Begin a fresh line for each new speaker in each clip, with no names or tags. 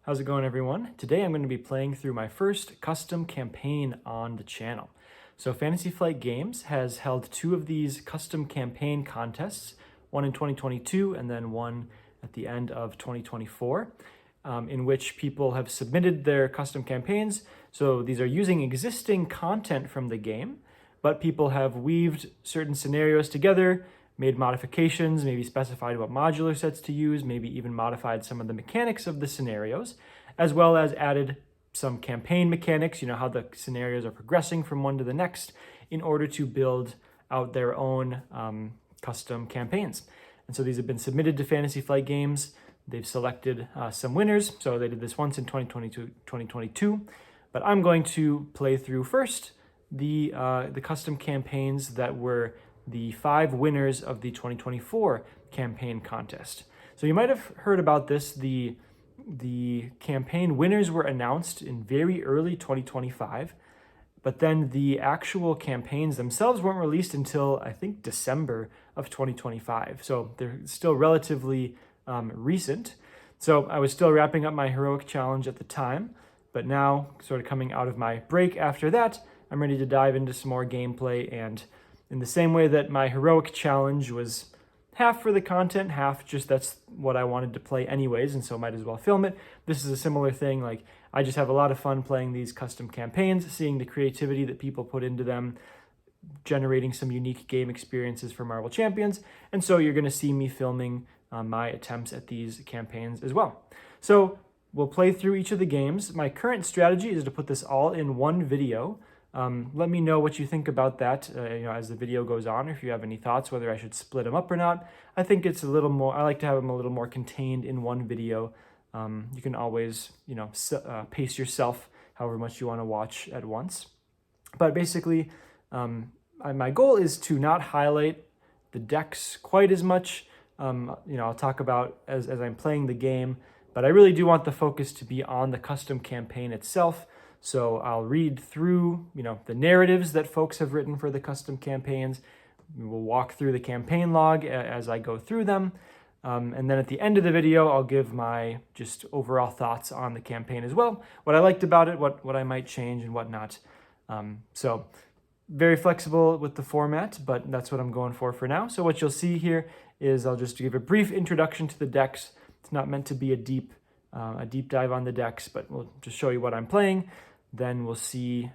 How's it going, everyone? Today I'm going to be playing through my first custom campaign on the channel. So Fantasy Flight Games has held two of these custom campaign contests, one in 2022 and then one at the end of 2024, in which people have submitted their custom campaigns. So these are using existing content from the game, but people have weaved certain scenarios together, made modifications, maybe specified what modular sets to use, maybe even modified some of the mechanics of the scenarios, as well as added some campaign mechanics, how the scenarios are progressing from one to the next, in order to build out their own custom campaigns. And so these have been submitted to Fantasy Flight Games. They've selected some winners. So they did this once in 2022, but I'm going to play through first the custom campaigns that were the 5 winners of the 2024 campaign contest. So you might have heard about this. The campaign winners were announced in very early 2025, but then the actual campaigns themselves weren't released until, I think, December of 2025. So they're still relatively recent. So I was still wrapping up my heroic challenge at the time, but now, sort of coming out of my break after that, I'm ready to dive into some more gameplay. And in the same way that my heroic challenge was half for the content, half just that's what I wanted to play anyways, and so might as well film it, this is a similar thing. Like, I just have a lot of fun playing these custom campaigns, seeing the creativity that people put into them, generating some unique game experiences for Marvel Champions, and so you're going to see me filming my attempts at these campaigns as well. So we'll play through each of the games. My current strategy is to put this all in one video. Let me know what you think about that as the video goes on, or if you have any thoughts whether I should split them up or not. I think it's a little more, I like to have them a little more contained in one video. You can always pace yourself however much you want to watch at once. But basically, my goal is to not highlight the decks quite as much. I'll talk about as I'm playing the game, but I really do want the focus to be on the custom campaign itself. So I'll read through, the narratives that folks have written for the custom campaigns. We'll walk through the campaign log as I go through them. And then at the end of the video, I'll give my just overall thoughts on the campaign as well. What I liked about it, what I might change and whatnot. So very flexible with the format, but that's what I'm going for now. So what you'll see here is I'll just give a brief introduction to the decks. It's not meant to be a deep dive on the decks, but we'll just show you what I'm playing. Then we'll see,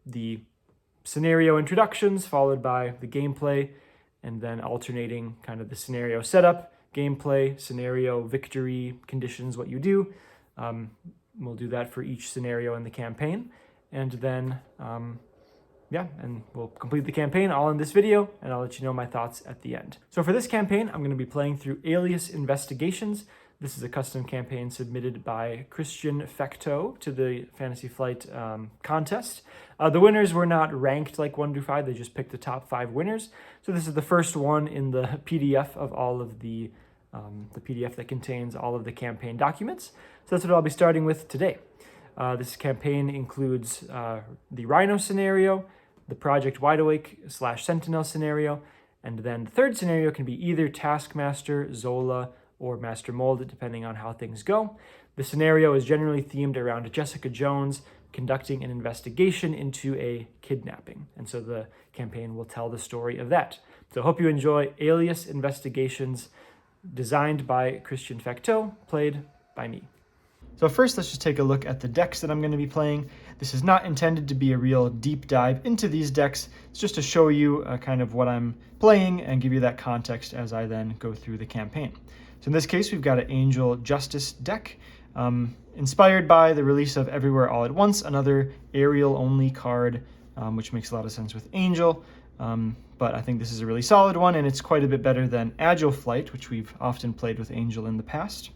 the scenario introductions followed by the gameplay, and then alternating kind of the scenario setup, gameplay, scenario, victory, conditions, what you do. We'll do that for each scenario in the campaign. And then, and we'll complete the campaign all in this video, and I'll let you know my thoughts at the end. So for this campaign, I'm going to be playing through Alias Investigations. This is a custom campaign submitted by Christian Fecteau to the Fantasy Flight contest. The winners were not ranked like 1 through 5, they just picked the top 5 winners. So this is the first one in the PDF of all of the PDF that contains all of the campaign documents. So that's what I'll be starting with today. This campaign includes the Rhino scenario, the Project Wide Awake / Sentinel scenario, and then the third scenario can be either Taskmaster, Zola, or Master Mold, depending on how things go. The scenario is generally themed around Jessica Jones conducting an investigation into a kidnapping, and so the campaign will tell the story of that. So I hope you enjoy Alias Investigations, designed by Christian Fecteau, played by me. So first, let's just take a look at the decks that I'm going to be playing. This is not intended to be a real deep dive into these decks. It's just to show you kind of what I'm playing and give you that context as I then go through the campaign. So in this case, we've got an Angel Justice deck, inspired by the release of Everywhere All at Once, another aerial-only card, which makes a lot of sense with Angel. But I think this is a really solid one, and it's quite a bit better than Agile Flight, which we've often played with Angel in the past.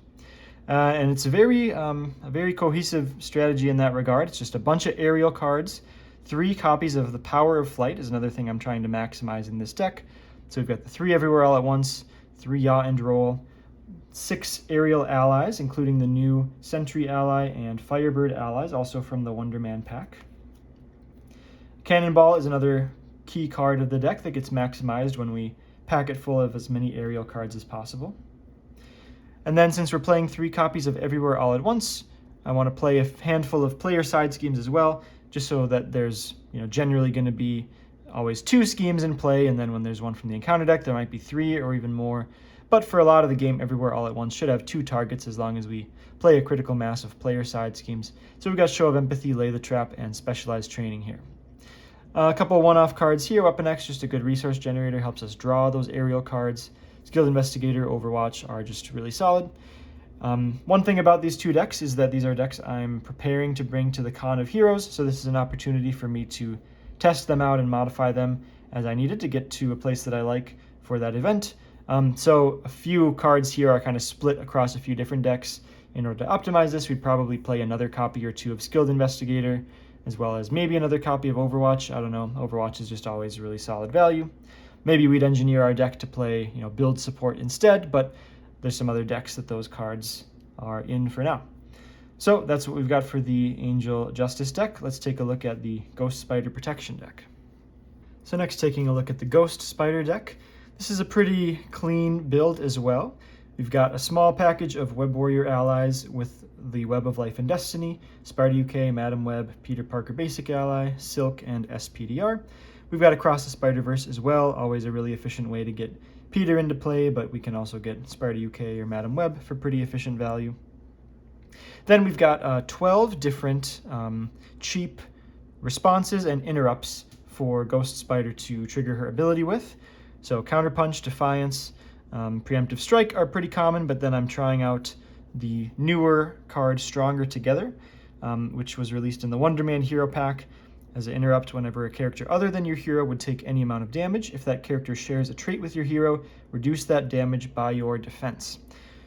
And it's a very cohesive strategy in that regard. It's just a bunch of aerial cards. 3 copies of the Power of Flight is another thing I'm trying to maximize in this deck. So we've got the 3 Everywhere All at Once, 3 Yaw and Roll, 6 aerial allies, including the new Sentry ally and Firebird allies, also from the Wonder Man pack. Cannonball is another key card of the deck that gets maximized when we pack it full of as many aerial cards as possible. And then since we're playing 3 copies of Everywhere All at Once, I want to play a handful of player side schemes as well, just so that there's generally going to be always 2 schemes in play, and then when there's one from the encounter deck, there might be 3 or even more. But for a lot of the game, Everywhere All at Once should have 2 targets as long as we play a critical mass of player side schemes. So we've got Show of Empathy, Lay the Trap, and Specialized Training here. A couple of one-off cards here. Weapon X, just a good resource generator, helps us draw those aerial cards. Skilled Investigator, Overwatch are just really solid. One thing about these 2 decks is that these are decks I'm preparing to bring to the Con of Heroes, so this is an opportunity for me to test them out and modify them as I needed to get to a place that I like for that event. So a few cards here are kind of split across a few different decks. In order to optimize this, we'd probably play another copy or 2 of Skilled Investigator, as well as maybe another copy of Overwatch. I don't know, Overwatch is just always really solid value. Maybe we'd engineer our deck to play, build support instead, but there's some other decks that those cards are in for now. So that's what we've got for the Angel Justice deck. Let's take a look at the Ghost Spider Protection deck. So next, taking a look at the Ghost Spider deck. This is a pretty clean build as well. We've got a small package of Web Warrior allies with the Web of Life and Destiny, Spider UK, Madam Web, Peter Parker Basic Ally, Silk, and SPDR. We've got Across the Spider-Verse as well, always a really efficient way to get Peter into play, but we can also get Spider UK or Madam Web for pretty efficient value. Then we've got 12 different cheap responses and interrupts for Ghost Spider to trigger her ability with. So Counterpunch, Defiance, Preemptive Strike are pretty common, but then I'm trying out the newer card Stronger Together, which was released in the Wonder Man Hero Pack as an interrupt whenever a character other than your hero would take any amount of damage. If that character shares a trait with your hero, reduce that damage by your defense.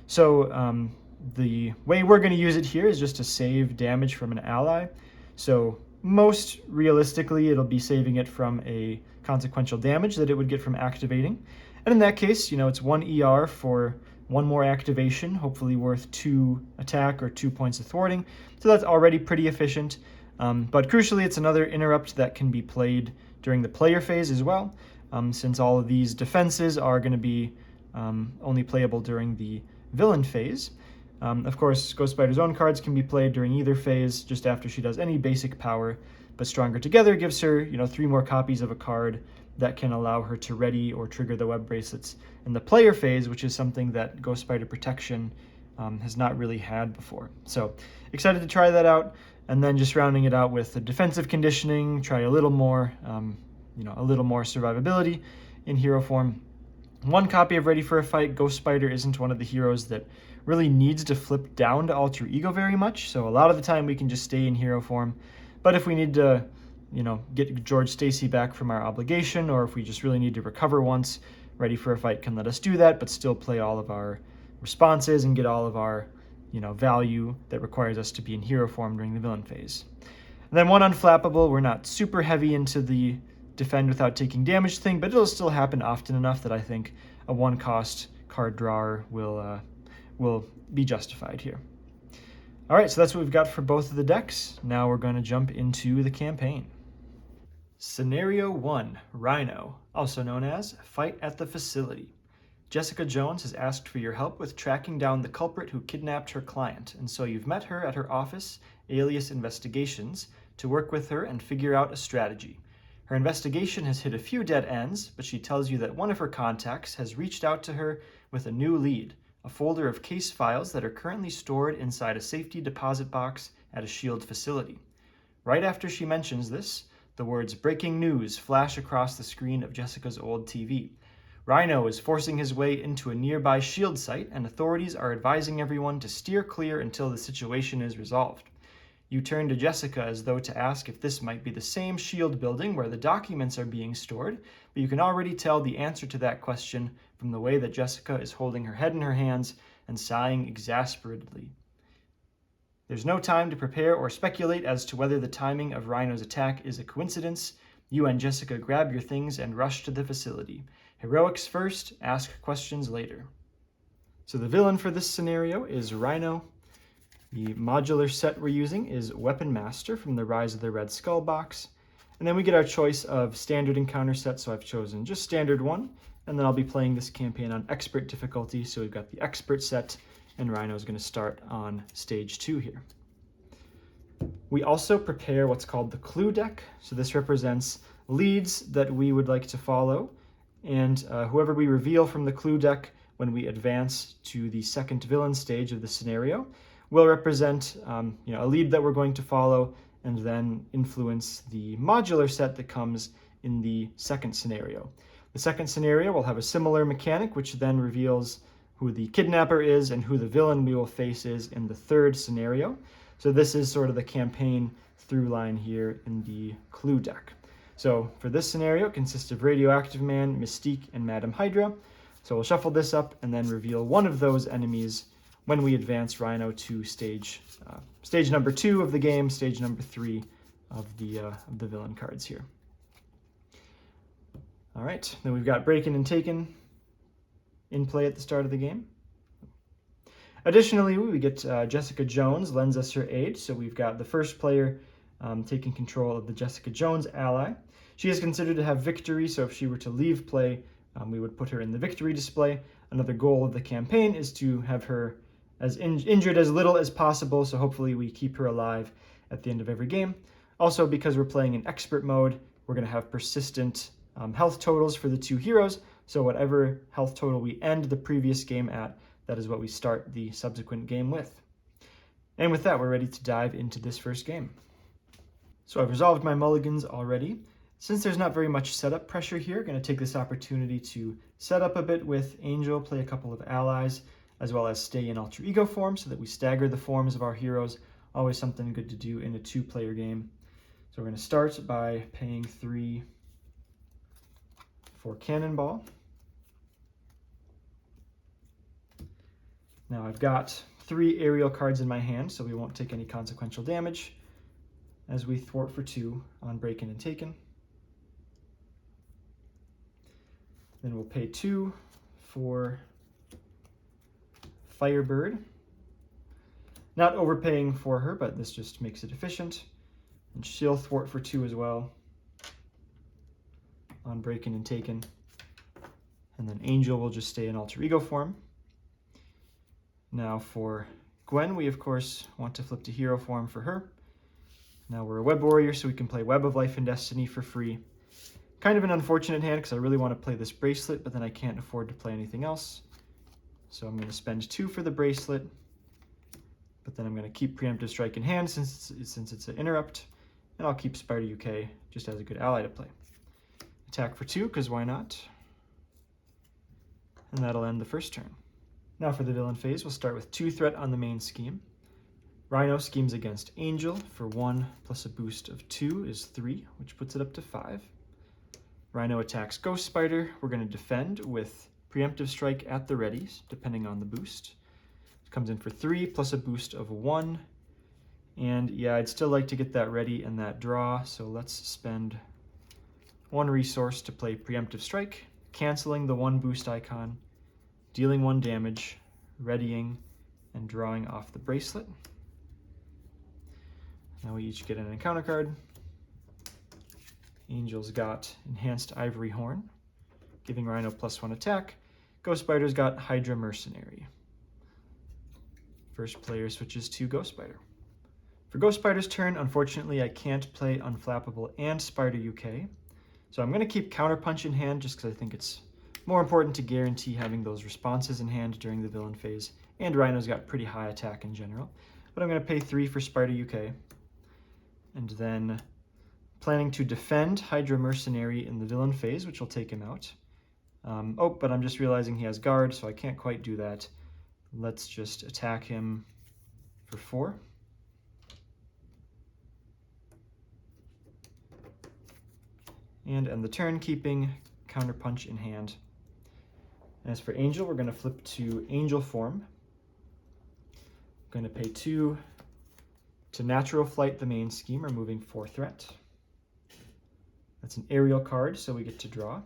So the way we're going to use it here is just to save damage from an ally. So most realistically, it'll be saving it from a consequential damage that it would get from activating. And in that case, it's 1 ER for 1 more activation, hopefully worth 2 attack or 2 points of thwarting. So that's already pretty efficient. But crucially, it's another interrupt that can be played during the player phase as well, since all of these defenses are going to be only playable during the villain phase. Of course, Ghost Spider's own cards can be played during either phase, just after she does any basic power, but Stronger Together gives her, 3 more copies of a card that can allow her to ready or trigger the web bracelets in the player phase, which is something that Ghost Spider Protection has not really had before. So excited to try that out, and then just rounding it out with the defensive conditioning, try a little more, a little more survivability in hero form. 1 copy of Ready for a Fight. Ghost Spider isn't one of the heroes that really needs to flip down to alter ego very much, so a lot of the time we can just stay in hero form. But if we need to, get George Stacy back from our obligation, or if we just really need to recover once, Ready for a Fight can let us do that, but still play all of our responses and get all of our, value that requires us to be in hero form during the villain phase. And then 1 Unflappable. We're not super heavy into the defend without taking damage thing, but it'll still happen often enough that I think a 1-cost card drawer will be justified here. All right, so that's what we've got for both of the decks. Now we're going to jump into the campaign. Scenario 1, Rhino, also known as Fight at the Facility. Jessica Jones has asked for your help with tracking down the culprit who kidnapped her client, and so you've met her at her office, Alias Investigations, to work with her and figure out a strategy. Her investigation has hit a few dead ends, but she tells you that one of her contacts has reached out to her with a new lead, a folder of case files that are currently stored inside a safety deposit box at a SHIELD facility. Right after she mentions this, the words "breaking news" flash across the screen of Jessica's old TV. Rhino is forcing his way into a nearby SHIELD site, and authorities are advising everyone to steer clear until the situation is resolved. You turn to Jessica as though to ask if this might be the same SHIELD building where the documents are being stored, but you can already tell the answer to that question from the way that Jessica is holding her head in her hands and sighing exasperatedly. There's no time to prepare or speculate as to whether the timing of Rhino's attack is a coincidence. You and Jessica grab your things and rush to the facility. Heroics first, ask questions later. So the villain for this scenario is Rhino. The modular set we're using is Weapon Master from the Rise of the Red Skull box. And then we get our choice of standard encounter set, so I've chosen just standard 1. And then I'll be playing this campaign on expert difficulty, so we've got the expert set and Rhino is going to start on stage 2 here. We also prepare what's called the clue deck. So this represents leads that we would like to follow, and whoever we reveal from the clue deck when we advance to the second villain stage of the scenario will represent a lead that we're going to follow, and then influence the modular set that comes in the second scenario. The second scenario will have a similar mechanic, which then reveals who the kidnapper is and who the villain we will face is in the third scenario. So this is sort of the campaign through line here in the clue deck. So for this scenario, it consists of Radioactive Man, Mystique, and Madam Hydra. So we'll shuffle this up and then reveal one of those enemies when we advance Rhino to stage number 2 of the game, stage number 3 of the villain cards here. All right, then we've got Breaking and Taken in play at the start of the game. Additionally, we get Jessica Jones lends us her aid, so we've got the first player taking control of the Jessica Jones ally. She is considered to have victory, so if she were to leave play, we would put her in the victory display. Another goal of the campaign is to have her as injured as little as possible, so hopefully we keep her alive at the end of every game. Also, because we're playing in expert mode, we're going to have persistent health totals for the 2 heroes, so whatever health total we end the previous game at, that is what we start the subsequent game with. And with that, we're ready to dive into this first game. So I've resolved my mulligans already. Since there's not very much setup pressure here, I'm going to take this opportunity to set up a bit with Angel, play a couple of allies, as well as stay in alter ego form so that we stagger the forms of our heroes. Always something good to do in a 2-player game. So we're going to start by paying 3 for Cannonball. Now I've got 3 aerial cards in my hand, so we won't take any consequential damage as we thwart for 2 on Breaking and Taken. Then we'll pay 2 for Firebird. Not overpaying for her, but this just makes it efficient. And she'll thwart for 2 as well on Breaking and Taken. And then Angel will just stay in alter ego form. Now for Gwen, we of course want to flip to hero form for her. Now we're a web warrior, so we can play Web of Life and Destiny for free. Kind of an unfortunate hand because I really want to play this bracelet, but then I can't afford to play anything else. So I'm going to spend 2 for the bracelet, but then I'm going to keep Preemptive Strike in hand since it's an interrupt, and I'll keep Spider UK just as a good ally to play. Attack for 2, because why not? And that'll end the first turn. Now for the villain phase, we'll start with 2 threat on the main scheme. Rhino schemes against Angel for 1 plus a boost of 2 is 3, which puts it up to 5. Rhino attacks Ghost Spider. We're going to defend with Preemptive Strike at the ready, depending on the boost. It comes in for 3 plus a boost of 1. And yeah, I'd still like to get that ready and that draw, so let's spend 1 resource to play Preemptive Strike, canceling the 1 boost icon, dealing 1 damage, readying, and drawing off the bracelet. Now we each get an encounter card. Angel's got Enhanced Ivory Horn, giving Rhino +1 attack. Ghost Spider's got Hydra Mercenary. First player switches to Ghost Spider. For Ghost Spider's turn, unfortunately, I can't play Unflappable and Spider UK, so I'm going to keep Counterpunch in hand just because I think it's more important to guarantee having those responses in hand during the villain phase, and Rhino's got pretty high attack in general. But I'm going to pay 3 for Spider UK, and then planning to defend Hydra Mercenary in the villain phase, which will take him out. But I'm just realizing he has guard, so I can't quite do that. Let's just attack him for 4. And end the turn, keeping Counterpunch in hand. As for Angel, we're going to flip to Angel form. I'm going to pay 2 to Natural Flight the main scheme, removing 4 threat. That's an aerial card, so we get to draw.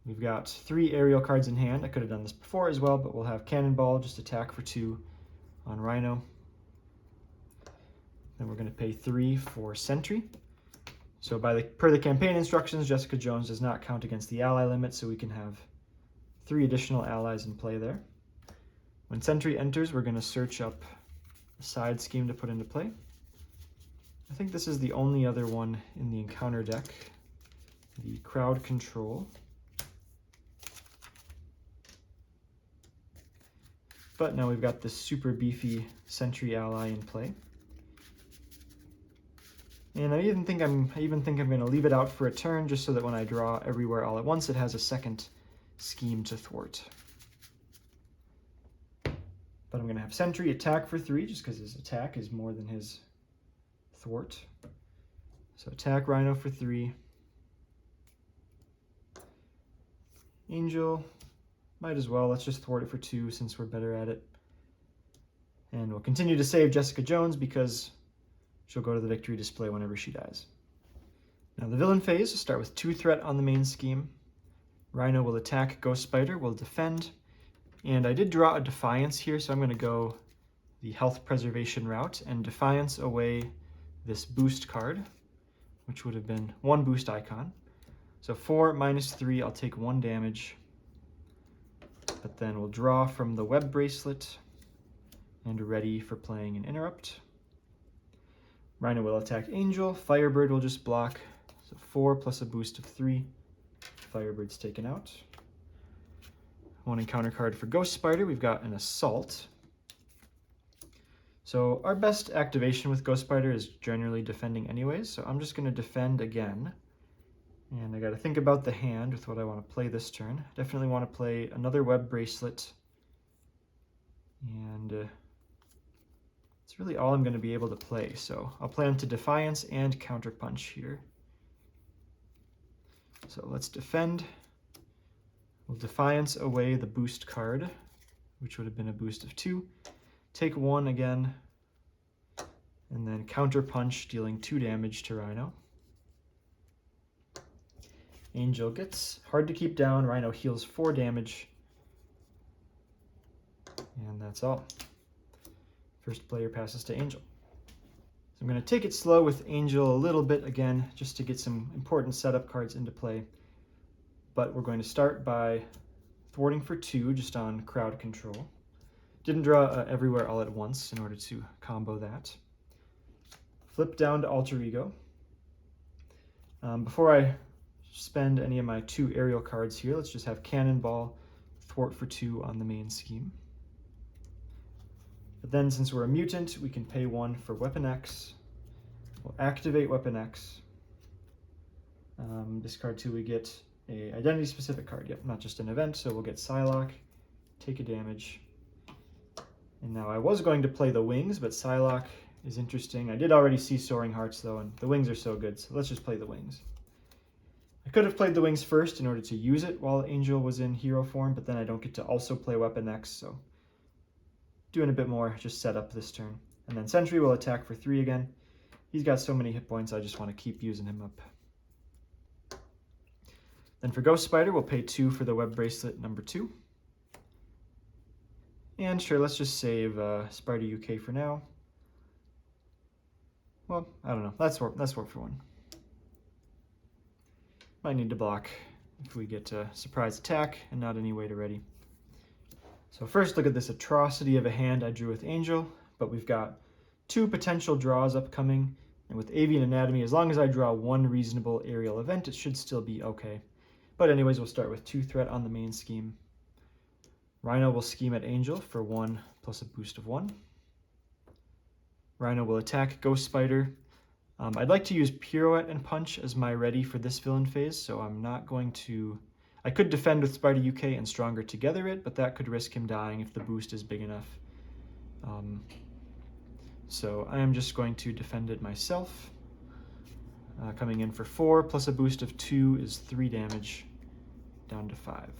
We've got 3 aerial cards in hand. I could have done this before as well, but we'll have Cannonball, just attack for 2 on Rhino. Then we're going to pay 3 for Sentry. So per the campaign instructions, Jessica Jones does not count against the ally limit, so we can have 3 additional allies in play there. When Sentry enters, we're going to search up a side scheme to put into play. I think this is the only other one in the encounter deck, the Crowd Control. But now we've got this super beefy Sentry ally in play. And I even think I'm going to leave it out for a turn just so that when I draw everywhere all at once, it has a second scheme to thwart. But I'm going to have Sentry attack for 3 just because his attack is more than his thwart. So attack Rhino for 3. Angel, might as well. Let's just thwart it for 2 since we're better at it. And we'll continue to save Jessica Jones because she'll go to the victory display whenever she dies. Now the villain phase will start with 2 threat on the main scheme. Rhino will attack, Ghost Spider will defend. And I did draw a Defiance here, so I'm going to go the health preservation route and Defiance away this boost card, which would have been 1 boost icon. So 4 minus 3, I'll take 1 damage. But then we'll draw from the web bracelet and ready for playing an interrupt. Rhino will attack Angel, Firebird will just block. So 4 plus a boost of 3. Firebird's taken out. 1 encounter card for Ghost Spider, we've got an Assault. So our best activation with Ghost Spider is generally defending anyways, so I'm just going to defend again. And I got to think about the hand with what I want to play this turn. Definitely want to play another web bracelet. And it's really all I'm going to be able to play, so I'll play into Defiance and Counterpunch here. So let's defend. We'll Defiance away the boost card, which would have been a boost of 2. Take 1 again, and then Counterpunch, dealing 2 damage to Rhino. Angel gets hard to keep down. Rhino heals 4 damage. And that's all. First player passes to Angel. So I'm going to take it slow with Angel a little bit again, just to get some important setup cards into play. But we're going to start by thwarting for 2, just on Crowd Control. Didn't draw everywhere all at once in order to combo that. Flip down to Alter Ego. Before I spend any of my 2 aerial cards here, let's just have Cannonball thwart for 2 on the main scheme. But then since we're a mutant, we can pay 1 for Weapon X. We'll activate Weapon X. Discard 2, we get a identity specific card, yep, not just an event, so we'll get Psylocke, take a damage. And now I was going to play the wings, but Psylocke is interesting. I did already see Soaring Hearts though, and the wings are so good, so let's just play the wings. I could have played the wings first in order to use it while Angel was in hero form, but then I don't get to also play Weapon X, so doing a bit more, just set up this turn. And then Sentry will attack for 3 again. He's got so many hit points, I just want to keep using him up. Then for Ghost Spider, we'll pay 2 for the web bracelet number 2. And sure, let's just save Spider UK for now. Well, I don't know. Let's work for 1. Might need to block if we get a surprise attack and not any way to ready. So first, look at this atrocity of a hand I drew with Angel, but we've got 2 potential draws upcoming, and with Avian Anatomy, as long as I draw 1 reasonable aerial event, it should still be okay. But anyways, we'll start with 2 threat on the main scheme. Rhino will scheme at Angel for 1 plus a boost of 1. Rhino will attack Ghost Spider. I'd like to use Pirouette and Punch as my ready for this villain phase, so I'm not going to... I could defend with Spider UK and Stronger Together it, but that could risk him dying if the boost is big enough. So I am just going to defend it myself. Coming in for 4 plus a boost of 2 is 3 damage, down to 5.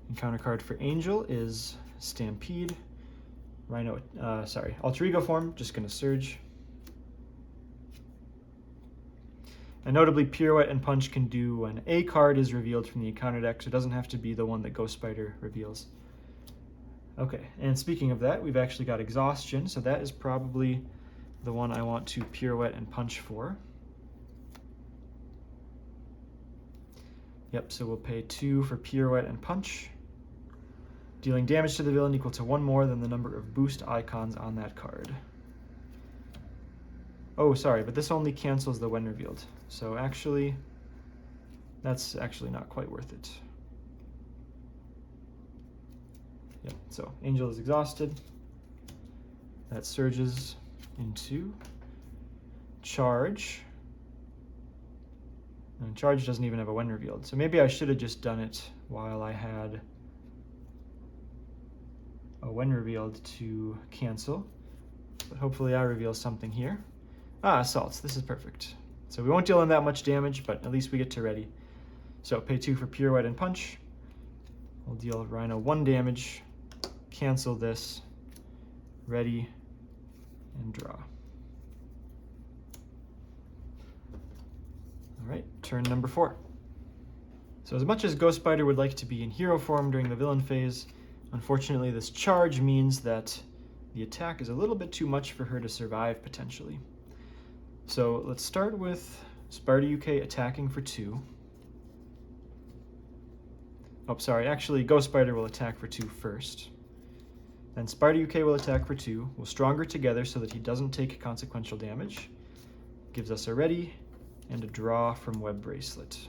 Encounter card for Angel is Stampede. Rhino, Alter Ego form, just going to Surge. And notably, Pirouette and Punch can do when a card is revealed from the encounter deck, so it doesn't have to be the one that Ghost Spider reveals. Okay, and speaking of that, we've actually got Exhaustion, so that is probably the one I want to Pirouette and Punch for. Yep, so we'll pay 2 for Pirouette and Punch, dealing damage to the villain equal to 1 more than the number of boost icons on that card. Oh, sorry, but this only cancels the when revealed. So actually, that's actually not quite worth it. Yep, so Angel is exhausted. That surges into Charge. And Charge doesn't even have a when revealed. So maybe I should have just done it while I had a when revealed to cancel. But hopefully I reveal something here. Ah, Assaults. This is perfect. So we won't deal in that much damage, but at least we get to ready. So pay 2 for Pirouette and Punch. We'll deal Rhino 1 damage. Cancel this. Ready. And draw. All right, turn number 4. So as much as Ghost Spider would like to be in hero form during the villain phase, unfortunately this charge means that the attack is a little bit too much for her to survive potentially. So let's start with Spider UK attacking for 2. Oh, sorry, actually Ghost Spider will attack for 2 first. Then Spider UK will attack for 2. We'll stronger together so that he doesn't take consequential damage. Gives us a ready and a draw from Web Bracelet.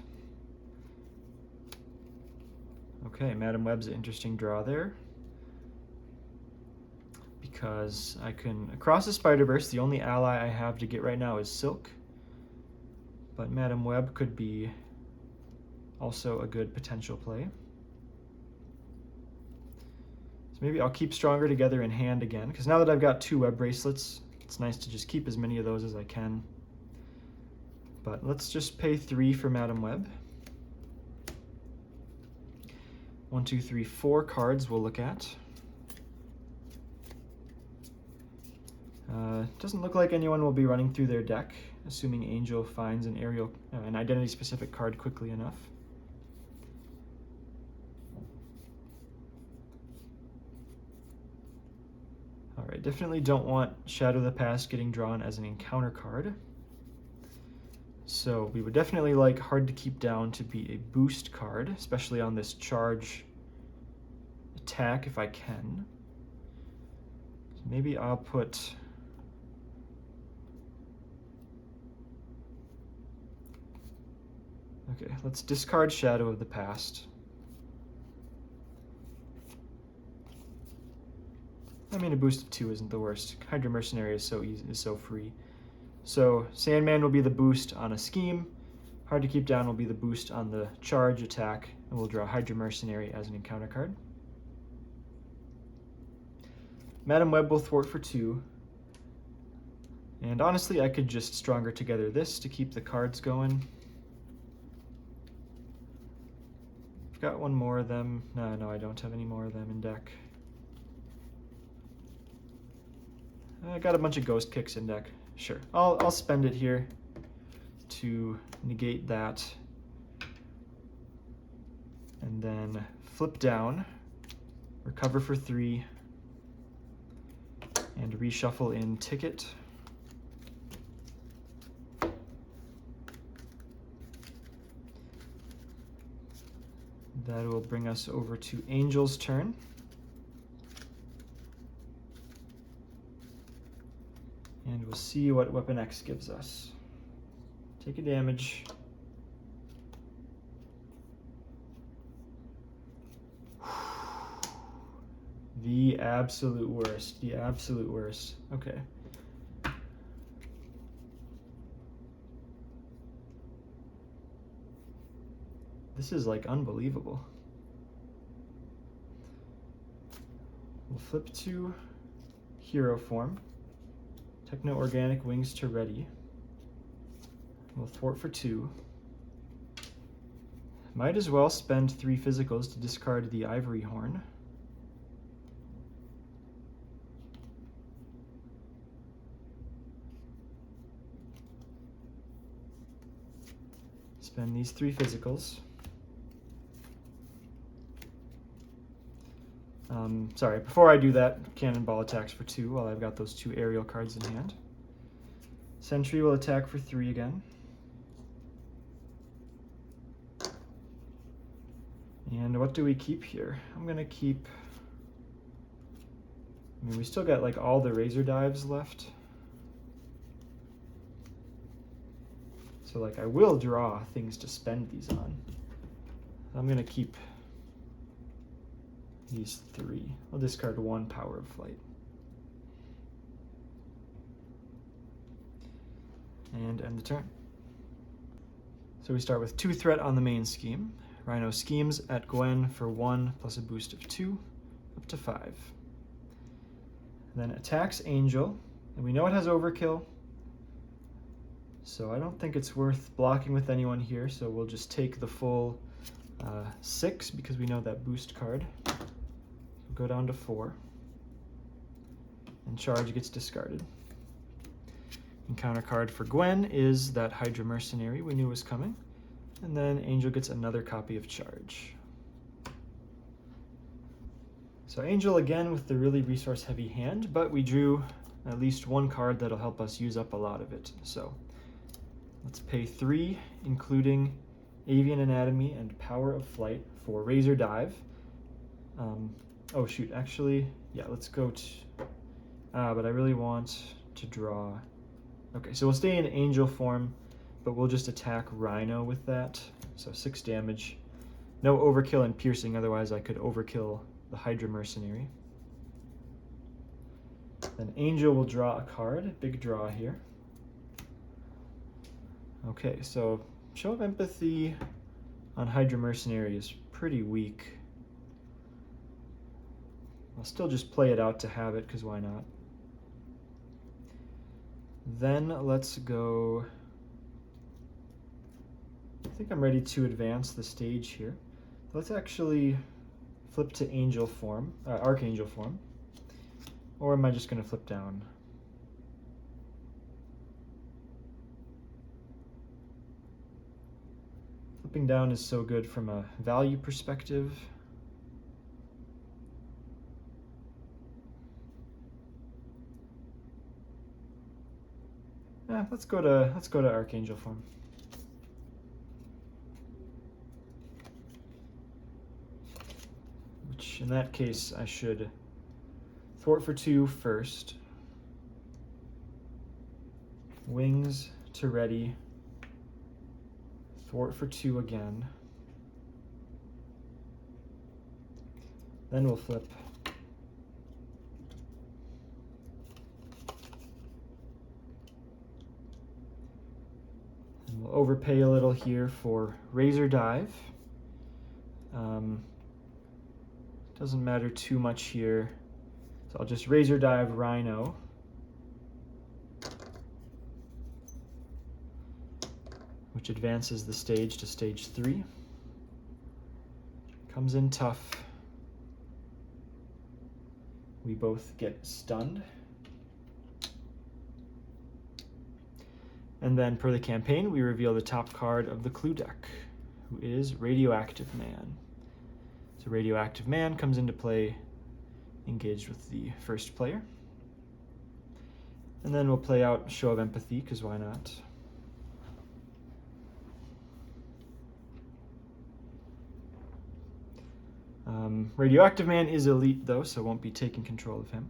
Okay, Madam Web's an interesting draw there. Because I can, across the Spider-Verse, the only ally I have to get right now is Silk. But Madam Web could be also a good potential play. So maybe I'll keep Stronger Together in hand again, because now that I've got 2 Web Bracelets, it's nice to just keep as many of those as I can. But let's just pay 3 for Madam Web. 1, 2, 3, 4 cards we'll look at. Doesn't look like anyone will be running through their deck, assuming Angel finds an an identity-specific card quickly enough. All right, definitely don't want Shadow of the Past getting drawn as an encounter card. So we would definitely like Hard to Keep Down to be a boost card, especially on this charge attack if I can. So maybe I'll put... Okay, let's discard Shadow of the Past. I mean, a boost of 2 isn't the worst. Hydra Mercenary is so easy, is so free. So Sandman will be the boost on a scheme. Hard to Keep Down will be the boost on the charge attack, and we'll draw Hydra Mercenary as an encounter card. Madam Web will thwart for 2. And honestly, I could just Stronger Together this to keep the cards going. I've got 1 more of them. No, I don't have any more of them in deck. I got a bunch of Ghost Kicks in deck. Sure, I'll spend it here to negate that. And then flip down, recover for 3, and reshuffle in Ticket. That will bring us over to Angel's turn. And we'll see what Weapon X gives us. Take a damage. The absolute worst. The absolute worst. Okay. This is like unbelievable. We'll flip to hero form. Techno-Organic Wings to ready. We'll thwart for 2. Might as well spend 3 physicals to discard the Ivory Horn. Spend these 3 physicals. Sorry, before I do that, Cannonball attacks for 2 while I've got those 2 aerial cards in hand. Sentry will attack for 3 again. And what do we keep here? I'm gonna keep, I mean, we still got like all the razor dives left. So like I will draw things to spend these on. I'm gonna keep these 3. I'll discard 1 Power of Flight. And end the turn. So we start with 2 threat on the main scheme. Rhino schemes at Gwen for 1 plus a boost of 2, up to 5. Then attacks Angel, and we know it has overkill, so I don't think it's worth blocking with anyone here, so we'll just take the full 6 because we know that boost card. Go down to 4, and charge gets discarded. And counter card for Gwen is that Hydra Mercenary we knew was coming, and then Angel gets another copy of charge. So Angel again with the really resource heavy hand, but we drew at least 1 card that'll help us use up a lot of it. So let's pay 3, including Avian Anatomy and Power of Flight for Razor Dive. Oh shoot, actually, yeah, let's go to, but I really want to draw. Okay, so we'll stay in Angel form, but we'll just attack Rhino with that. So 6 damage. No overkill and piercing, otherwise I could overkill the Hydra Mercenary. Then Angel will draw a card, big draw here. Okay, so Show of Empathy on Hydra Mercenary is pretty weak. I'll still just play it out to have it, because why not? Then let's go, I think I'm ready to advance the stage here. Let's actually flip to Angel form, Archangel form. Or am I just going to flip down? Flipping down is so good from a value perspective. Yeah, let's go to Archangel form. Which in that case I should thwart for 2 first. Wings to ready. Thwart for 2 again. Then we'll flip. And we'll overpay a little here for Razor Dive. Doesn't matter too much here. So I'll just Razor Dive Rhino. Which advances the stage to stage 3. Comes in tough. We both get stunned. And then per the campaign, we reveal the top card of the clue deck, who is Radioactive Man. So Radioactive Man comes into play engaged with the first player. And then we'll play out Show of Empathy, because why not? Radioactive Man is elite though, so won't be taking control of him.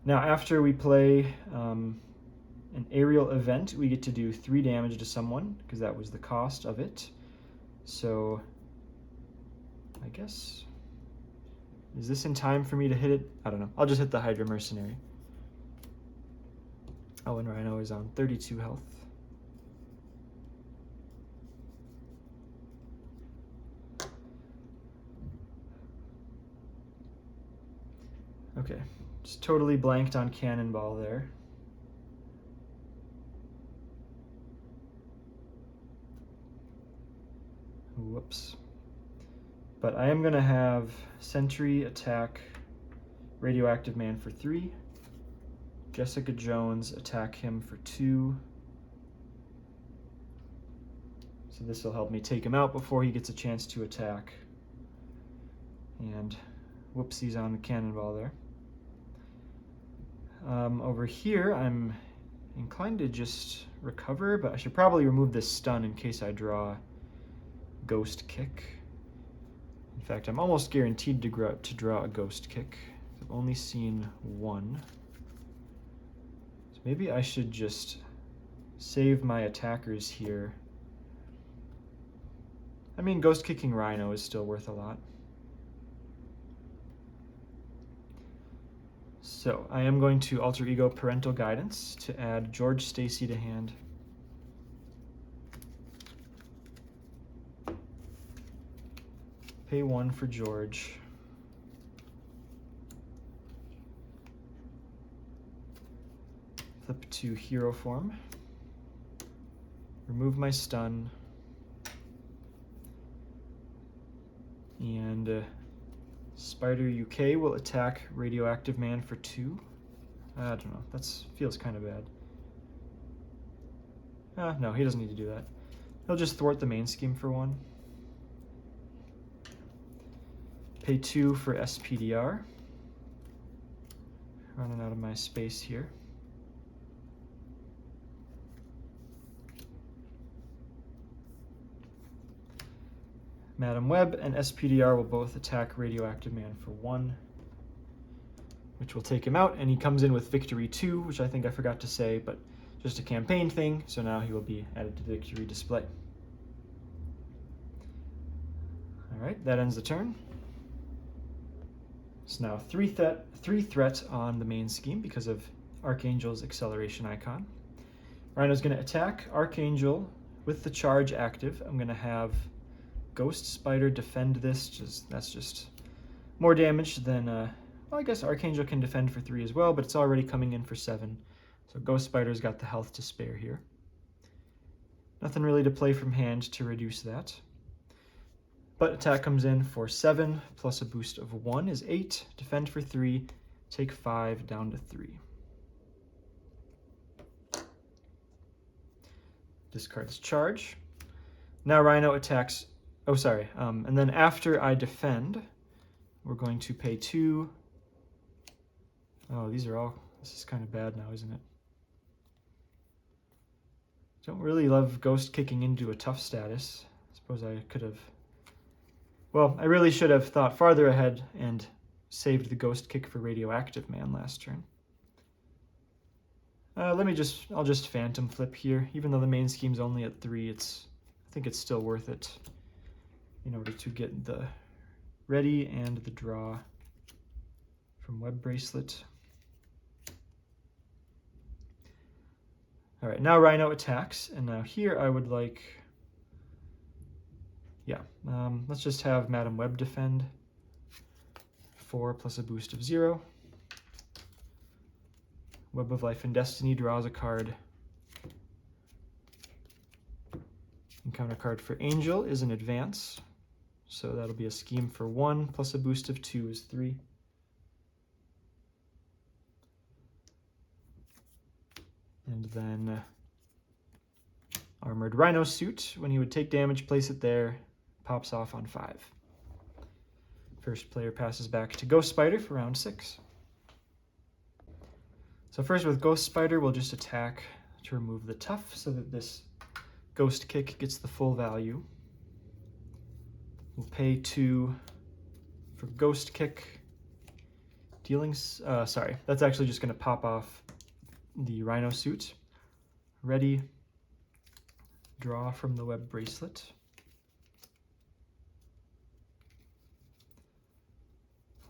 Now after we play an aerial event, we get to do 3 damage to someone, because that was the cost of it. So I guess, is this in time for me to hit it? I don't know. I'll just hit the Hydra Mercenary. Oh, and Rhino is on 32 health. Okay, just totally blanked on Cannonball there. Whoops. But I am going to have Sentry attack Radioactive Man for 3. Jessica Jones attack him for 2. So this will help me take him out before he gets a chance to attack. And whoopsies on the Cannonball there. Over here, I'm inclined to just recover, but I should probably remove this stun in case I draw Ghost Kick. fact, I'm almost guaranteed to draw a ghost kick. I've only seen one. So maybe I should just save my attackers here. I mean, ghost kicking Rhino is still worth a lot. So I am going to alter ego parental guidance to add George Stacy to hand. Pay 1 for George. Flip to hero form. Remove my stun. And Spider UK will attack Radioactive Man for 2. I don't know, that feels kind of bad. No, he doesn't need to do that. He'll just thwart the main scheme for 1. Pay 2 for SPDR. Running out of my space here. Madam Web and SPDR will both attack Radioactive Man for 1, which will take him out, and he comes in with Victory 2, which I think I forgot to say, but just a campaign thing, so now he will be added to the Victory display. Alright, that ends the turn. So now 3 threat on the main scheme because of Archangel's acceleration icon. Rhino's going to attack Archangel with the charge active. I'm going to have Ghost Spider defend this. That's just more damage than, well, I guess Archangel can defend for 3 as well, but it's already coming in for 7. So Ghost Spider's got the health to spare here. Nothing really to play from hand to reduce that. But attack comes in for 7, plus a boost of 1 is 8. Defend for 3, take 5 down to 3. Discards charge. Now Rhino attacks, and then after I defend, we're going to pay 2. Oh, this is kind of bad now, isn't it? Don't really love ghost kicking into a tough status. I suppose I could have, well, I really should have thought farther ahead and saved the ghost kick for Radioactive Man last turn. I'll just Phantom Flip here. Even though the main scheme's only at 3, I think it's still worth it in order to get the ready and the draw from Web Bracelet. All right, now Rhino attacks, and now here I would like, let's just have Madam Web defend. 4 plus a boost of 0. Web of Life and Destiny draws a card. Encounter card for Angel is an advance, so that'll be a scheme for 1 plus a boost of 2 is 3. And then Armored Rhino suit, when he would take damage, place it there, pops off on 5. First player passes back to Ghost Spider for round 6. So first with Ghost Spider, we'll just attack to remove the tough so that this Ghost Kick gets the full value. We'll pay 2 for Ghost Kick. That's actually just going to pop off the Rhino suit. Ready. Draw from the Web Bracelet.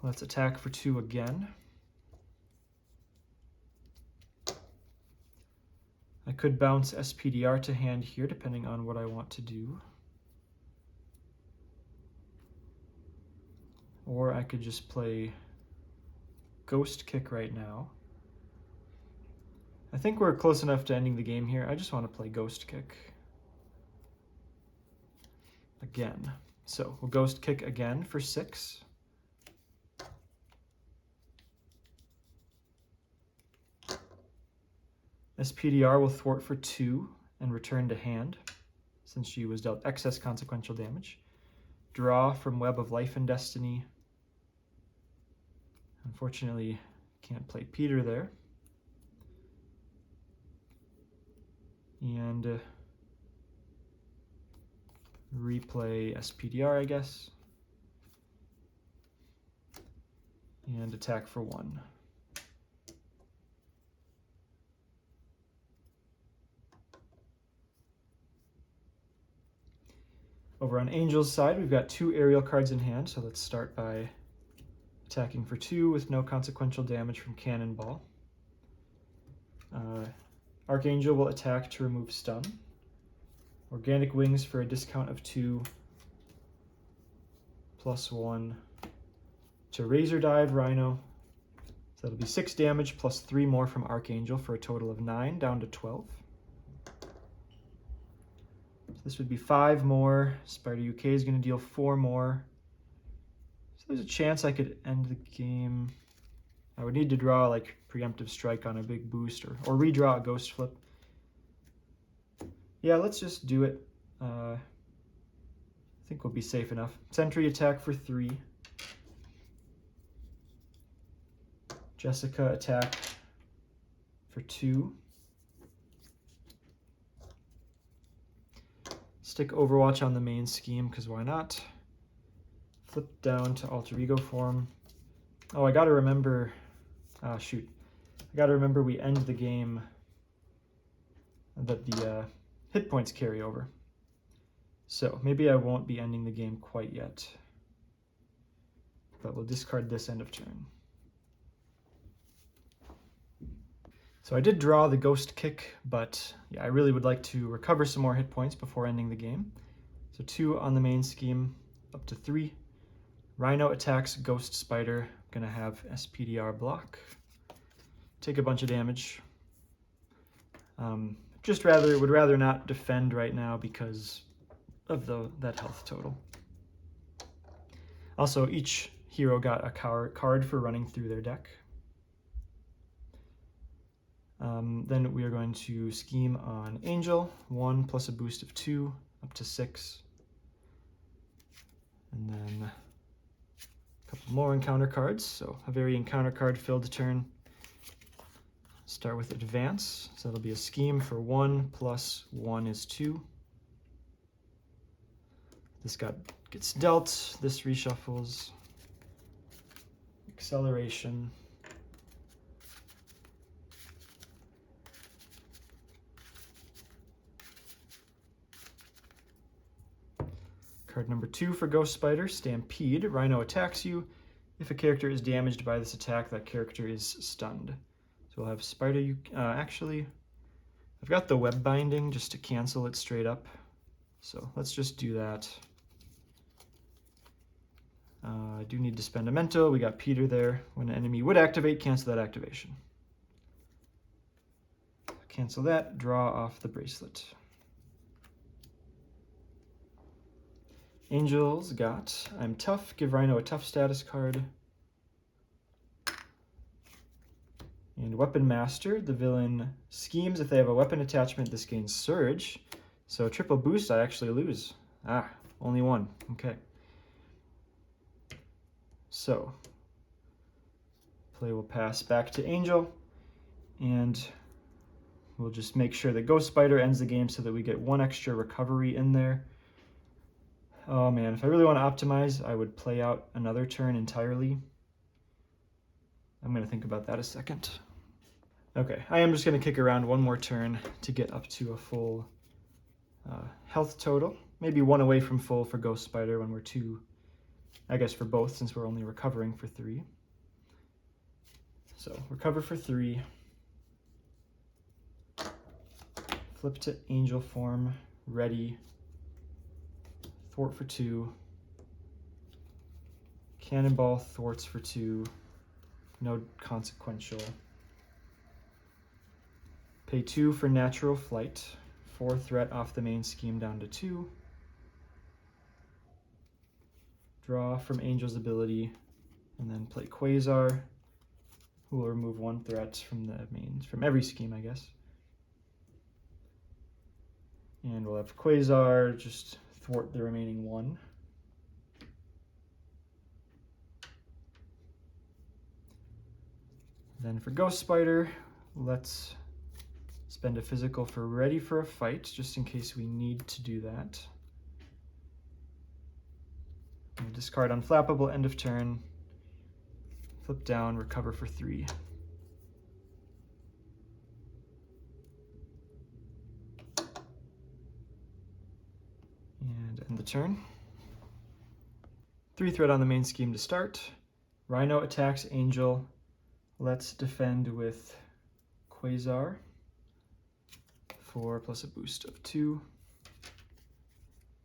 Let's attack for 2 again. I could bounce SPDR to hand here, depending on what I want to do. Or I could just play Ghost Kick right now. I think we're close enough to ending the game here. I just want to play Ghost Kick again. So we'll Ghost Kick again for 6. SPDR will thwart for 2 and return to hand, since she was dealt excess consequential damage. Draw from Web of Life and Destiny. Unfortunately, can't play Peter there. And replay SPDR, I guess. and attack for 1. Over on Angel's side, we've got 2 aerial cards in hand, so let's start by attacking for 2 with no consequential damage from Cannonball. Archangel will attack to remove stun. Organic Wings for a discount of 2, +1 to Razor Dive Rhino. So that'll be 6 damage plus 3 more from Archangel for a total of 9, down to 12. So this would be 5 more. Spider UK is going to deal 4 more. So there's a chance I could end the game. I would need to draw like Preemptive Strike on a big boost or redraw a Ghost Flip. Yeah, let's just do it. I think we'll be safe enough. Sentry attack for 3. Jessica attack for 2. Stick Overwatch on the main scheme, because why not? Flip down to Alter Ego form. Oh, I gotta remember... shoot. I gotta remember we end the game that the hit points carry over. So maybe I won't be ending the game quite yet. But we'll discard this end of turn. So I did draw the Ghost Kick, but yeah, I really would like to recover some more hit points before ending the game. So 2 on the main scheme, up to 3. Rhino attacks Ghost Spider. Gonna have SPDR block. Take a bunch of damage. Would rather not defend right now because of that health total. Also, each hero got a card for running through their deck. Then we are going to scheme on Angel, 1 plus a boost of 2, up to 6. And then a couple more encounter cards, so a very encounter card filled turn. Start with Advance, so that'll be a scheme for 1 plus 1 is 2. This gets dealt, this reshuffles. Acceleration. Card number 2 for Ghost Spider, Stampede. Rhino attacks you. If a character is damaged by this attack, that character is stunned. So we'll have Spider... actually, I've got the web binding just to cancel it straight up. So let's just do that. I do need to spend a Mento. We got Peter there. When an enemy would activate, cancel that activation. Cancel that, draw off the bracelet. Angel's got I'm tough, give Rhino a tough status card. And Weapon Master, the villain schemes. If they have a weapon attachment, this gains Surge. So triple boost, I actually lose. Only 1. Okay. So, play will pass back to Angel, and we'll just make sure that Ghost Spider ends the game so that we get 1 extra recovery in there. Oh man, if I really want to optimize, I would play out another turn entirely. I'm going to think about that a second. Okay, I am just going to kick around 1 more turn to get up to a full health total. Maybe 1 away from full for Ghost Spider when we're 2, I guess for both since we're only recovering for 3. So, recover for 3. Flip to Angel form, ready. Thwart for 2. Cannonball thwarts for 2. No consequential. Pay 2 for Natural Flight. 4 threat off the main scheme down to 2. Draw from Angel's ability, and then play Quasar, who will remove 1 threat from the main, from every scheme, I guess. And we'll have Quasar just thwart the remaining 1. Then for Ghost Spider, let's spend a physical for Ready for a Fight, just in case we need to do that. We'll discard Unflappable end of turn. flip down, recover for 3. And end the turn. 3 threat on the main scheme to start. Rhino attacks Angel. Let's defend with Quasar. 4 plus a boost of 2.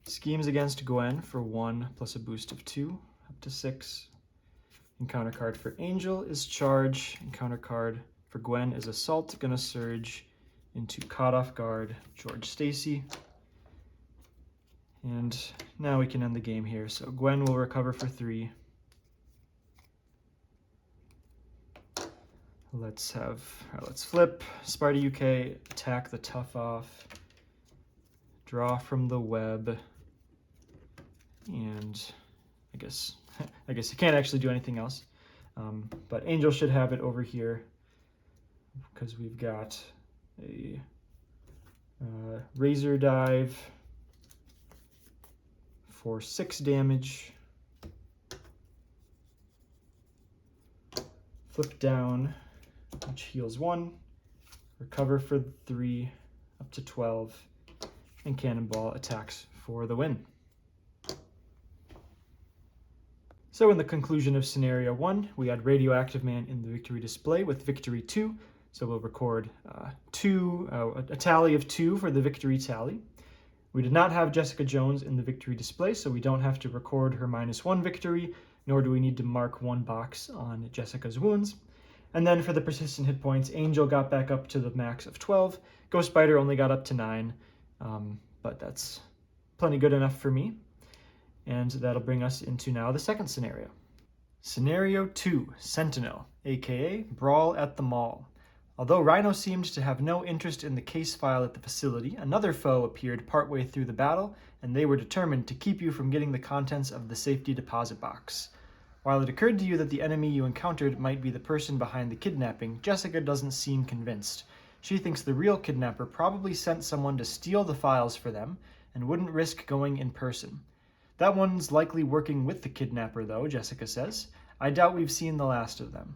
Schemes against Gwen for 1 plus a boost of 2, up to 6. Encounter card for Angel is Charge. Encounter card for Gwen is Assault. Gonna surge into Caught Off Guard, George Stacy. And now we can end the game here. So Gwen will recover for 3. Let's flip. Sparta UK, attack the Tough Off. Draw from the web. And I guess you can't actually do anything else. But Angel should have it over here because we've got a Razor Dive for 6 damage. Flip down, which heals 1. Recover for 3, up to 12. And Cannonball attacks for the win. So in the conclusion of Scenario 1, we had Radioactive Man in the victory display with victory 2. So we'll record a tally of 2 for the victory tally. We did not have Jessica Jones in the victory display, so we don't have to record her -1 victory, nor do we need to mark 1 box on Jessica's wounds. And then for the persistent hit points, Angel got back up to the max of 12. Ghost Spider only got up to 9, but that's plenty good enough for me. And that'll bring us into now the second scenario. Scenario 2, Sentinel, aka Brawl at the Mall. Although Rhino seemed to have no interest in the case file at the facility, another foe appeared partway through the battle, and they were determined to keep you from getting the contents of the safety deposit box. While it occurred to you that the enemy you encountered might be the person behind the kidnapping, Jessica doesn't seem convinced. She thinks the real kidnapper probably sent someone to steal the files for them and wouldn't risk going in person. That one's likely working with the kidnapper, though, Jessica says. I doubt we've seen the last of them.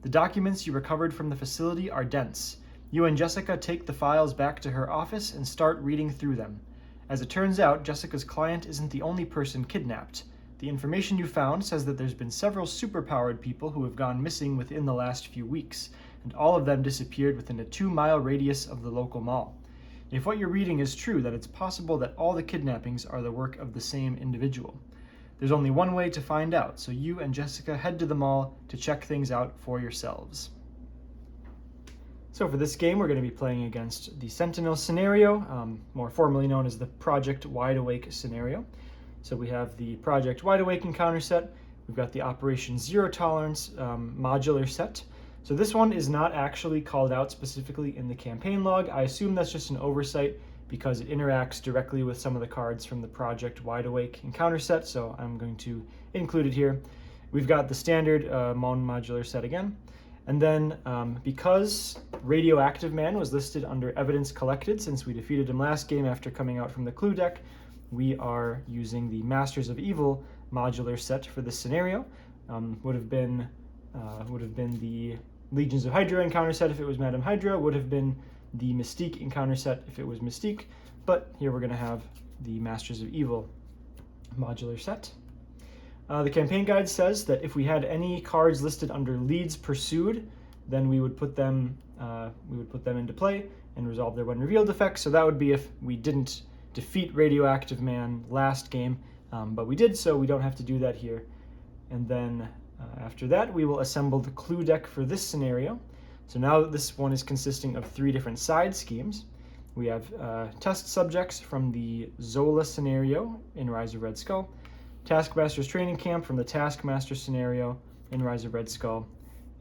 The documents you recovered from the facility are dense. You and Jessica take the files back to her office and start reading through them. As it turns out, Jessica's client isn't the only person kidnapped. The information you found says that there's been several superpowered people who have gone missing within the last few weeks, and all of them disappeared within a 2-mile radius of the local mall. If what you're reading is true, that it's possible that all the kidnappings are the work of the same individual. There's only one way to find out, so you and Jessica head to the mall to check things out for yourselves. So for this game, we're going to be playing against the Sentinel scenario, more formally known as the Project Wide Awake scenario. So we have the Project Wide Awake encounter set. We've got the Operation Zero Tolerance modular set. So this one is not actually called out specifically in the campaign log. I assume that's just an oversight because it interacts directly with some of the cards from the Project Wide Awake encounter set, so I'm going to include it here. We've got the standard Mon modular set again. And then because Radioactive Man was listed under Evidence Collected since we defeated him last game after coming out from the clue deck, we are using the Masters of Evil modular set for this scenario. Would have been the Legions of Hydra encounter set if it was Madame Hydra, would have been the Mystique encounter set if it was Mystique, but here we're going to have the Masters of Evil modular set. The campaign guide says that if we had any cards listed under Leads Pursued, then we would put them into play and resolve their when revealed effects. So that would be if we didn't defeat Radioactive Man last game, but we did, so we don't have to do that here. And then after that, we will assemble the clue deck for this scenario. So now this one is consisting of 3 different side schemes. We have test subjects from the Zola scenario in Rise of Red Skull, Taskmaster's training camp from the Taskmaster scenario in Rise of Red Skull,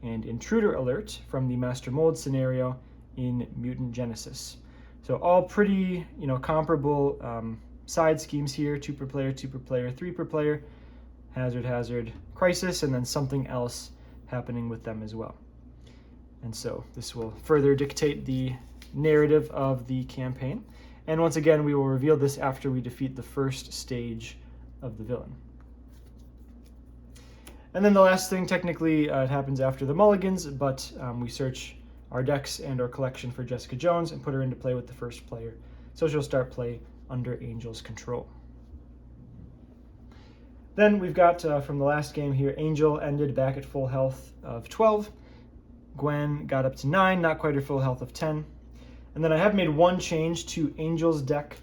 and Intruder Alert from the Master Mold scenario in Mutant Genesis. So all pretty, comparable side schemes here: 2 per player, 2 per player, 3 per player, hazard, crisis, and then something else happening with them as well. And so this will further dictate the narrative of the campaign. And once again, we will reveal this after we defeat the first stage of the villain. And then the last thing, technically, it happens after the mulligans, but we search our decks and our collection for Jessica Jones and put her into play with the first player. So she'll start play under Angel's control. Then we've got, from the last game here, Angel ended back at full health of 12. Gwen got up to 9, not quite her full health of 10. And then I have made one change to Angel's deck,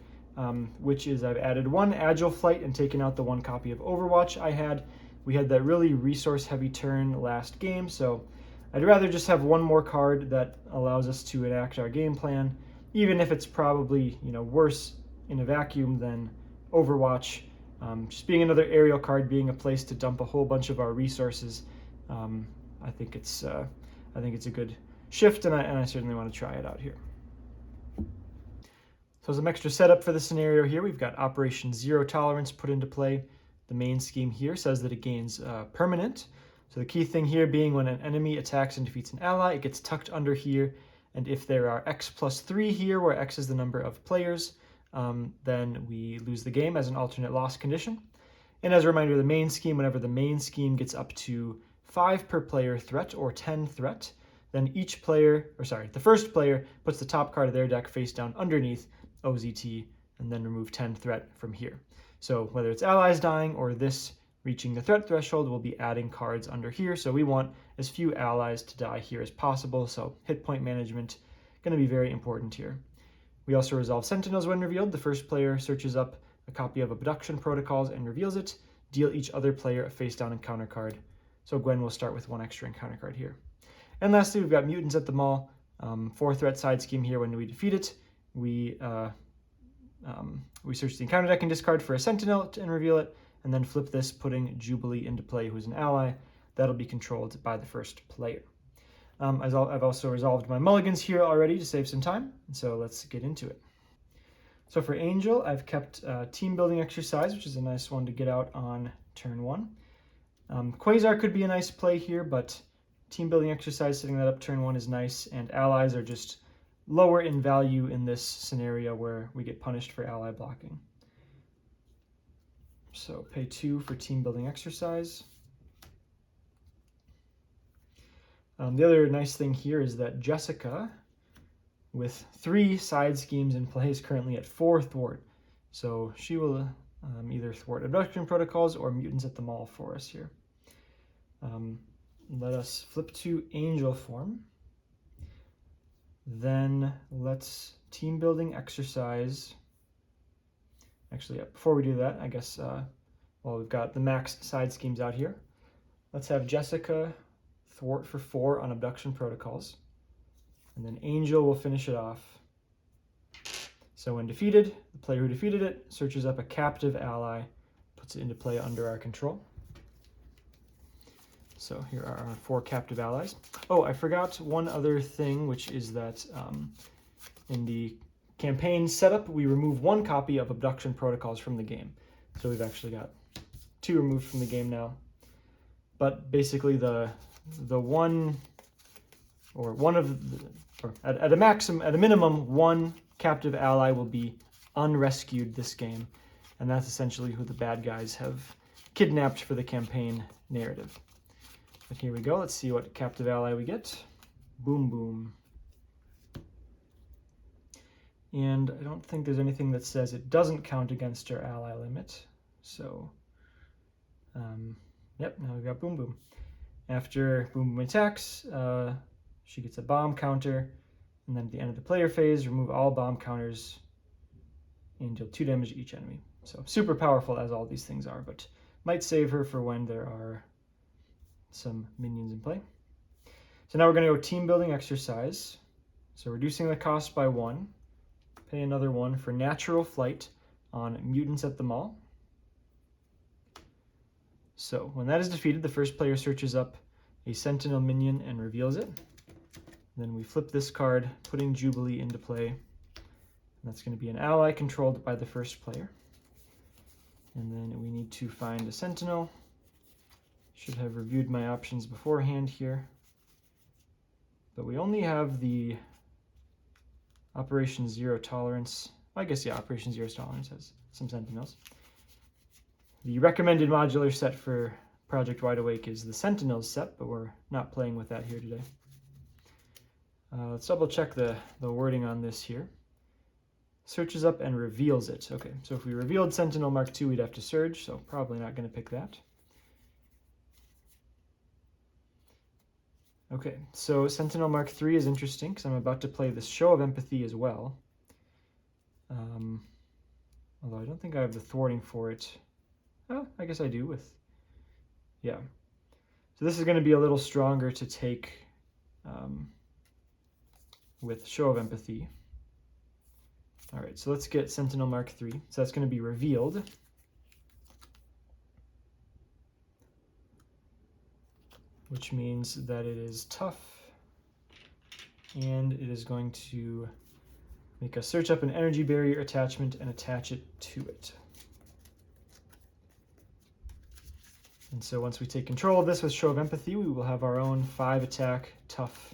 which is I've added one Agile Flight and taken out the one copy of Overwatch I had. We had that really resource-heavy turn last game, so I'd rather just have one more card that allows us to enact our game plan, even if it's probably worse in a vacuum than Overwatch. Just being another aerial card, being a place to dump a whole bunch of our resources, I think it's a good shift, and I certainly want to try it out here. So some extra setup for the scenario here. We've got Operation Zero Tolerance put into play. The main scheme here says that it gains permanent. So the key thing here being when an enemy attacks and defeats an ally, it gets tucked under here. And if there are X+3 here, where X is the number of players, then we lose the game as an alternate loss condition. And as a reminder, the main scheme, whenever the main scheme gets up to 5 per player threat or 10 threat, then the first player puts the top card of their deck face down underneath OZT and then remove 10 threat from here. So whether it's allies dying or this reaching the threat threshold, we'll be adding cards under here. So we want as few allies to die here as possible. So hit point management going to be very important here. We also resolve Sentinels when revealed. The first player searches up a copy of Abduction Protocols and reveals it. Deal each other player a face down encounter card. So Gwen will start with one extra encounter card here. And lastly, we've got Mutants at the Mall. 4 threat side scheme here. When we defeat it, we search the encounter deck and discard for a Sentinel and reveal it, and then flip this, putting Jubilee into play, who's an ally. That'll be controlled by the first player. I've also resolved my mulligans here already to save some time, so let's get into it. So for Angel, I've kept Team Building Exercise, which is a nice one to get out on turn 1. Quasar could be a nice play here, but Team Building Exercise, setting that up turn 1 is nice, and allies are just lower in value in this scenario where we get punished for ally blocking. So pay 2 for Team Building Exercise. The other nice thing here is that Jessica, with 3 side schemes in play, is currently at 4 thwart. So she will either thwart Abduction Protocols or Mutants at the Mall for us here. Let us flip to Angel form. Then let's Team Building Exercise. Actually, before we do that, I guess, we've got the max side schemes out here. Let's have Jessica thwart for 4 on Abduction Protocols. And then Angel will finish it off. So when defeated, the player who defeated it searches up a captive ally, puts it into play under our control. So here are our 4 captive allies. Oh, I forgot one other thing, which is that in the campaign setup, we remove 1 copy of Abduction Protocols from the game. So we've actually got 2 removed from the game now. But basically at a minimum, 1 captive ally will be unrescued this game. And that's essentially who the bad guys have kidnapped for the campaign narrative. But here we go. Let's see what captive ally we get. Boom, boom. And I don't think there's anything that says it doesn't count against our ally limit. So, yep, now we've got Boom Boom. After Boom Boom attacks, she gets a bomb counter. And then at the end of the player phase, remove all bomb counters and deal 2 damage to each enemy. So super powerful as all these things are, but might save her for when there are some minions in play. So now we're going to go Team Building Exercise. So reducing the cost by 1. Pay another 1 for Natural Flight on Mutants at the Mall. So when that is defeated, the first player searches up a Sentinel minion and reveals it. Then we flip this card, putting Jubilee into play. And that's going to be an ally controlled by the first player. And then we need to find a Sentinel. Should have reviewed my options beforehand here. But we only have the Operation Zero Tolerance. I guess, yeah, Operation Zero Tolerance has some Sentinels. The recommended modular set for Project Wide Awake is the Sentinel set, but we're not playing with that here today. Let's double check the wording on this here. Searches up and reveals it. Okay, so if we revealed Sentinel Mark II, we'd have to search, so probably not going to pick that. Okay, so Sentinel Mark III is interesting because I'm about to play this Show of Empathy as well. Although I don't think I have the thwarting for it. Oh, I guess I do with, yeah. So this is going to be a little stronger to take with Show of Empathy. All right, so let's get Sentinel Mark III. So that's going to be revealed. Which means that it is tough, and it is going to make us search up an energy barrier attachment and attach it to it. And so once we take control of this with Show of Empathy, we will have our own 5-attack tough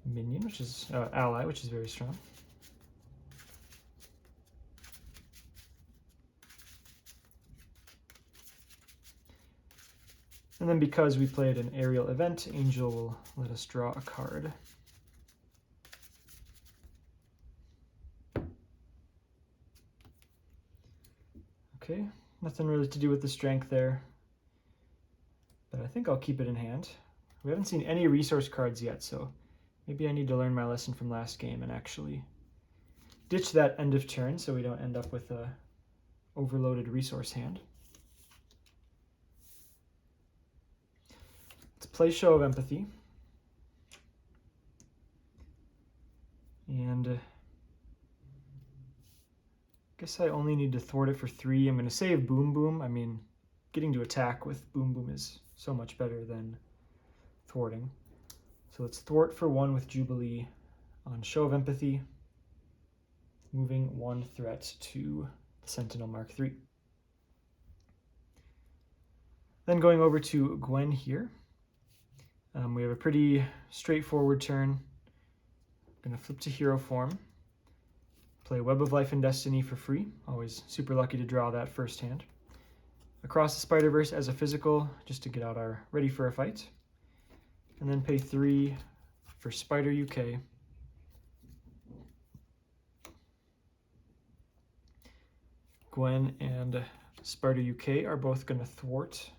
minion, which is ally, which is very strong. And then because we played an aerial event, Angel will let us draw a card. Okay, nothing really to do with the strength there, but I think I'll keep it in hand. We haven't seen any resource cards yet, so maybe I need to learn my lesson from last game and actually ditch that end of turn so we don't end up with a overloaded resource hand. Let's play Show of Empathy. And I guess I only need to thwart it for 3. I'm going to save Boom Boom. I mean, getting to attack with Boom Boom is so much better than thwarting. So let's thwart for 1 with Jubilee on Show of Empathy, moving 1 threat to the Sentinel Mark III. Then going over to Gwen here. We have a pretty straightforward turn. I'm going to flip to hero form. Play Web of Life and Destiny for free. Always super lucky to draw that first hand. Across the Spider-Verse as a physical, just to get out our Ready for a Fight. And then pay 3 for Spider UK. Gwen and Spider UK are both going to thwart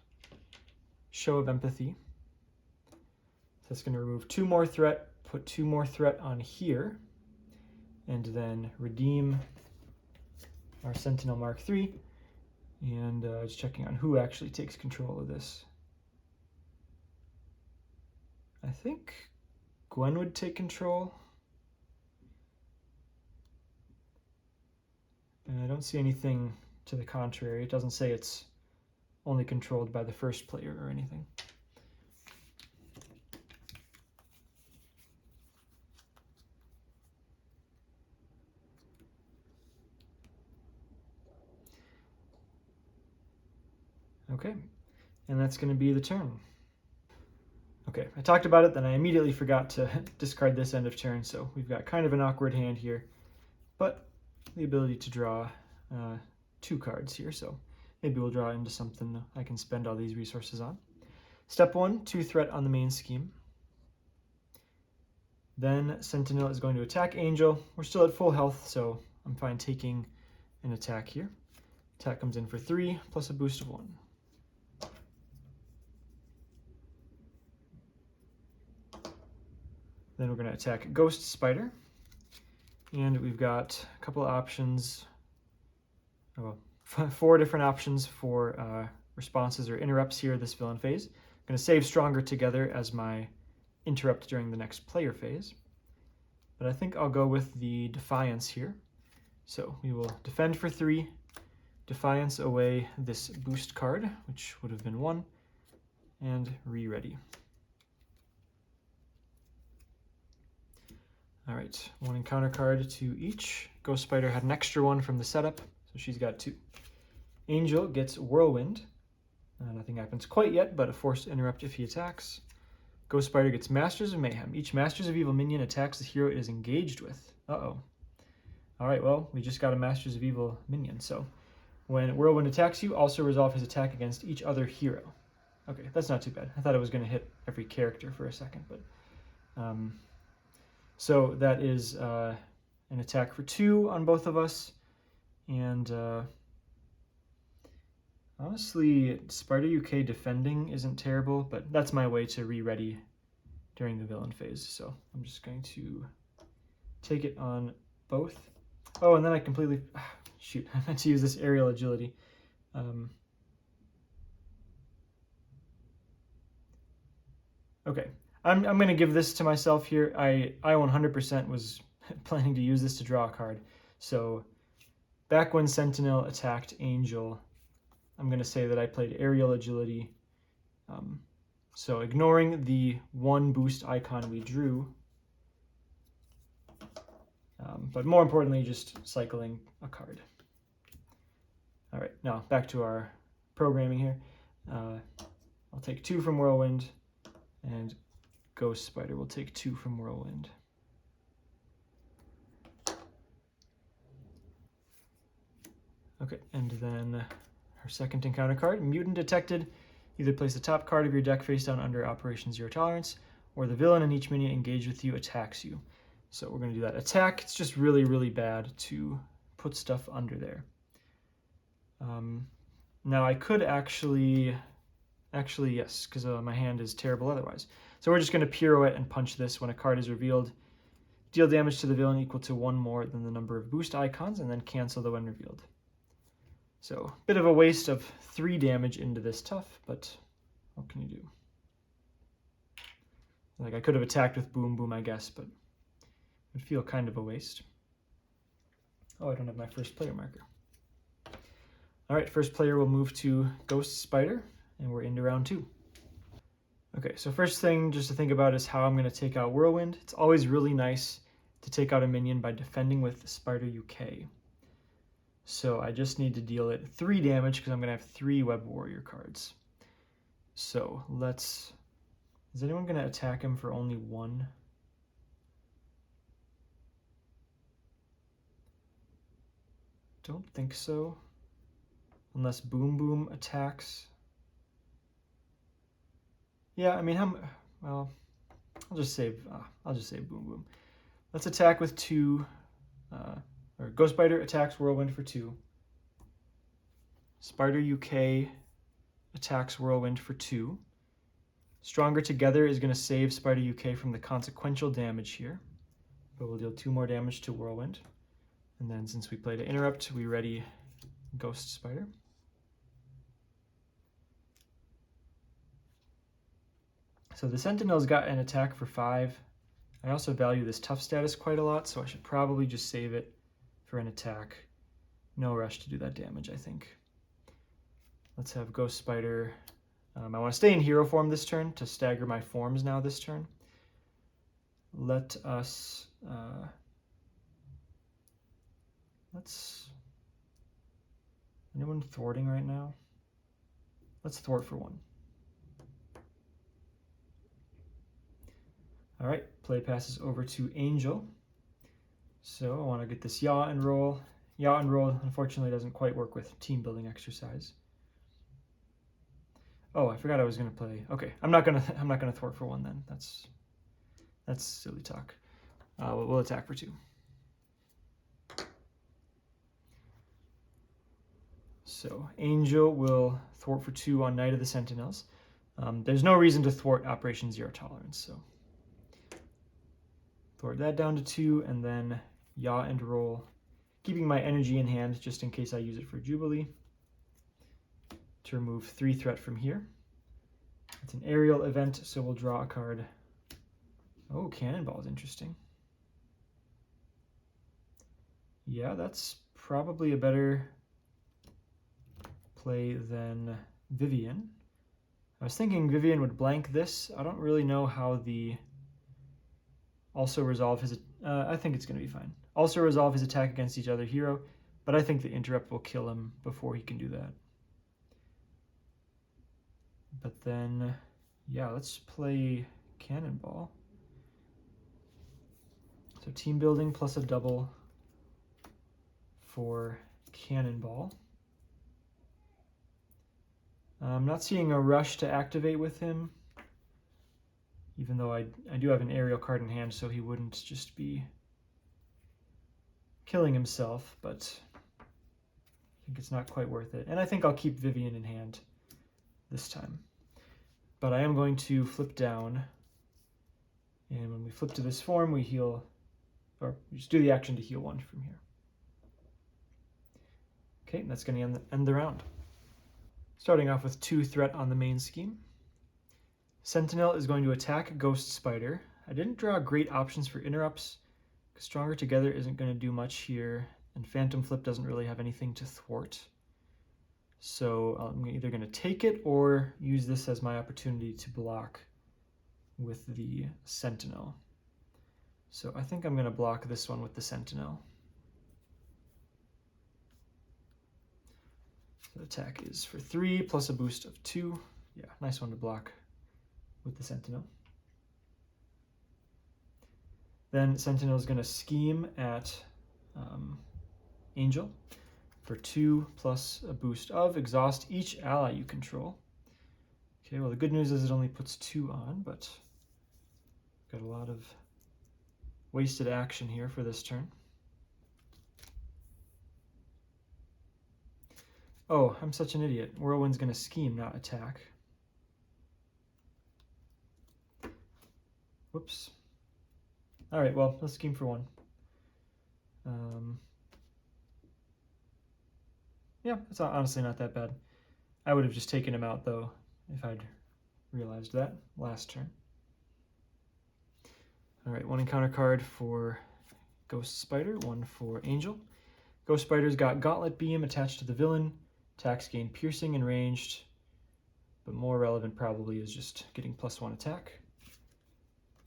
Show of Empathy. So that's going to remove 2 more threat, put 2 more threat on here, and then redeem our Sentinel Mark III. And just checking on who actually takes control of this. I think Gwen would take control. And I don't see anything to the contrary. It doesn't say it's only controlled by the first player or anything. Okay, and that's going to be the turn. Okay, I talked about it, then I immediately forgot to discard this end of turn, so we've got kind of an awkward hand here, but the ability to draw 2 cards here, so maybe we'll draw into something I can spend all these resources on. Step 1, 2 threat on the main scheme. Then Sentinel is going to attack Angel. We're still at full health, so I'm fine taking an attack here. Attack comes in for 3, plus a boost of 1. Then we're going to attack Ghost Spider. And we've got a couple of options, 4 different options for responses or interrupts here this villain phase. I'm going to save Stronger Together as my interrupt during the next player phase. But I think I'll go with the Defiance here. So we will defend for 3, Defiance away this boost card, which would have been 1, and re-ready. All right, 1 encounter card to each. Ghost Spider had an extra 1 from the setup, so she's got 2. Angel gets Whirlwind. Nothing happens quite yet, but a forced interrupt if he attacks. Ghost Spider gets Masters of Mayhem. Each Masters of Evil minion attacks the hero it is engaged with. Uh-oh. All right, well, we just got a Masters of Evil minion, so when Whirlwind attacks you, also resolve his attack against each other hero. Okay, that's not too bad. I thought it was going to hit every character for a second, but so that is an attack for 2 on both of us, and honestly, Spider UK defending isn't terrible, but that's my way to re-ready during the villain phase. So I'm just going to take it on both. Oh, and then I completely shoot. I meant to use this aerial agility. Okay, I'm going to give this to myself here. I 100% was planning to use this to draw a card. So back when Sentinel attacked Angel, I'm going to say that I played aerial agility. So ignoring the 1 boost icon we drew, but more importantly, just cycling a card. All right, now back to our programming here. I'll take 2 from Whirlwind, and Ghost Spider will take 2 from Whirlwind. Okay, and then our second encounter card, Mutant Detected. Either place the top card of your deck face down under Operation Zero Tolerance, or the villain and each minion engaged with you attacks you. So we're going to do that. Attack, it's just really, really bad to put stuff under there. Now I could actually yes, because my hand is terrible otherwise. So we're just going to pirouette and punch this when a card is revealed. Deal damage to the villain equal to 1 more than the number of boost icons, and then cancel the when revealed. So a bit of a waste of 3 damage into this tough, but what can you do? Like, I could have attacked with Boom Boom, I guess, but it would feel kind of a waste. Oh, I don't have my first player marker. All right, first player will move to Ghost Spider, and we're into round 2. Okay, so first thing just to think about is how I'm going to take out Whirlwind. It's always really nice to take out a minion by defending with Spider UK. So I just need to deal it 3 damage because I'm going to have 3 Web Warrior cards. So let's... Is anyone going to attack him for only 1? Don't think so. Unless Boom Boom attacks. Yeah, I mean, well, I'll just save Boom Boom. Let's attack with 2. Or Ghost Spider attacks Whirlwind for 2. Spider UK attacks Whirlwind for 2. Stronger Together is going to save Spider UK from the consequential damage here, but we'll deal 2 more damage to Whirlwind. And then since we played an Interrupt, we ready Ghost Spider. So the Sentinel's got an attack for 5. I also value this tough status quite a lot, so I should probably just save it for an attack. No rush to do that damage, I think. Let's have Ghost Spider. I want to stay in hero form this turn to stagger my forms now this turn. Let us... Anyone thwarting right now? Let's thwart for 1. All right, play passes over to Angel. So I want to get this yaw and roll. Yaw and roll, unfortunately, doesn't quite work with team building exercise. Oh, I forgot I was going to play. Okay, I'm not gonna thwart for 1 then. That's silly talk. We'll attack for 2. So Angel will thwart for 2 on Night of the Sentinels. There's no reason to thwart Operation Zero Tolerance, so thwart that down to 2, and then yaw and roll, keeping my energy in hand just in case I use it for Jubilee to remove 3 threat from here. It's an aerial event, so we'll draw a card. Oh, Cannonball is interesting. Yeah, that's probably a better play than Vivian. I was thinking Vivian would blank this. I don't really know how the also resolve his... I think it's going to be fine. Also resolve his attack against each other hero, but I think the interrupt will kill him before he can do that. But then, yeah, let's play Cannonball. So team building plus a double for Cannonball. I'm not seeing a rush to activate with him, even though I do have an aerial card in hand, so he wouldn't just be killing himself, but I think it's not quite worth it. And I think I'll keep Vivian in hand this time. But I am going to flip down, and when we flip to this form, we heal, or we just do the action to heal 1 from here. Okay, that's going to end the round. Starting off with 2 threat on the main scheme. Sentinel is going to attack Ghost Spider. I didn't draw great options for interrupts, because Stronger Together isn't going to do much here, and Phantom Flip doesn't really have anything to thwart. So I'm either going to take it or use this as my opportunity to block with the Sentinel. So I think I'm going to block this one with the Sentinel. So the attack is for 3 plus a boost of 2. Yeah, nice one to block with the Sentinel. Then Sentinel is going to scheme at Angel for 2 plus a boost of exhaust each ally you control. Okay, well the good news is it only puts 2 on, but got a lot of wasted action here for this turn. Oh, I'm such an idiot. Whirlwind's going to scheme, not attack. Whoops. All right, well, let's scheme for 1. Yeah, it's honestly not that bad. I would have just taken him out, though, if I'd realized that last turn. All right, 1 encounter card for Ghost Spider, 1 for Angel. Ghost Spider's got Gauntlet Beam attached to the villain. Attacks gain piercing and ranged, but more relevant probably is just getting +1 attack.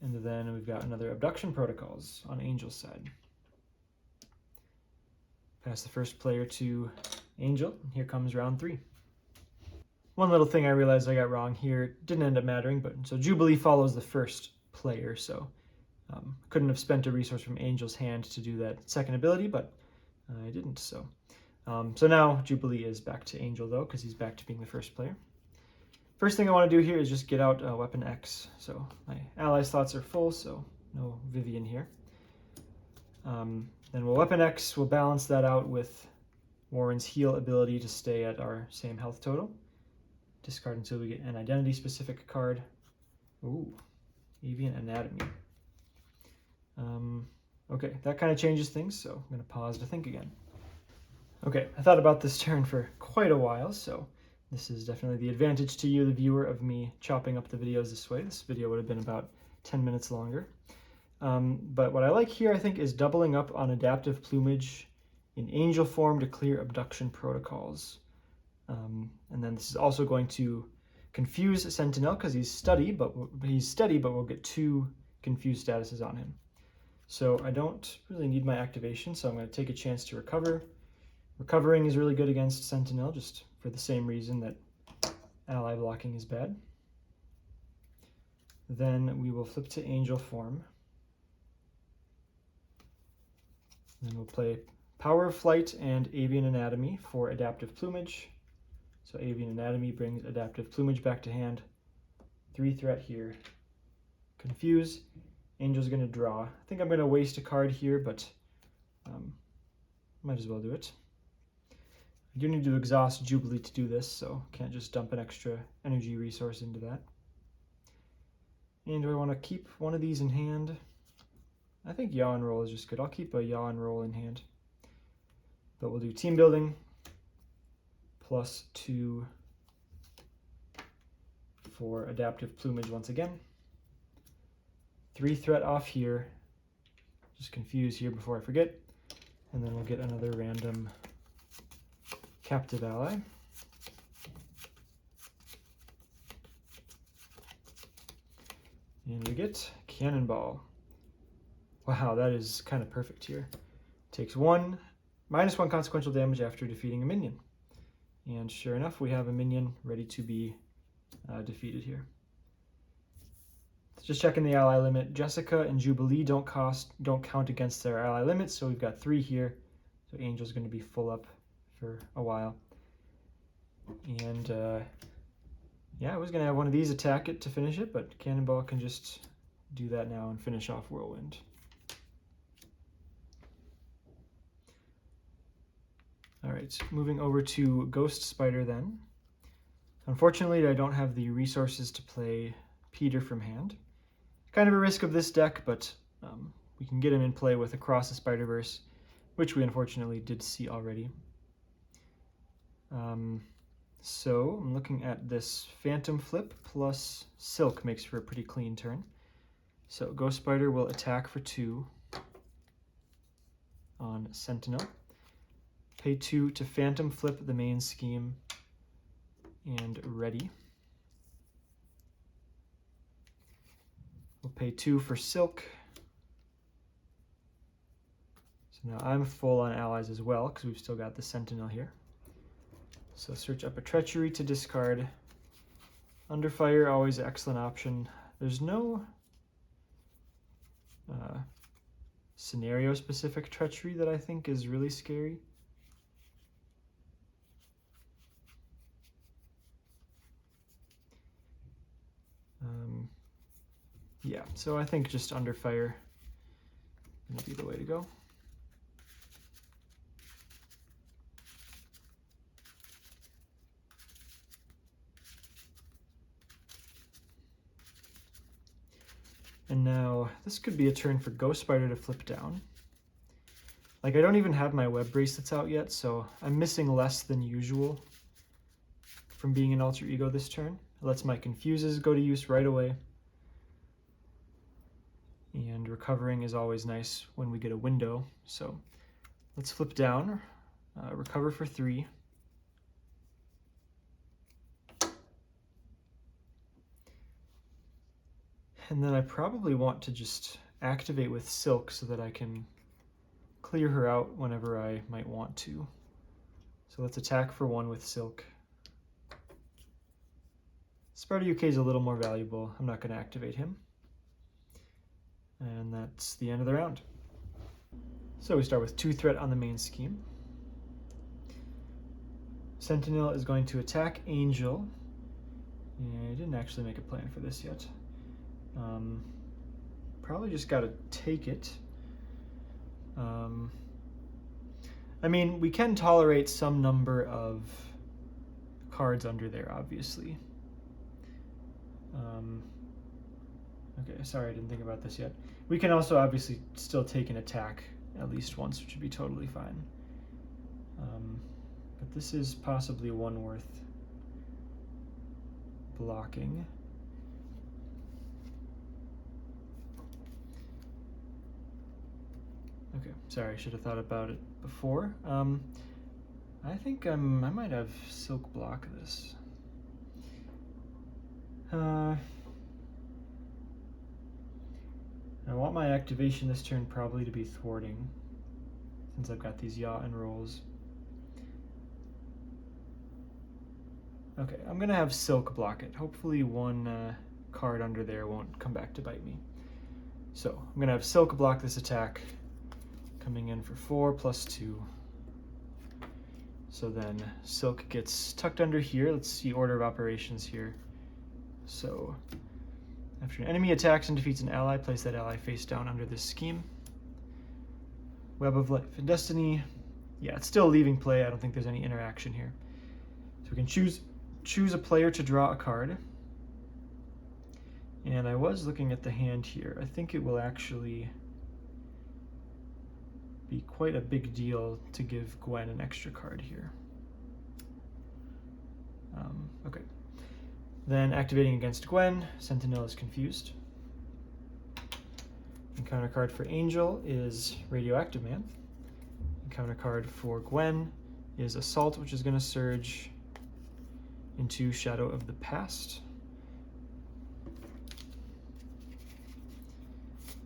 And then we've got another Abduction Protocols on Angel's side. Pass the first player to Angel, and here comes round 3. One little thing I realized I got wrong here, didn't end up mattering, but so Jubilee follows the first player, so couldn't have spent a resource from Angel's hand to do that second ability, but I didn't, so. So now Jubilee is back to Angel though, because he's back to being the first player. First thing I want to do here is just get out Weapon X. So my ally slots are full, so no Vivian here. Then Weapon X will balance that out with Warren's heal ability to stay at our same health total. Discard until we get an identity specific card. Ooh, Avian Anatomy. Okay, that kind of changes things, so I'm going to pause to think again. Okay, I thought about this turn for quite a while, so this is definitely the advantage to you, the viewer, of me chopping up the videos this way. This video would have been about 10 minutes longer. But what I like here, I think, is doubling up on Adaptive Plumage in Angel form to clear Abduction Protocols. And then this is also going to confuse Sentinel because he's steady, but we'll get 2 confused statuses on him. So I don't really need my activation, so I'm going to take a chance to recover. Recovering is really good against Sentinel, just for the same reason that ally blocking is bad. Then we will flip to Angel form. Then we'll play Power of Flight and Avian Anatomy for Adaptive Plumage. So Avian Anatomy brings Adaptive Plumage back to hand. 3 threat here. Confuse. Angel's going to draw. I think I'm going to waste a card here, but might as well do it. I do need to exhaust Jubilee to do this, so can't just dump an extra energy resource into that. And do I want to keep one of these in hand? I think Yaw and Roll is just good. I'll keep a Yaw and Roll in hand. But we'll do Team Building +2 for Adaptive Plumage once again. 3 threat off here. Just confuse here before I forget. And then we'll get another random captive ally. And we get Cannonball. Wow, that is kind of perfect here. Takes -1 consequential damage after defeating a minion. And sure enough, we have a minion ready to be defeated here. Just checking the ally limit. Jessica and Jubilee don't count against their ally limit, so we've got 3 here. So Angel's going to be full up for a while. And Yeah, I was going to have one of these attack it to finish it, but Cannonball can just do that now and finish off Whirlwind. All right, moving over to Ghost Spider then. Unfortunately, I don't have the resources to play Peter from hand. Kind of a risk of this deck, but we can get him in play with Across the Spider-Verse, which we unfortunately did see already. So I'm looking at this Phantom Flip plus Silk makes for a pretty clean turn. So Ghost Spider will attack for 2 on Sentinel. Pay 2 to Phantom Flip the main scheme and ready. We'll pay 2 for Silk. So now I'm full on allies as well because we've still got the Sentinel here. So search up a Treachery to discard. Under Fire, always an excellent option. There's no scenario-specific Treachery that I think is really scary. Yeah, so I think just Under Fire will be the way to go. And now this could be a turn for Ghost Spider to flip down. Like, I don't even have my web bracelets out yet, so I'm missing less than usual from being an alter ego this turn. It lets my Confuses go to use right away. And recovering is always nice when we get a window. So let's flip down, recover for 3. And then I probably want to just activate with Silk so that I can clear her out whenever I might want to. So let's attack for 1 with Silk. Spider UK is a little more valuable. I'm not going to activate him. And that's the end of the round. So we start with 2 threat on the main scheme. Sentinel is going to attack Angel. Yeah, I didn't actually make a plan for this yet. Probably just got to take it. I mean, we can tolerate some number of cards under there, obviously. Okay, sorry, I didn't think about this yet. We can also obviously still take an attack at least once, which would be totally fine. But this is possibly one worth blocking. Okay, sorry, I should have thought about it before. I think I might have Silk block this. I want my activation this turn probably to be thwarting, since I've got these yaw and rolls. Okay, I'm gonna have Silk block it. Hopefully one card under there won't come back to bite me. So I'm gonna have Silk block this attack, coming in for 4 plus 2. So then Silk gets tucked under here. Let's see order of operations here. So after an enemy attacks and defeats an ally, place that ally face down under this scheme. Web of Life and Destiny. Yeah, it's still leaving play. I don't think there's any interaction here. So we can choose a player to draw a card. And I was looking at the hand here. I think it will actually be quite a big deal to give Gwen an extra card here. Okay. Then activating against Gwen, Sentinel is confused. Encounter card for Angel is Radioactive Man. Encounter card for Gwen is Assault, which is going to surge into Shadow of the Past.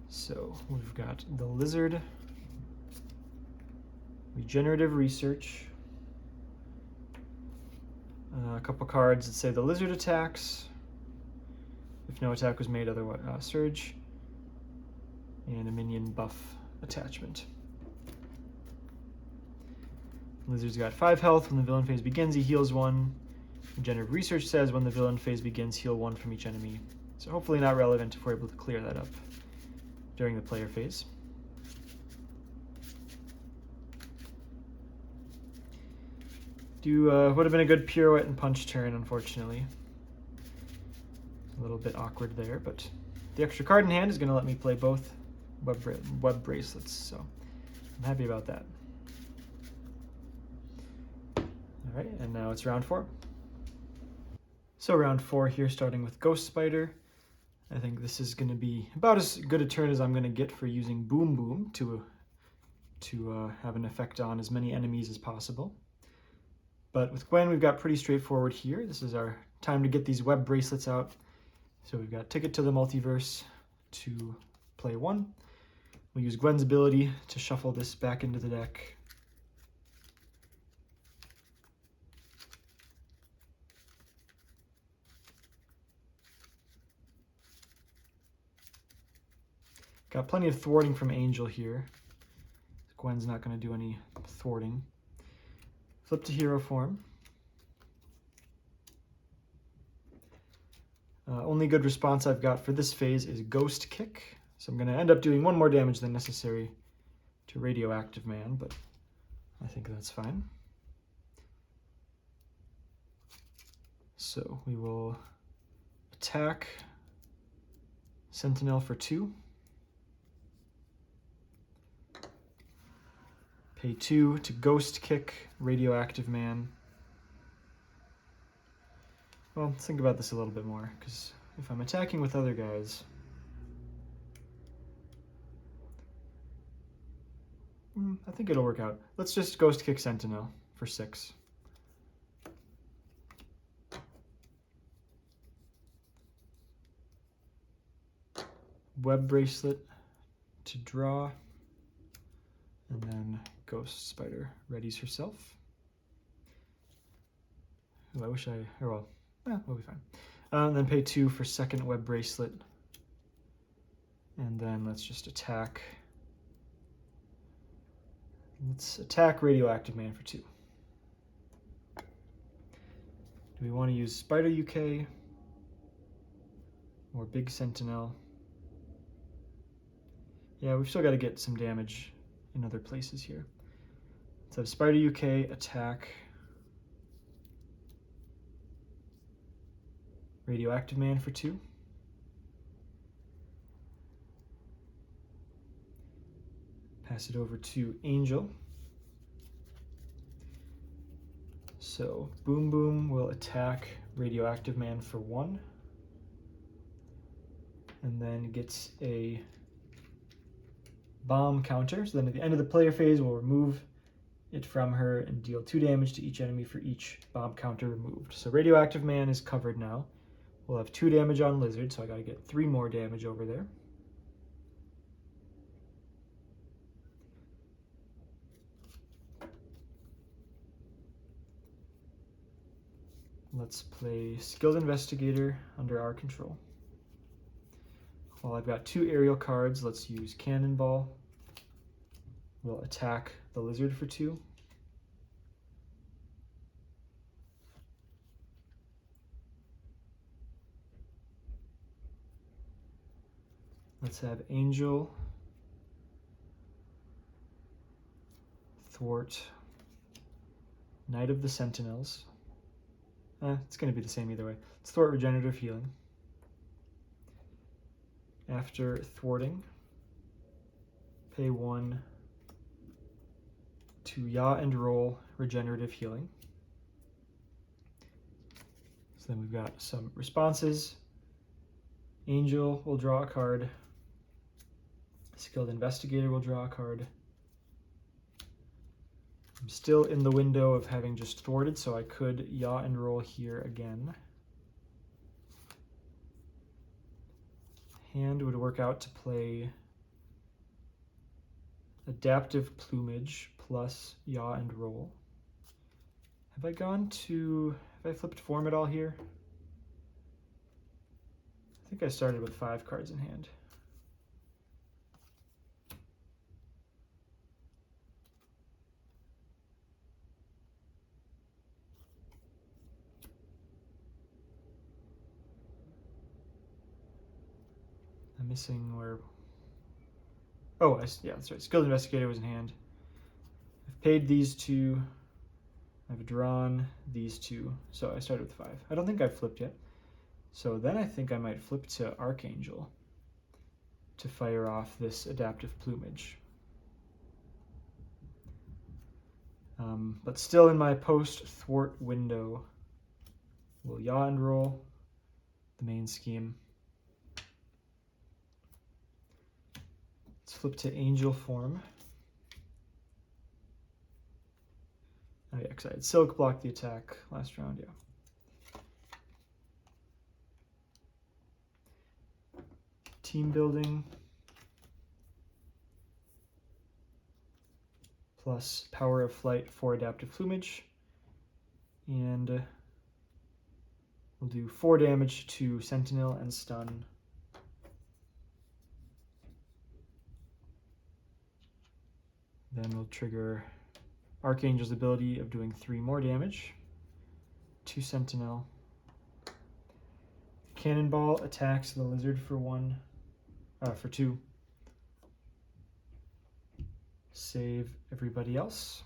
So we've got the Lizard, Regenerative Research, a couple cards that say the Lizard attacks if no attack was made, otherwise surge, and a minion buff attachment. Lizard's got 5 health. When the villain phase begins, he heals 1. Regenerative Research says when the villain phase begins, heal 1 from each enemy. So hopefully not relevant if we're able to clear that up during the player phase. Would have been a good pirouette and punch turn, unfortunately. A little bit awkward there, but the extra card in hand is going to let me play both web bracelets, so I'm happy about that. All right, and now it's round 4. So round 4 here, starting with Ghost Spider. I think this is going to be about as good a turn as I'm going to get for using Boom Boom to have an effect on as many enemies as possible. But with Gwen, we've got pretty straightforward here. This is our time to get these web bracelets out. So we've got Ticket to the Multiverse to play 1. We'll use Gwen's ability to shuffle this back into the deck. Got plenty of thwarting from Angel here. Gwen's not going to do any thwarting. Flip to hero form. Only good response I've got for this phase is Ghost Kick. So I'm going to end up doing 1 more damage than necessary to Radioactive Man, but I think that's fine. So we will attack Sentinel for 2. Pay 2 to Ghost Kick Radioactive Man. Well, let's think about this a little bit more, because if I'm attacking with other guys, I think it'll work out. Let's just Ghost Kick Sentinel for 6. Web Bracelet to draw, and then Ghost Spider readies herself. Ooh, I wish we'll be fine. And then pay 2 for second Web Bracelet, and then let's just attack. Let's attack Radioactive Man for 2. Do we want to use Spider UK or Big Sentinel? Yeah, we've still got to get some damage in other places here. Let's have Spider UK attack Radioactive Man for 2. Pass it over to Angel. So Boom Boom will attack Radioactive Man for 1. And then gets a bomb counter. So then at the end of the player phase, we'll remove it from her and deal 2 damage to each enemy for each bomb counter removed. So Radioactive Man is covered now. We'll have 2 damage on Lizard, so I gotta get 3 more damage over there. Let's play Skilled Investigator under our control. While I've got 2 aerial cards, let's use Cannonball. We'll attack the Lizard for 2. Let's have Angel thwart Knight of the Sentinels. It's going to be the same either way. Let's thwart Regenerative Healing. After thwarting, pay 1 to Yaw and Roll Regenerative Healing. So then we've got some responses. Angel will draw a card. Skilled Investigator will draw a card. I'm still in the window of having just thwarted, so I could Yaw and Roll here again. Hand would work out to play Adaptive Plumage plus Yaw and Roll. Have I flipped form at all here? I think I started with 5 cards in hand. I'm missing where... Oh, yeah, that's right. Skilled Investigator was in hand. I've paid these two. I've drawn these two. So I started with 5. I don't think I've flipped yet. So then I think I might flip to Archangel to fire off this Adaptive Plumage. But still in my post-thwart window, we'll yaw and roll the main scheme. Let's flip to Angel form. Oh yeah, because I had Silk block the attack last round, yeah. Team building. Plus Power of Flight for Adaptive Plumage. And we'll do 4 damage to Sentinel and stun. Then we'll trigger Archangel's ability of doing 3 more damage to Sentinel. Cannonball attacks the lizard for 2. Save everybody else.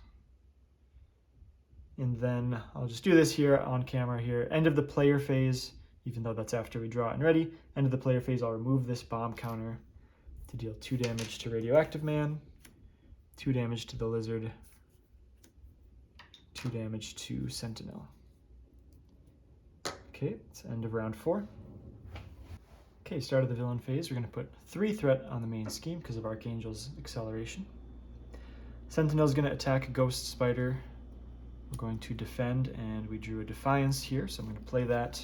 And then I'll just do this here on camera here. End of the player phase, even though that's after we draw it and ready. End of the player phase, I'll remove this bomb counter to deal 2 damage to Radioactive Man, 2 damage to the lizard, 2 damage to Sentinel. Okay, it's end of round 4. Okay, start of the villain phase. We're going to put 3 threat on the main scheme because of Archangel's acceleration. Sentinel's going to attack Ghost Spider. We're going to defend, and we drew a Defiance here, so I'm going to play that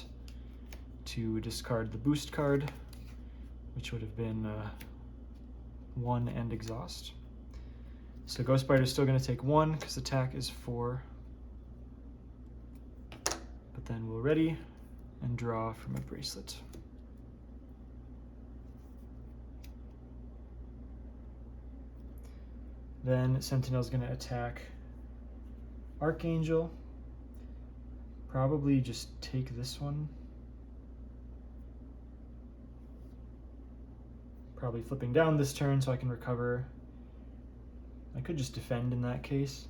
to discard the boost card, which would have been 1 and exhaust. So Ghost Spider's still going to take 1 because attack is 4. But then we'll ready and draw from a bracelet. Then Sentinel's going to attack Archangel. Probably just take this one. Probably flipping down this turn so I can recover. I could just defend in that case.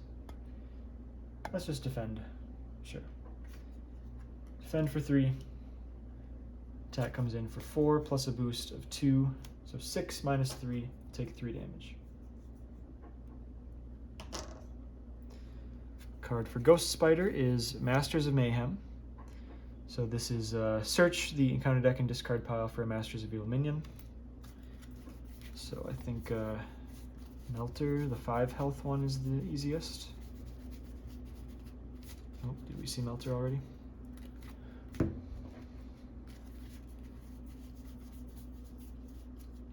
Let's just defend. Sure. Defend for 3. Attack comes in for 4 plus a boost of 2. So 6 minus 3, take 3 damage. Card for Ghost Spider is Masters of Mayhem. So this is search the encounter deck and discard pile for a Masters of Evil minion. So I think Melter, the 5 health one, is the easiest. Oh, did we see Melter already?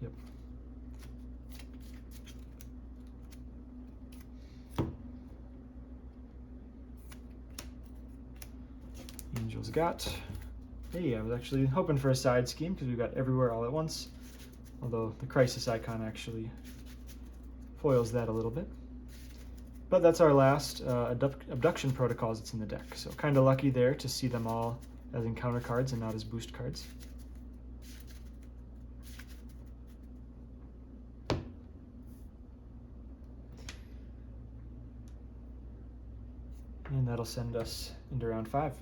Yep. Angel's got. Hey, I was actually hoping for a side scheme because we've got Everywhere All at Once. Although the Crisis icon actually foils that a little bit. But that's our last Abduction Protocols that's in the deck. So kind of lucky there to see them all as encounter cards and not as boost cards. And that'll send us into round 5.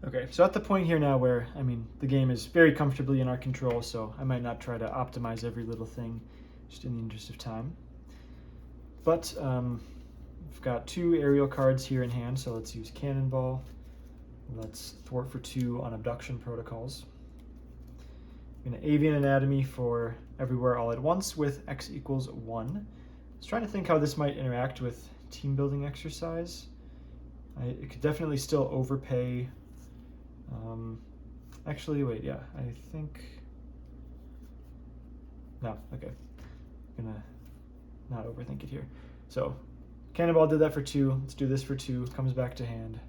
Okay, so at the point here now where, I mean, the game is very comfortably in our control, so I might not try to optimize every little thing, just in the interest of time. But we've got 2 aerial cards here in hand, so let's use Cannonball. Let's thwart for 2 on Abduction Protocols. I'm going to Avian Anatomy for Everywhere All at Once with X equals 1. I was trying to think how this might interact with Team Building Exercise. It could definitely still overpay. Actually, wait, yeah, I think... No, okay. I'm gonna not overthink it here. So, Cannonball did that for 2. Let's do this for 2. Comes back to hand.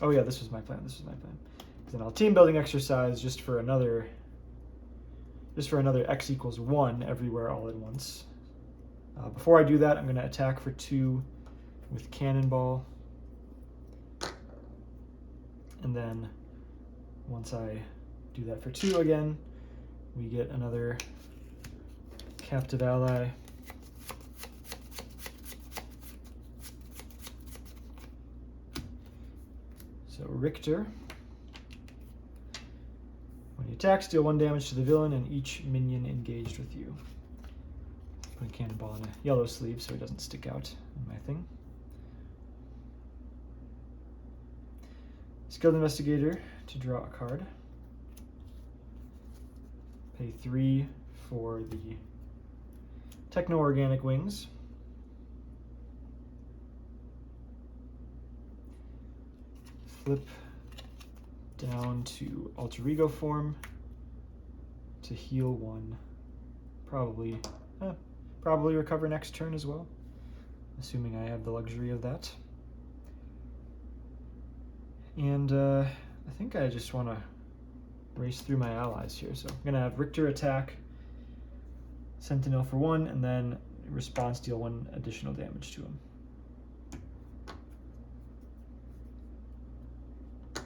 Oh yeah, this was my plan. This was my plan. Then I'll Team Building Exercise just for another X equals 1 Everywhere All at Once. Before I do that, I'm going to attack for 2 with Cannonball. And then once I do that for 2 again. We get another captive ally. So Richter. When you attack, deal 1 damage to the villain and each minion engaged with you. Put a cannonball in a yellow sleeve so it doesn't stick out in my thing. Skilled Investigator to draw a card. Pay 3 for the Techno-Organic Wings. Flip down to Alter Ego form to heal 1. Probably recover next turn as well, assuming I have the luxury of that. And I think I just want to race through my allies here. So I'm going to have Richter attack, Sentinel for 1, and then response deal 1 additional damage to him. I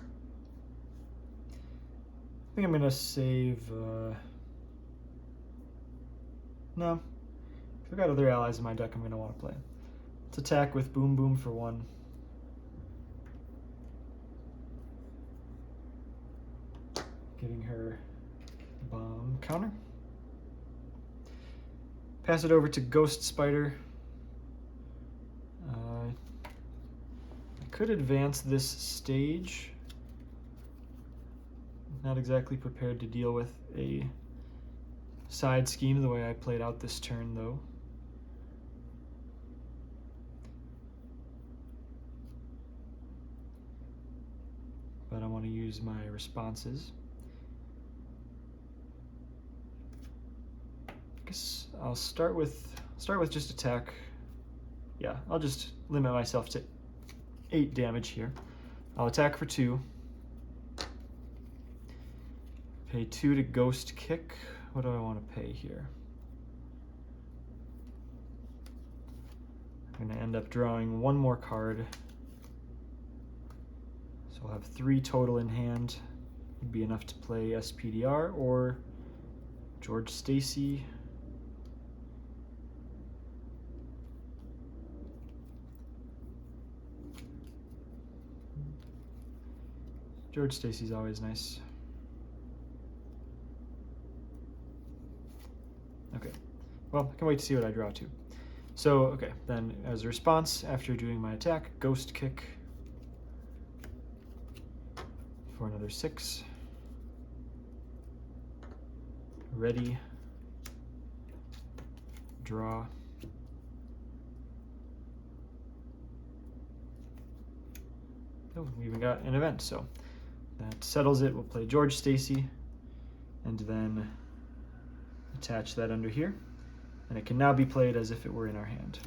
think I'm going to save... No. If I've got other allies in my deck I'm going to want to play. Let's attack with Boom Boom for 1. Getting her bomb counter. Pass it over to Ghost Spider. I could advance this stage. Not exactly prepared to deal with a side scheme the way I played out this turn, though. But I want to use my responses. I guess I'll start with just attack. Yeah, I'll just limit myself to 8 damage here. I'll attack for 2. Pay 2 to Ghost Kick. What do I want to pay here? I'm going to end up drawing 1 more card. So I'll have 3 total in hand. Would be enough to play SPDR or George Stacy. George Stacy's always nice. Okay, well, I can wait to see what I draw to. So, okay, then as a response, after doing my attack, Ghost Kick for another 6. Ready. Draw. Oh, we even got an event, so that settles it. We'll play George Stacy and then attach that under here, and it can now be played as if it were in our hand.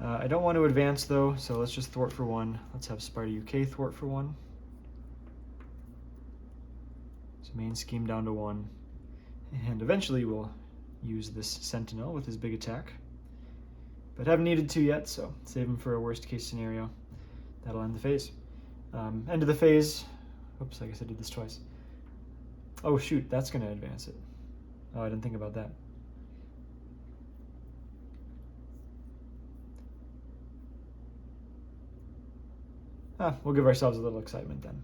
I don't want to advance though, so let's just thwart for 1. Let's have Spider UK thwart for 1. So main scheme down to 1, and eventually we'll use this Sentinel with his big attack, but haven't needed to yet, so save him for a worst case scenario. That'll end the phase. End of the phase. Oops, I guess I did this twice. Oh shoot, that's going to advance it. Oh, I didn't think about that. We'll give ourselves a little excitement then.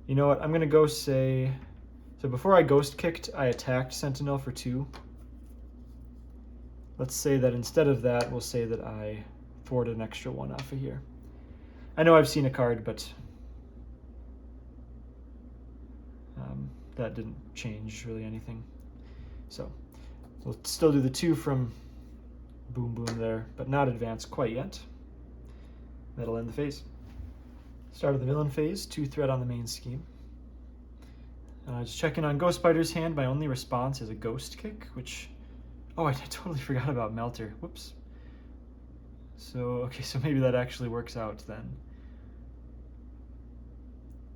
You know what, I'm going to go say... So before I Ghost Kicked, I attacked Sentinel for 2. Let's say that instead of that, we'll say that I thwarted an extra 1 off of here. I know I've seen a card, but that didn't change really anything. So we'll still do the 2 from Boom Boom there, but not advance quite yet. That'll end the phase. Start of the villain phase, 2 threat on the main scheme. Just checking on Ghost Spider's hand. My only response is a Ghost Kick, which... Oh, I totally forgot about Melter. Whoops. So, okay, so maybe that actually works out then.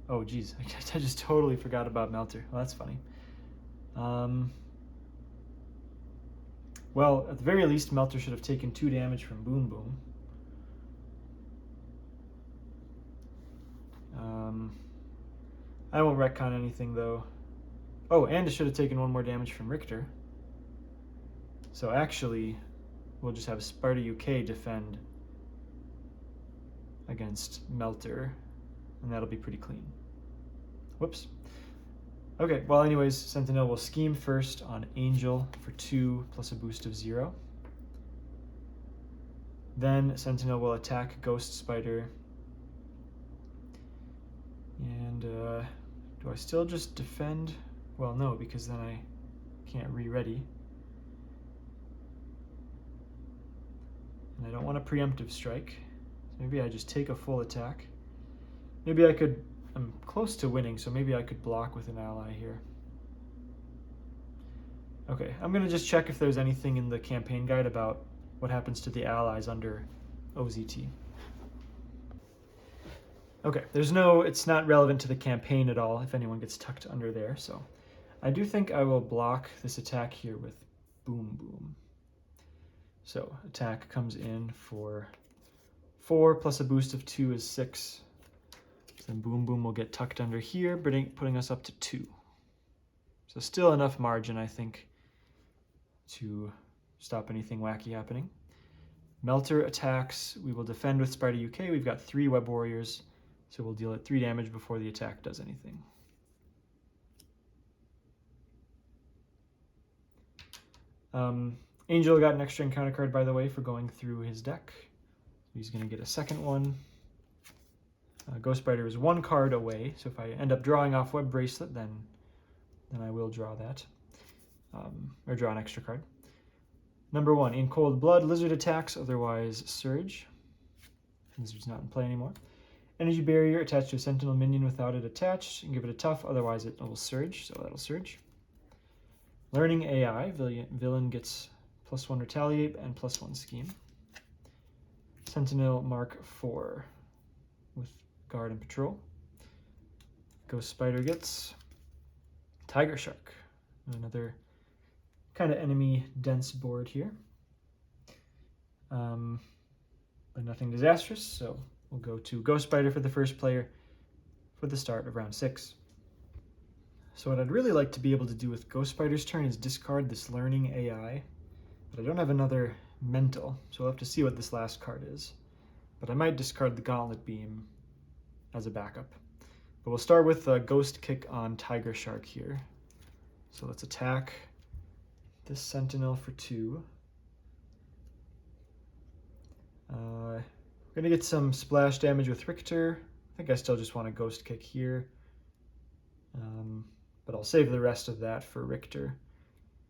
Oh, geez. I just totally forgot about Melter. Well, that's funny. Well, at the very least, Melter should have taken 2 damage from Boom Boom. I won't retcon anything though. Oh, and it should have taken 1 more damage from Richter. So actually, we'll just have Sparta UK defend against Melter, and that'll be pretty clean. Whoops. Okay, well anyways, Sentinel will scheme first on Angel for 2 plus a boost of 0. Then Sentinel will attack Ghost Spider. And do I still just defend? Well, no, because then I can't re-ready. And I don't want a preemptive strike. So maybe I just take a full attack. Maybe I could, I'm close to winning, so maybe I could block with an ally here. Okay, I'm gonna just check if there's anything in the campaign guide about what happens to the allies under OZT. Okay, it's not relevant to the campaign at all if anyone gets tucked under there, so I do think I will block this attack here with Boom Boom. So attack comes in for 4 plus a boost of 2 is 6. So then Boom Boom will get tucked under here, putting us up to 2. So still enough margin, I think, to stop anything wacky happening. Melter attacks. We will defend with Sparta UK. We've got 3 Web Warriors, so we'll deal it 3 damage before the attack does anything. Angel got an extra encounter card, by the way, for going through his deck. He's going to get a second one. Ghost Spider is 1 card away, so if I end up drawing off Web Bracelet, then I will draw that, or draw an extra card. Number 1, in Cold Blood, Lizard attacks, otherwise Surge. Lizard's not in play anymore. Energy Barrier attached to a Sentinel minion without it attached, and give it a tough, otherwise it will Surge, so that'll Surge. Learning AI, villain gets +1 Retaliate and +1 Scheme. Sentinel Mark IV with Guard and Patrol. Ghost Spider gets Tiger Shark, another kind of enemy dense board here. But nothing disastrous, so we'll go to Ghost Spider for the first player for the start of round 6. So what I'd really like to be able to do with Ghost Spider's turn is discard this Learning AI, but I don't have another Mental, so we'll have to see what this last card is. But I might discard the Gauntlet Beam as a backup. But we'll start with a Ghost Kick on Tiger Shark here. So let's attack this Sentinel for 2. We're going to get some splash damage with Richter. I think I still just want a Ghost Kick here. But I'll save the rest of that for Richter.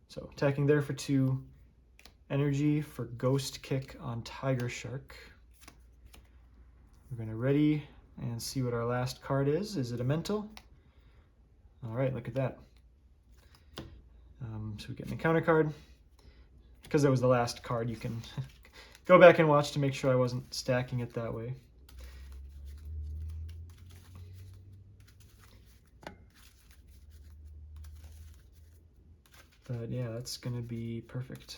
So attacking there for 2. Energy for Ghost Kick on Tiger Shark. We're going to ready and see what our last card is. Is it a Mental? All right, look at that. So we get an encounter card. Because that was the last card, you can go back and watch to make sure I wasn't stacking it that way. But yeah, that's going to be perfect.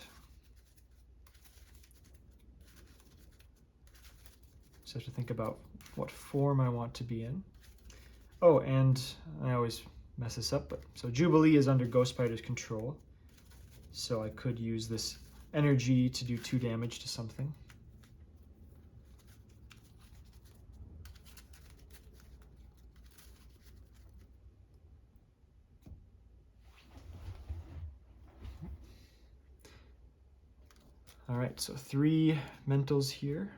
Just have to think about what form I want to be in. Oh, and I always mess this up, but so Jubilee is under Ghost Spider's control. So I could use this energy to do 2 damage to something. All right, so 3 mentals here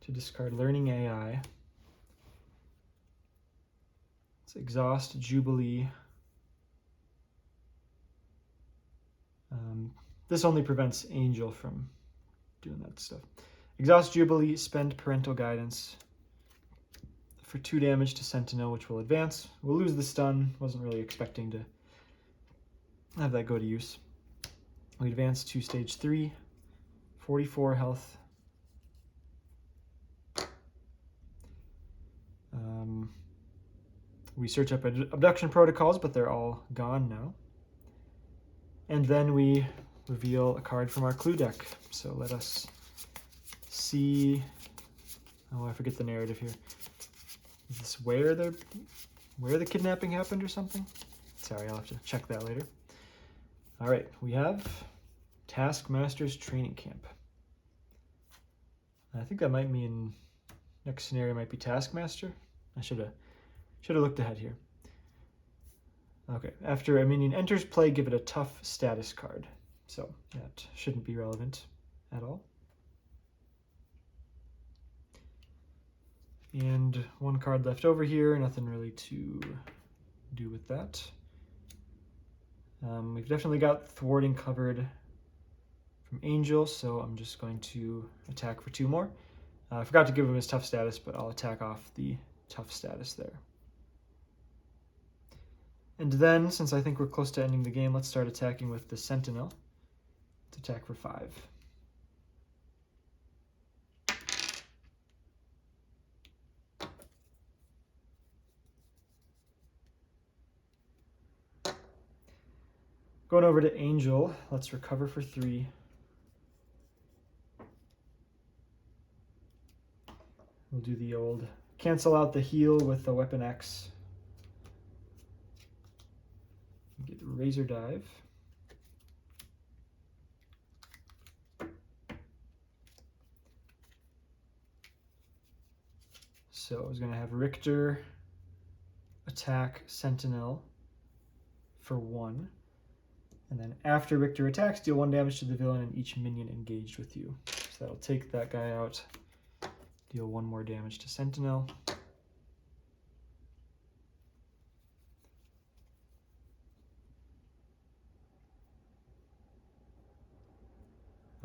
to discard Learning AI. Let's exhaust Jubilee. This only prevents Angel from doing that stuff. Exhaust Jubilee, spend Parental Guidance for 2 damage to Sentinel, which will advance. We'll lose the stun. Wasn't really expecting to have that go to use. We advance to stage 3, 44 health. We search up abduction protocols, but they're all gone now. And then we reveal a card from our clue deck. So let us see. Oh, I forget the narrative here. Is this where they're where the kidnapping happened or something. Sorry, I'll have to check that later. All right, we have Taskmaster's training camp. I think that might mean next scenario might be Taskmaster. I should have looked ahead here. Okay, after a minion enters play, give it a tough status card. So that shouldn't be relevant at all. And one card left over here, nothing really to do with that. We've definitely got thwarting covered from Angel, so I'm just going to attack for 2 more. I forgot to give him his tough status, but I'll attack off the tough status there. And then, since I think we're close to ending the game, let's start attacking with the Sentinel. Let's attack for 5. Going over to Angel, let's recover for 3. We'll do the old cancel out the heal with the Weapon X. Get Razor Dive. So I was going to have Richter attack Sentinel for 1. And then after Richter attacks, deal 1 damage to the villain and each minion engaged with you. So that'll take that guy out. Deal 1 more damage to Sentinel.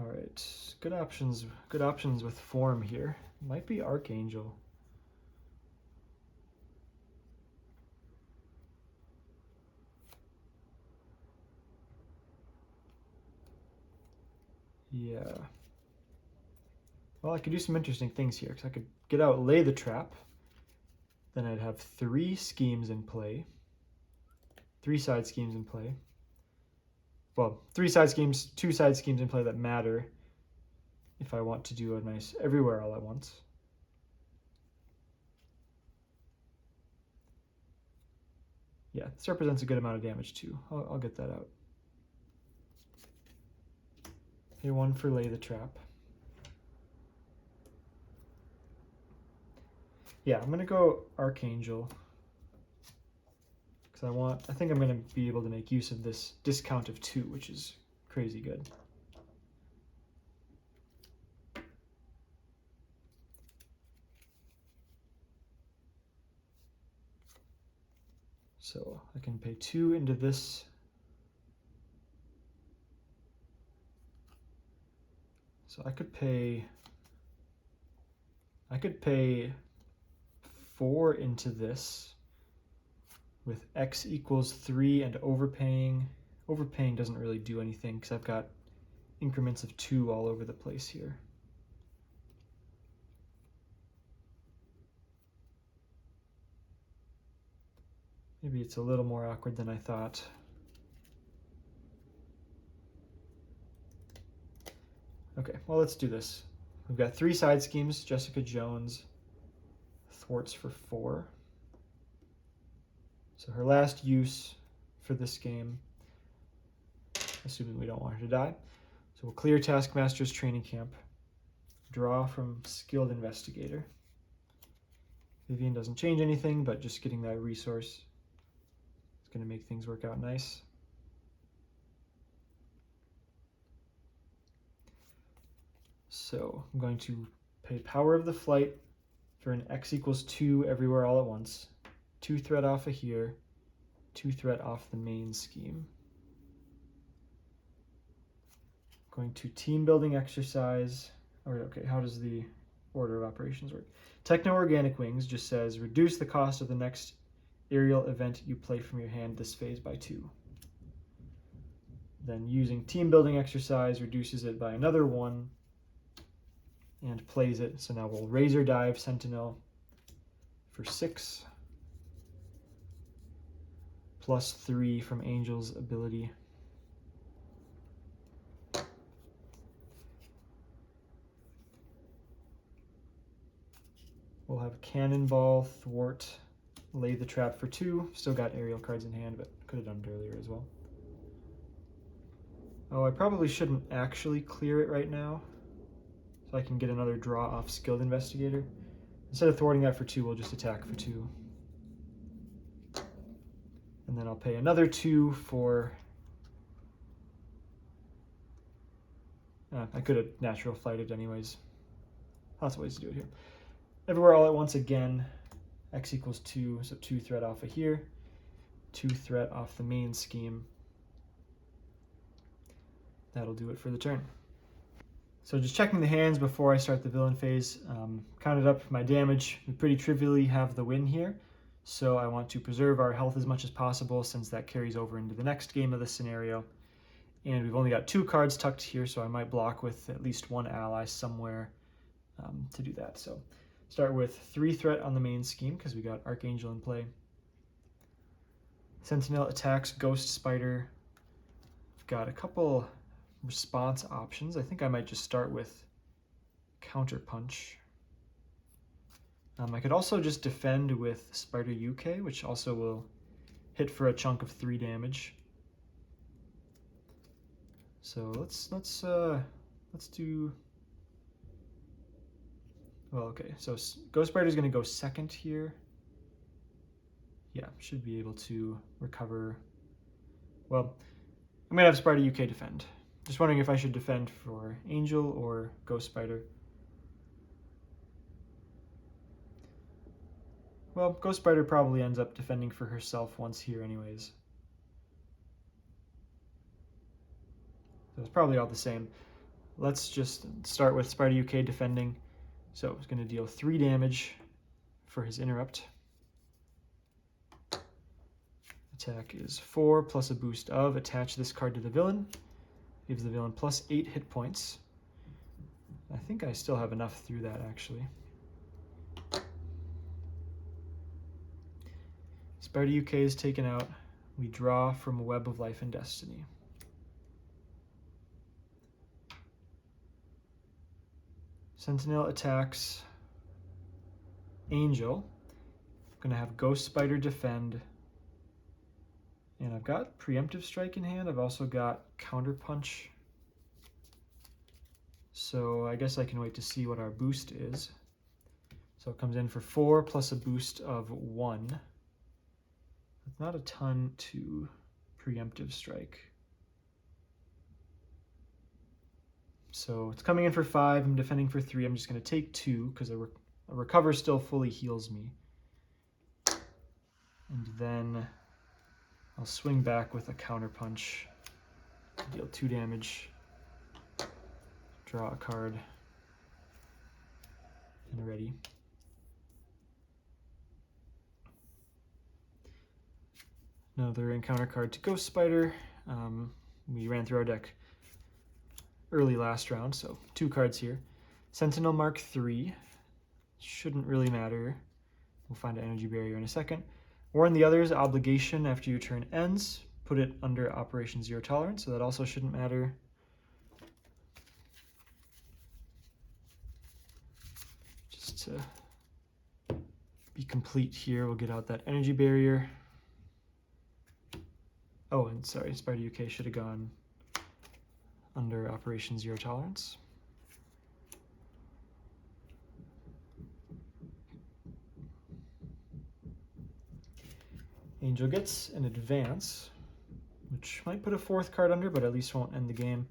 All right, good options with form here. Might be Archangel. Yeah. Well, I could do some interesting things here, because I could get out Lay the Trap. Then I'd have 3 schemes in play. 3 side schemes in play. Well, 3 side schemes, 2 side schemes in play that matter if I want to do a nice everywhere all at once. Yeah, this represents a good amount of damage too. I'll get that out. Pay 1 for Lay the Trap. Yeah, I'm gonna go Archangel. Because I think I'm gonna be able to make use of this discount of 2, which is crazy good. So I can pay 2 into this. So I could pay 4 into this with X equals 3 and overpaying. Overpaying doesn't really do anything because I've got increments of 2 all over the place here. Maybe it's a little more awkward than I thought. Okay, well, let's do this. We've got 3 side schemes. Jessica Jones thwarts for 4. So her last use for this game, assuming we don't want her to die. So we'll clear Taskmaster's training camp. Draw from Skilled Investigator. Vivian doesn't change anything, but just getting that resource is going to make things work out nice. So I'm going to pay Power of the Flight for an X equals 2 everywhere all at once. 2 threat off of here, 2 threat off the main scheme. Going to team building exercise. Or okay, how does the order of operations work? Techno-Organic Wings just says reduce the cost of the next aerial event you play from your hand this phase by 2. Then using team building exercise reduces it by another 1 and plays it. So now we'll Razor Dive Sentinel for 6 plus 3 from Angel's ability. We'll have Cannonball thwart lay the trap for 2. Still got aerial cards in hand, but could have done it earlier as well. Oh, I probably shouldn't actually clear it right now, so I can get another draw off Skilled Investigator. Instead of thwarting that for 2, we'll just attack for 2. And then I'll pay another 2 for... I could have natural flighted anyways. Lots of ways to do it here. Everywhere all at once again. X equals 2, so 2 threat off of here. 2 threat off the main scheme. That'll do it for the turn. So just checking the hands before I start the villain phase. Counted up my damage. We pretty trivially have the win here. So I want to preserve our health as much as possible since that carries over into the next game of the scenario. And we've only got 2 cards tucked here, so I might block with at least 1 ally somewhere to do that. So start with 3 threat on the main scheme because we got Archangel in play. Sentinel attacks Ghost Spider. I've got a couple response options. I think I might just start with Counter Punch. I could also just defend with Spider UK, which also will hit for a chunk of 3 damage. So let's do. Well, okay. So Ghost Spider is going to go second here. Yeah, should be able to recover. Well, I'm going to have Spider UK defend. Just wondering if I should defend for Angel or Ghost Spider. Well, Ghost Spider probably ends up defending for herself once here anyways. So it's probably all the same. Let's just start with Spider UK defending. So it's going to deal 3 damage for his interrupt. Attack is 4 plus a boost of. Attach this card to the villain. Gives the villain plus 8 hit points. I think I still have enough through that actually. Spider UK is taken out. We draw from a Web of Life and Destiny. Sentinel attacks Angel. I'm going to have Ghost Spider defend. And I've got Preemptive Strike in hand. I've also got Counter Punch. So I guess I can wait to see what our boost is. So it comes in for 4 plus a boost of 1. That's not a ton to Preemptive Strike. So it's coming in for 5. I'm defending for 3. I'm just going to take 2 because a recover still fully heals me. And then I'll swing back with a Counter Punch, deal 2 damage, draw a card, and ready. Another encounter card to Ghost Spider. We ran through our deck early last round, so 2 cards here. Sentinel Mark III. Shouldn't really matter. We'll find an energy barrier in a second. Warn the others, obligation after your turn ends. Put it under Operation Zero Tolerance, so that also shouldn't matter. Just to be complete here, we'll get out that energy barrier. Oh, and sorry, Spider UK should have gone under Operation Zero Tolerance. Angel gets an advance, which might put a 4th card under, but at least won't end the game.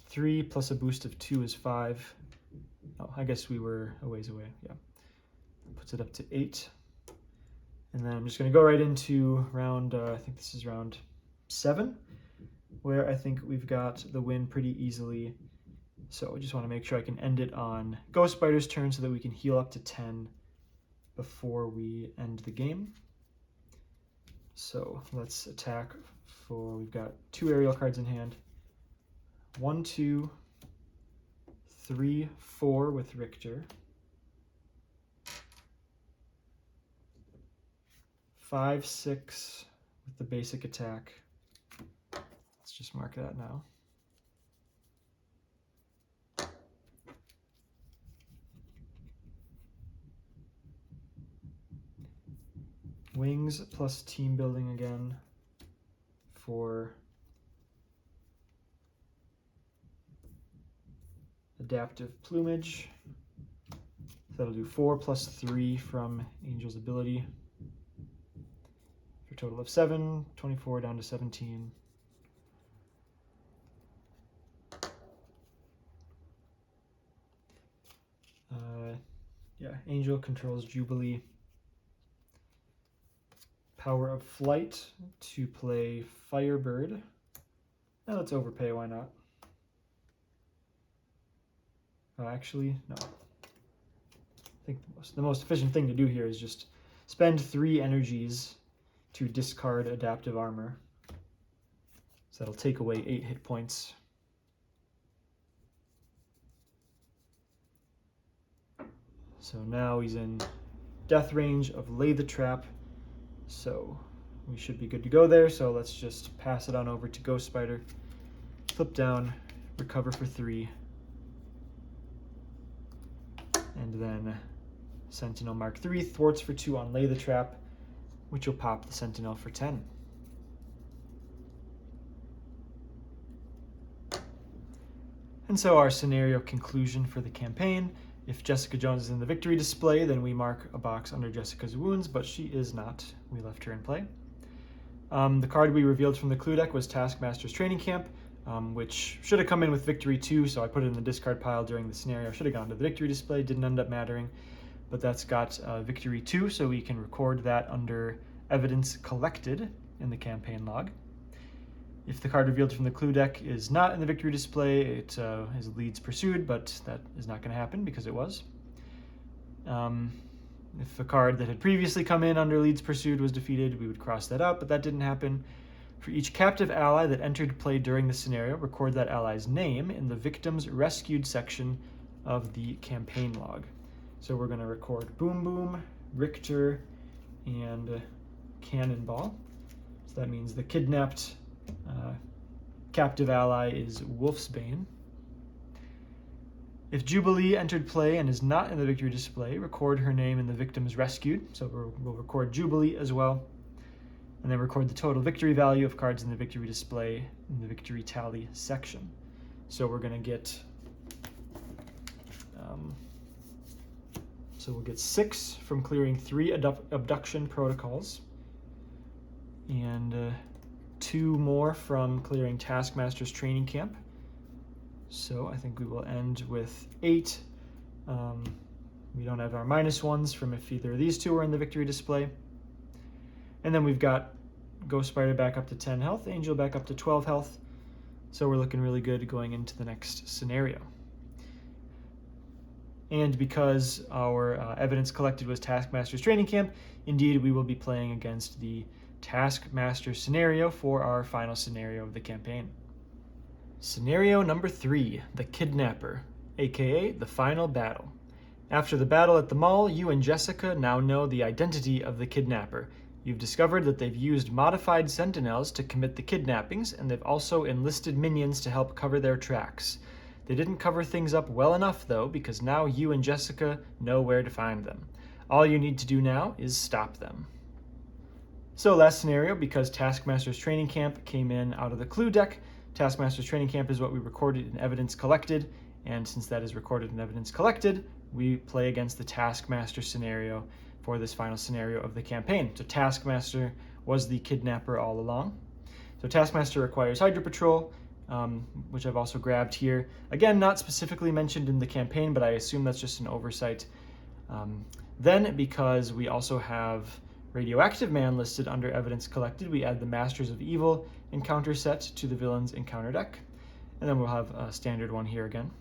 3 plus a boost of 2 is 5. Oh, I guess we were a ways away, yeah. Puts it up to 8. And then I'm just going to go right into round, I think this is round 7, where I think we've got the win pretty easily. So I just want to make sure I can end it on Ghost Spider's turn so that we can heal up to 10 before we end the game. So let's attack for, we've got 2 aerial cards in hand. 1, 2, 3, 4 with Richter. 5, 6 with the basic attack. Let's just mark that now. Wings plus team building again for adaptive plumage. That'll do 4 plus 3 from Angel's ability for a total of 7, 24 down to 17. Yeah, Angel controls Jubilee. Power of Flight to play Firebird. Now let's overpay, why not? Oh, actually, no. I think the most efficient thing to do here is just spend 3 energies to discard adaptive armor. So that'll take away 8 hit points. So now he's in death range of Lay the Trap. So we should be good to go there. So let's just pass it on over to Ghost Spider. Flip down, recover for 3. And then Sentinel Mark 3, thwarts for 2 on Lay the Trap, which will pop the Sentinel for 10. And so our scenario conclusion for the campaign: if Jessica Jones is in the victory display, then we mark a box under Jessica's wounds, but she is not. We left her in play. The card we revealed from the clue deck was Taskmaster's Training Camp, which should have come in with Victory 2, so I put it in the discard pile during the scenario. Should have gone to the victory display, didn't end up mattering, but that's got Victory 2, so we can record that under Evidence Collected in the campaign log. If the card revealed from the clue deck is not in the victory display, it is Leads Pursued, but that is not going to happen because it was. If a card that had previously come in under Leads Pursued was defeated, we would cross that out, but that didn't happen. For each captive ally that entered play during the scenario, record that ally's name in the Victims Rescued section of the campaign log. So we're going to record Boom Boom, Richter, and Cannonball. So that means the kidnapped captive ally is Wolfsbane. If Jubilee entered play and is not in the victory display, record her name in the Victims Rescued. So we'll record Jubilee as well. And then record the total victory value of cards in the victory display in the victory tally section. So we're going to get, so we'll get 6 from clearing 3 abduction protocols, and 2 more from clearing Taskmaster's Training Camp. So I think we will end with 8. We don't have our -1s from if either of these 2 are in the victory display. And then we've got Ghost Spider back up to 10 health, Angel back up to 12 health. So we're looking really good going into the next scenario. And because our evidence collected was Taskmaster's Training Camp, indeed we will be playing against the Taskmaster scenario for our final scenario of the campaign. Scenario number 3, the Kidnapper, aka the final battle. After the battle at the mall, you and Jessica now know the identity of the Kidnapper. You've discovered that they've used modified Sentinels to commit the kidnappings, and they've also enlisted minions to help cover their tracks. They didn't cover things up well enough, though, because now you and Jessica know where to find them. All you need to do now is stop them. So last scenario, because Taskmaster's Training Camp came in out of the clue deck, Taskmaster's Training Camp is what we recorded in Evidence Collected, and since that is recorded in Evidence Collected, we play against the Taskmaster scenario for this final scenario of the campaign. So Taskmaster was the kidnapper all along. So Taskmaster requires Hydra Patrol, which I've also grabbed here. Again, not specifically mentioned in the campaign, but I assume that's just an oversight. Then, because we also have Radioactive Man listed under Evidence Collected, we add the Masters of Evil encounter set to the Villains encounter deck. And then we'll have a standard one here again.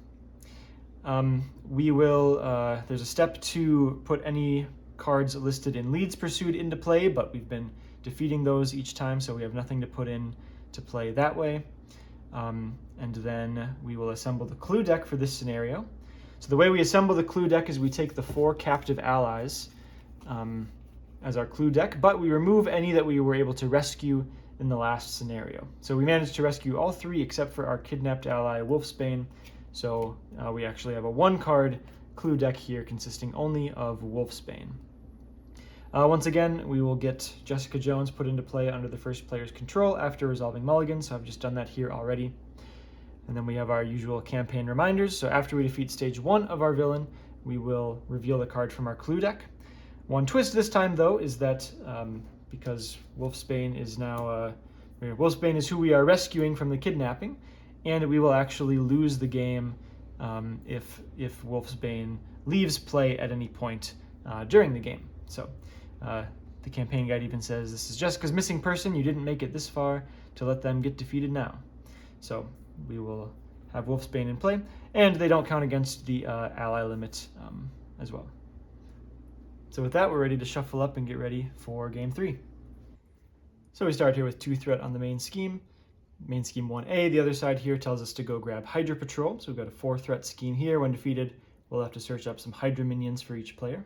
There's a step to put any cards listed in Leads Pursued into play, but we've been defeating those each time, so we have nothing to put in to play that way. And then we will assemble the clue deck for this scenario. So the way we assemble the clue deck is we take the 4 captive allies as our clue deck, but we remove any that we were able to rescue in the last scenario. So we managed to rescue all 3 except for our kidnapped ally Wolfsbane. So we actually have a 1-card clue deck here consisting only of Wolfsbane. Once again, we will get Jessica Jones put into play under the first player's control after resolving mulligan, so I've just done that here already. And then we have our usual campaign reminders. So after we defeat stage 1 of our villain, we will reveal the card from our clue deck. One twist this time, though, is that because Wolfsbane is now Wolfsbane is who we are rescuing from the kidnapping, and we will actually lose the game if Wolfsbane leaves play at any point during the game. So the campaign guide even says, "This is Jessica's missing person. You didn't make it this far to let them get defeated now." So we will have Wolfsbane in play, and they don't count against the ally limit as well. So with that, we're ready to shuffle up and get ready for game 3. So we start here with 2 threat on the main scheme 1A. The other side here tells us to go grab Hydra Patrol. So we've got a 4 threat scheme here. When defeated, we'll have to search up some Hydra minions for each player.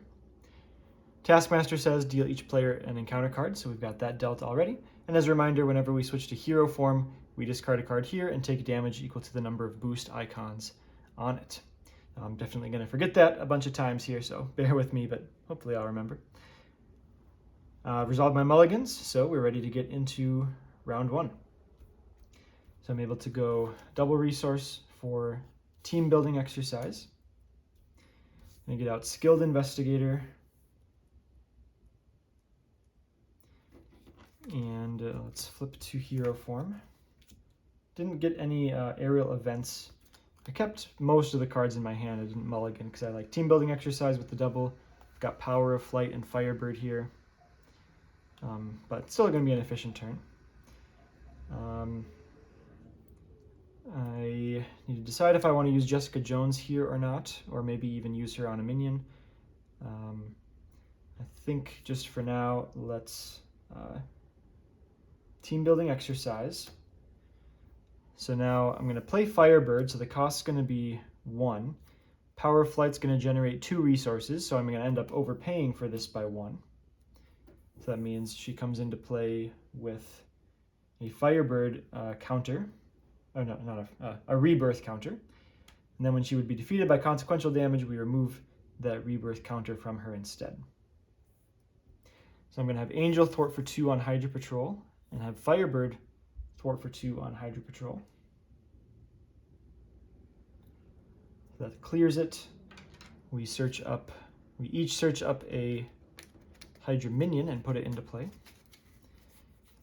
Taskmaster says deal each player an encounter card, so we've got that dealt already. And as a reminder, whenever we switch to hero form, we discard a card here and take damage equal to the number of boost icons on it. I'm definitely going to forget that a bunch of times here, so bear with me, but hopefully I'll remember. Resolved my mulligans, so we're ready to get into round 1. So I'm able to go double resource for team building exercise. I'm going to get out Skilled Investigator. And let's flip to hero form. Didn't get any aerial events. I kept most of the cards in my hand. I didn't mulligan because I like team building exercise with the double. Got Power of Flight and Firebird here. But still going to be an efficient turn. I need to decide if I want to use Jessica Jones here or not, or maybe even use her on a minion. I think just for now, let's team building exercise. So now I'm going to play Firebird, so the cost's going to be 1. Power of Flight's going to generate 2 resources, so I'm going to end up overpaying for this by 1. So that means she comes into play with a Firebird counter. Oh no, not a rebirth counter. And then when she would be defeated by consequential damage, we remove that rebirth counter from her instead. So I'm going to have Angel thwart for 2 on Hydra Patrol, and have Firebird thwart for 2 on Hydra Patrol. So that clears it. We each search up a Hydra minion and put it into play.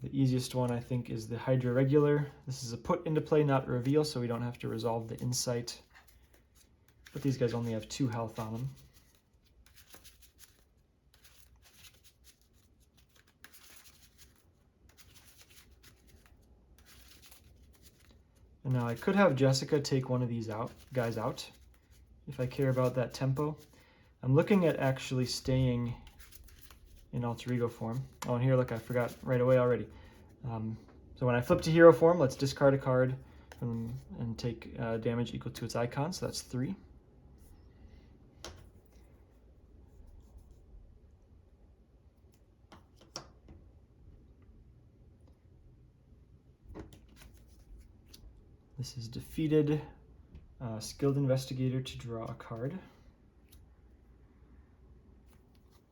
The easiest one, I think, is the Hydra Regular. This is a put into play, not a reveal, so we don't have to resolve the insight. But these guys only have 2 health on them. And now I could have Jessica take one of these guys out, if I care about that tempo. I'm looking at actually staying in alter ego form. Oh, and here, look, I forgot right away already. So when I flip to hero form, let's discard a card and take damage equal to its icon, so that's 3. This is defeated. Skilled Investigator to draw a card.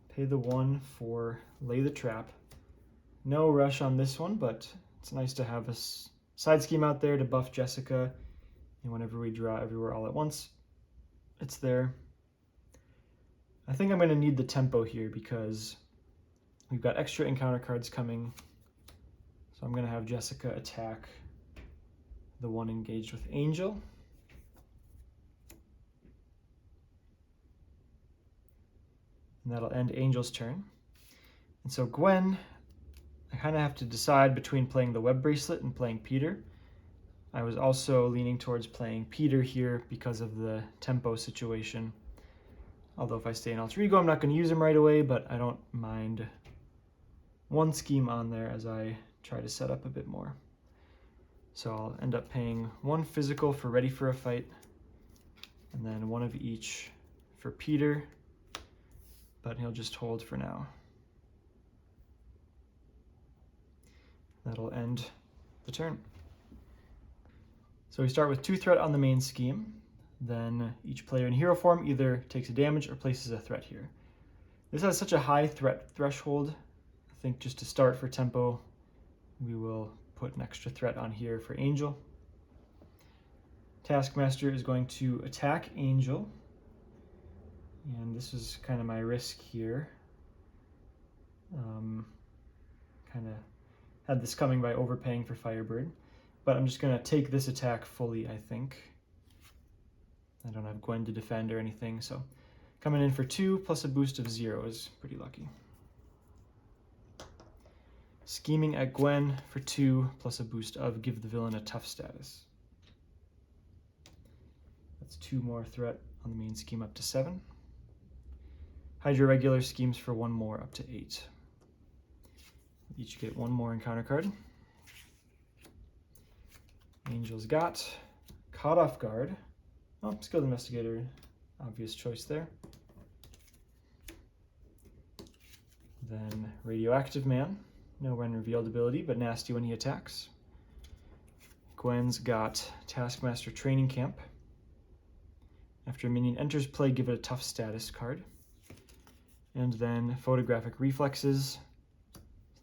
Pay the 1 for Lay the Trap. No rush on this one, but it's nice to have a side scheme out there to buff Jessica. And whenever we draw everywhere all at once, it's there. I think I'm going to need the tempo here because we've got extra encounter cards coming. So I'm going to have Jessica attack the one engaged with Angel. And that'll end Angel's turn. And so Gwen, I kind of have to decide between playing the Web Bracelet and playing Peter. I was also leaning towards playing Peter here because of the tempo situation. Although if I stay in alter ego, I'm not going to use him right away, but I don't mind one scheme on there as I try to set up a bit more. So I'll end up paying 1 physical for Ready for a Fight, and then 1 of each for Peter, but he'll just hold for now. That'll end the turn. So we start with 2 threat on the main scheme. Then each player in hero form either takes a damage or places a threat here. This has such a high threat threshold. I think just to start for tempo, we will put an extra threat on here for Angel. Taskmaster is going to attack Angel. And this is kind of my risk here. Kind of had this coming by overpaying for Firebird. But I'm just going to take this attack fully, I think. I don't have Gwen to defend or anything, so coming in for 2 plus a boost of 0 is pretty lucky. Scheming at Gwen for 2 plus a boost of give the villain a tough status. That's 2 more threat on the main scheme up to 7. Hydra regular schemes for 1 more up to 8. Each get 1 more encounter card. Angel's got Caught Off Guard. Oh, Skilled Investigator, obvious choice there. Then Radioactive Man, no when revealed ability, but nasty when he attacks. Gwen's got Taskmaster Training Camp. After a minion enters play, give it a tough status card. And then Photographic Reflexes.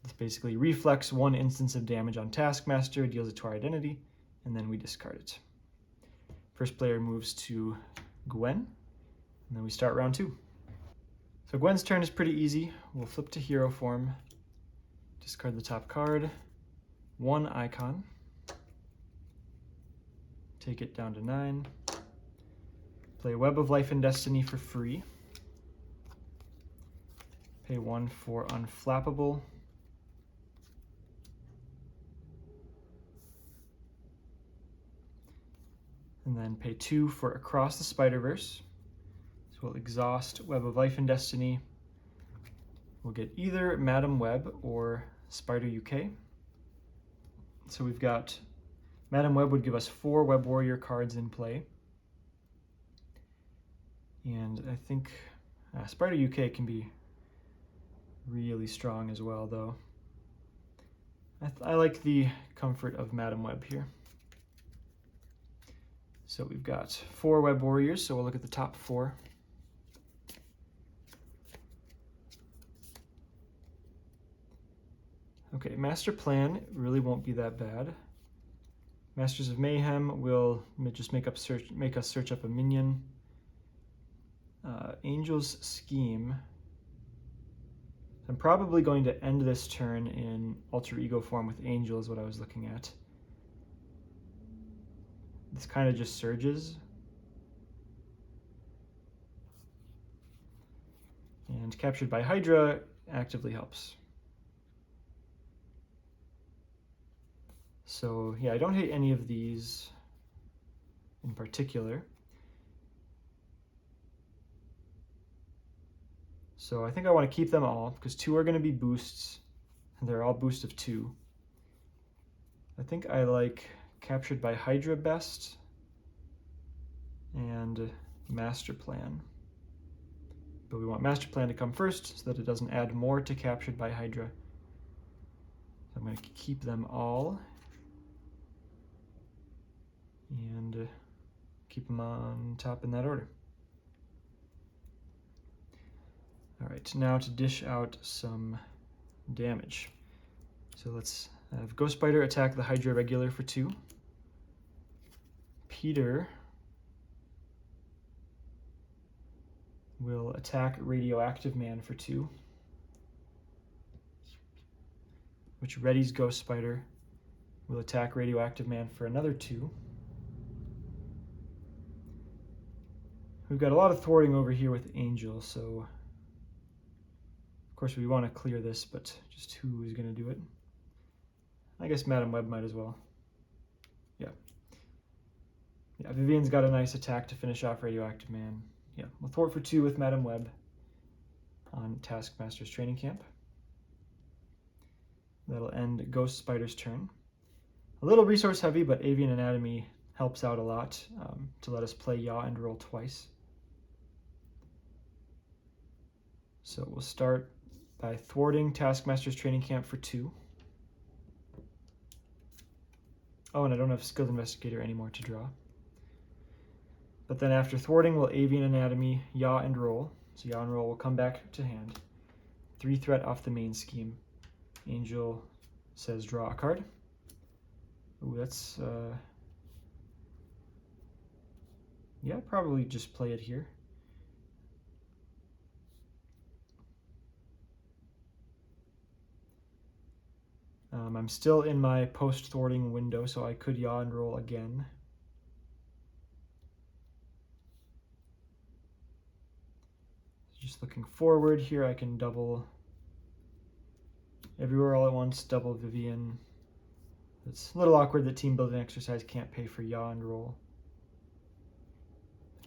This basically reflects 1 instance of damage on Taskmaster, deals it to our identity, and then we discard it. First player moves to Gwen, and then we start round 2. So Gwen's turn is pretty easy. We'll flip to hero form, discard the top card, 1 icon, take it down to 9, play Web of Life and Destiny for free, pay 1 for Unflappable, and then pay 2 for Across the Spider-Verse. So we'll exhaust Web of Life and Destiny. We'll get either Madam Web or Spider UK. So we've got Madam Web would give us 4 Web Warrior cards in play. And I think Spider UK can be really strong as well, though. I like the comfort of Madam Web here. So we've got 4 Web Warriors, so we'll look at the top 4. Okay, Master Plan really won't be that bad. Masters of Mayhem will just make us search up a minion. Angel's Scheme. I'm probably going to end this turn in Alter Ego form with Angel is what I was looking at. This kind of just surges. And Captured by Hydra actively helps. So yeah, I don't hate any of these in particular. So I think I want to keep them all because 2 are going to be boosts and they're all boost of 2. I think I like Captured by Hydra best and Master Plan. But we want Master Plan to come first so that it doesn't add more to Captured by Hydra. So I'm going to keep them all and keep them on top in that order. All right, now to dish out some damage. So let's have Ghost Spider attack the Hydra regular for 2. Peter will attack Radioactive Man for 2, which readies Ghost Spider. Will attack Radioactive Man for another 2. We've got a lot of thwarting over here with Angel, so of course we want to clear this, but just who is going to do it? I guess Madam Web might as well. Yeah, Vivian's got a nice attack to finish off Radioactive Man. Yeah, we'll thwart for 2 with Madam Web on Taskmaster's Training Camp. That'll end Ghost Spider's turn. A little resource heavy, but Avian Anatomy helps out a lot to let us play Yaw and Roll twice. So we'll start by thwarting Taskmaster's Training Camp for 2. Oh, and I don't have Skilled Investigator anymore to draw. But then after thwarting, we'll Avian Anatomy, Yaw, and Roll. So yaw and roll will come back to hand. 3 threat off the main scheme. Angel says draw a card. Ooh, that's, yeah, probably just play it here. I'm still in my post-thwarting window, so I could yaw and roll again. Just looking forward here, I can double everywhere all at once, double Vivian. It's a little awkward that team building exercise can't pay for yaw and roll.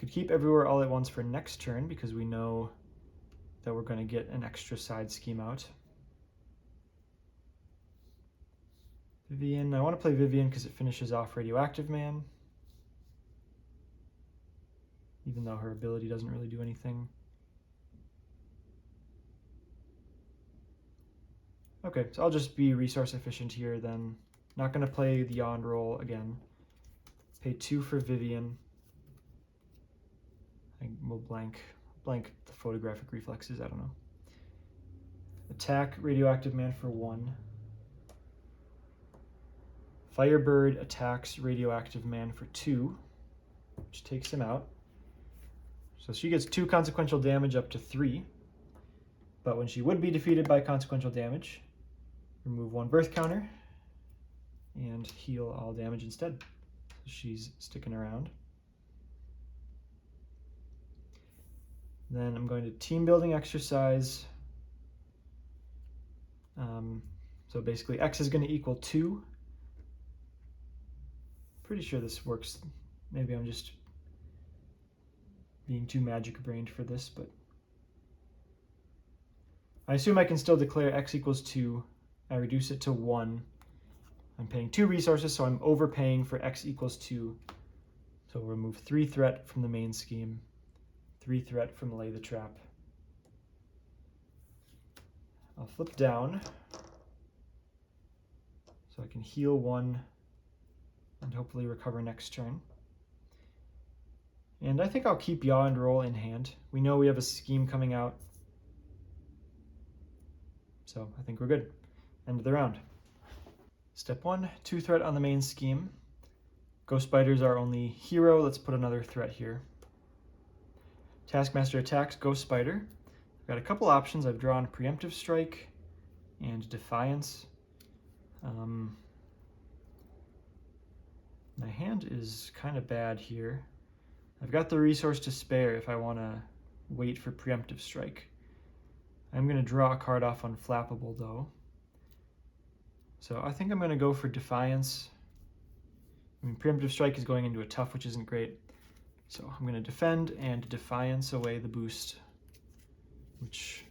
Could keep everywhere all at once for next turn because we know that we're going to get an extra side scheme out. Vivian, I want to play Vivian because it finishes off Radioactive Man, even though her ability doesn't really do anything. Okay, so I'll just be resource efficient here then. Not going to play the yaw and roll again. Pay 2 for Vivian. I will blank the photographic reflexes, I don't know. Attack Radioactive Man for 1. Firebird attacks Radioactive Man for 2, which takes him out. So she gets 2 consequential damage up to 3. But when she would be defeated by consequential damage, remove 1 birth counter and heal all damage instead. So she's sticking around. Then I'm going to team building exercise. So basically X is going to equal 2. Pretty sure this works. Maybe I'm just being too magic brained for this, but I assume I can still declare X equals 2. I reduce it to 1. I'm paying 2 resources, so I'm overpaying for X equals 2. So we'll remove 3 threat from the main scheme, 3 threat from Lay the Trap. I'll flip down so I can heal 1 and hopefully recover next turn. And I think I'll keep yaw and roll in hand. We know we have a scheme coming out, so I think we're good. End of the round. Step 1, 2 threat on the main scheme. Ghost Spider's our only hero. Let's put another threat here. Taskmaster attacks Ghost Spider. I've got a couple options. I've drawn Preemptive Strike and Defiance. My hand is kind of bad here. I've got the resource to spare if I want to wait for Preemptive Strike. I'm going to draw a card off Unflappable though. So I think I'm going to go for Defiance. I mean, Preemptive Strike is going into a tough, which isn't great. So I'm going to defend and Defiance away the boost, which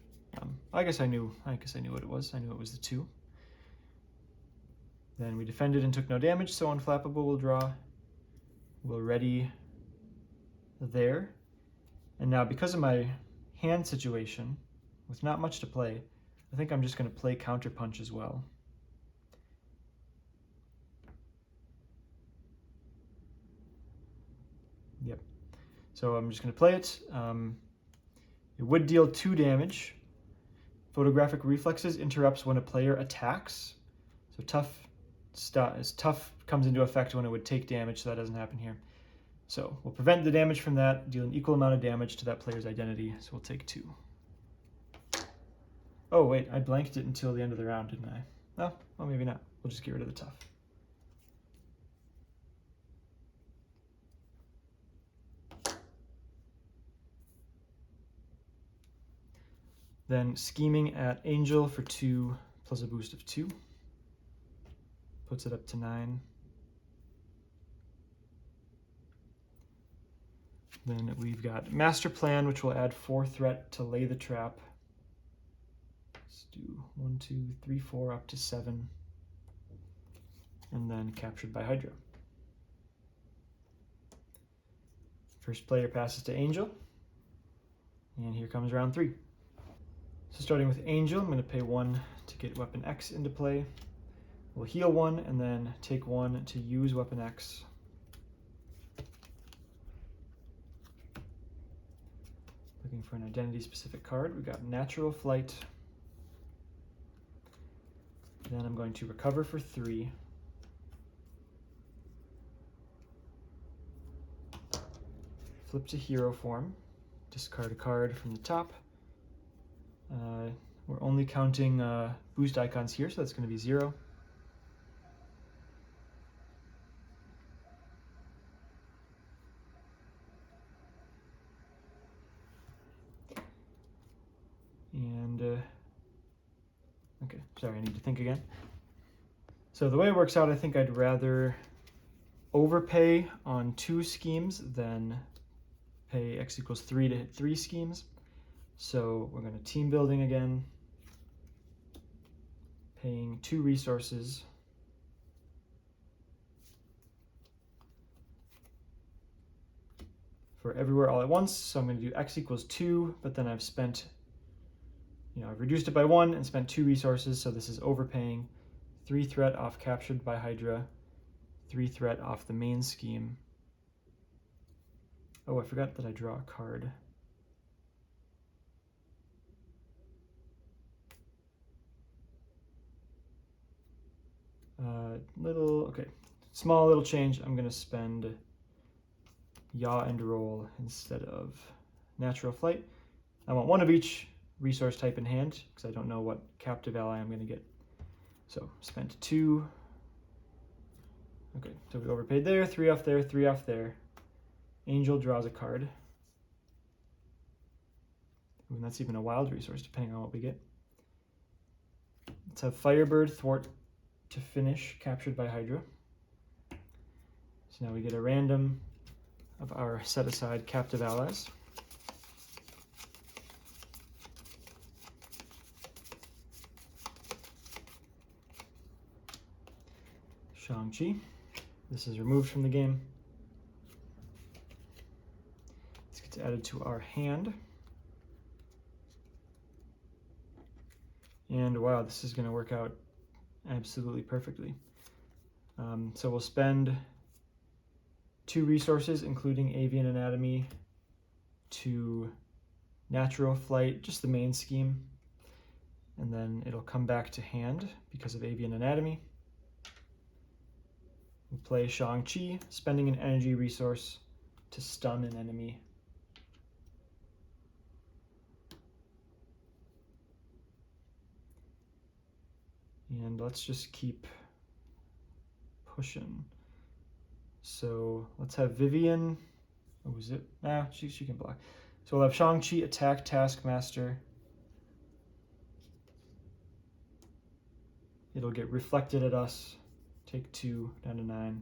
I guess I knew what it was. I knew it was the 2. Then we defended and took no damage, so Unflappable will draw. We'll ready there. And now because of my hand situation, with not much to play, I think I'm just going to play Counterpunch as well. Yep. So I'm just going to play it. It would deal 2 damage. Photographic Reflexes interrupts when a player attacks. So tough comes into effect when it would take damage, so that doesn't happen here. So we'll prevent the damage from that, deal an equal amount of damage to that player's identity, so we'll take 2. Oh wait, I blanked it until the end of the round, didn't I? No, well maybe not. We'll just get rid of the tough. Then scheming at Angel for 2 plus a boost of 2. Puts it up to 9. Then we've got Master Plan, which will add 4 threat to Lay the Trap. Let's do 1, 2, 3, 4, up to 7. And then Captured by Hydra. First player passes to Angel. And here comes round 3. So starting with Angel, I'm going to pay 1 to get Weapon X into play. We'll heal 1 and then take 1 to use Weapon X. Looking for an identity-specific card. We've got Natural Flight. Then I'm going to recover for 3. Flip to hero form. Discard a card from the top. We're only counting boost icons here, so that's going to be 0. And, okay, sorry, I need to think again. So the way it works out, I think I'd rather overpay on 2 schemes than pay x equals 3 to hit 3 schemes. So we're going to team building again, paying 2 resources. For everywhere all at once, so I'm going to do x equals 2, but then I've spent, I've reduced it by 1 and spent 2 resources, so this is overpaying. 3 threat off captured by Hydra, 3 threat off the main scheme. Oh, I forgot that I draw a card. Small little change. I'm going to spend Yaw and Roll instead of Natural Flight. I want 1 of each resource type in hand because I don't know what captive ally I'm going to get. So spent 2. Okay, so we overpaid there, 3 off there, 3 off there. Angel draws a card. Ooh, and that's even a wild resource depending on what we get. Let's have Firebird thwart to finish captured by Hydra. So now we get a random of our set aside captive allies. Shang-Chi. This is removed from the game. This gets added to our hand. And wow, this is going to work out absolutely perfectly. So we'll spend 2 resources, including Avian Anatomy, to Natural Flight, just the main scheme. And then it'll come back to hand because of Avian Anatomy. We'll play Shang-Chi, spending an energy resource to stun an enemy. And let's just keep pushing. So let's have Vivian. Oh, is it? Ah, she can block. So we'll have Shang-Chi attack Taskmaster. It'll get reflected at us. Take 2, down to 9.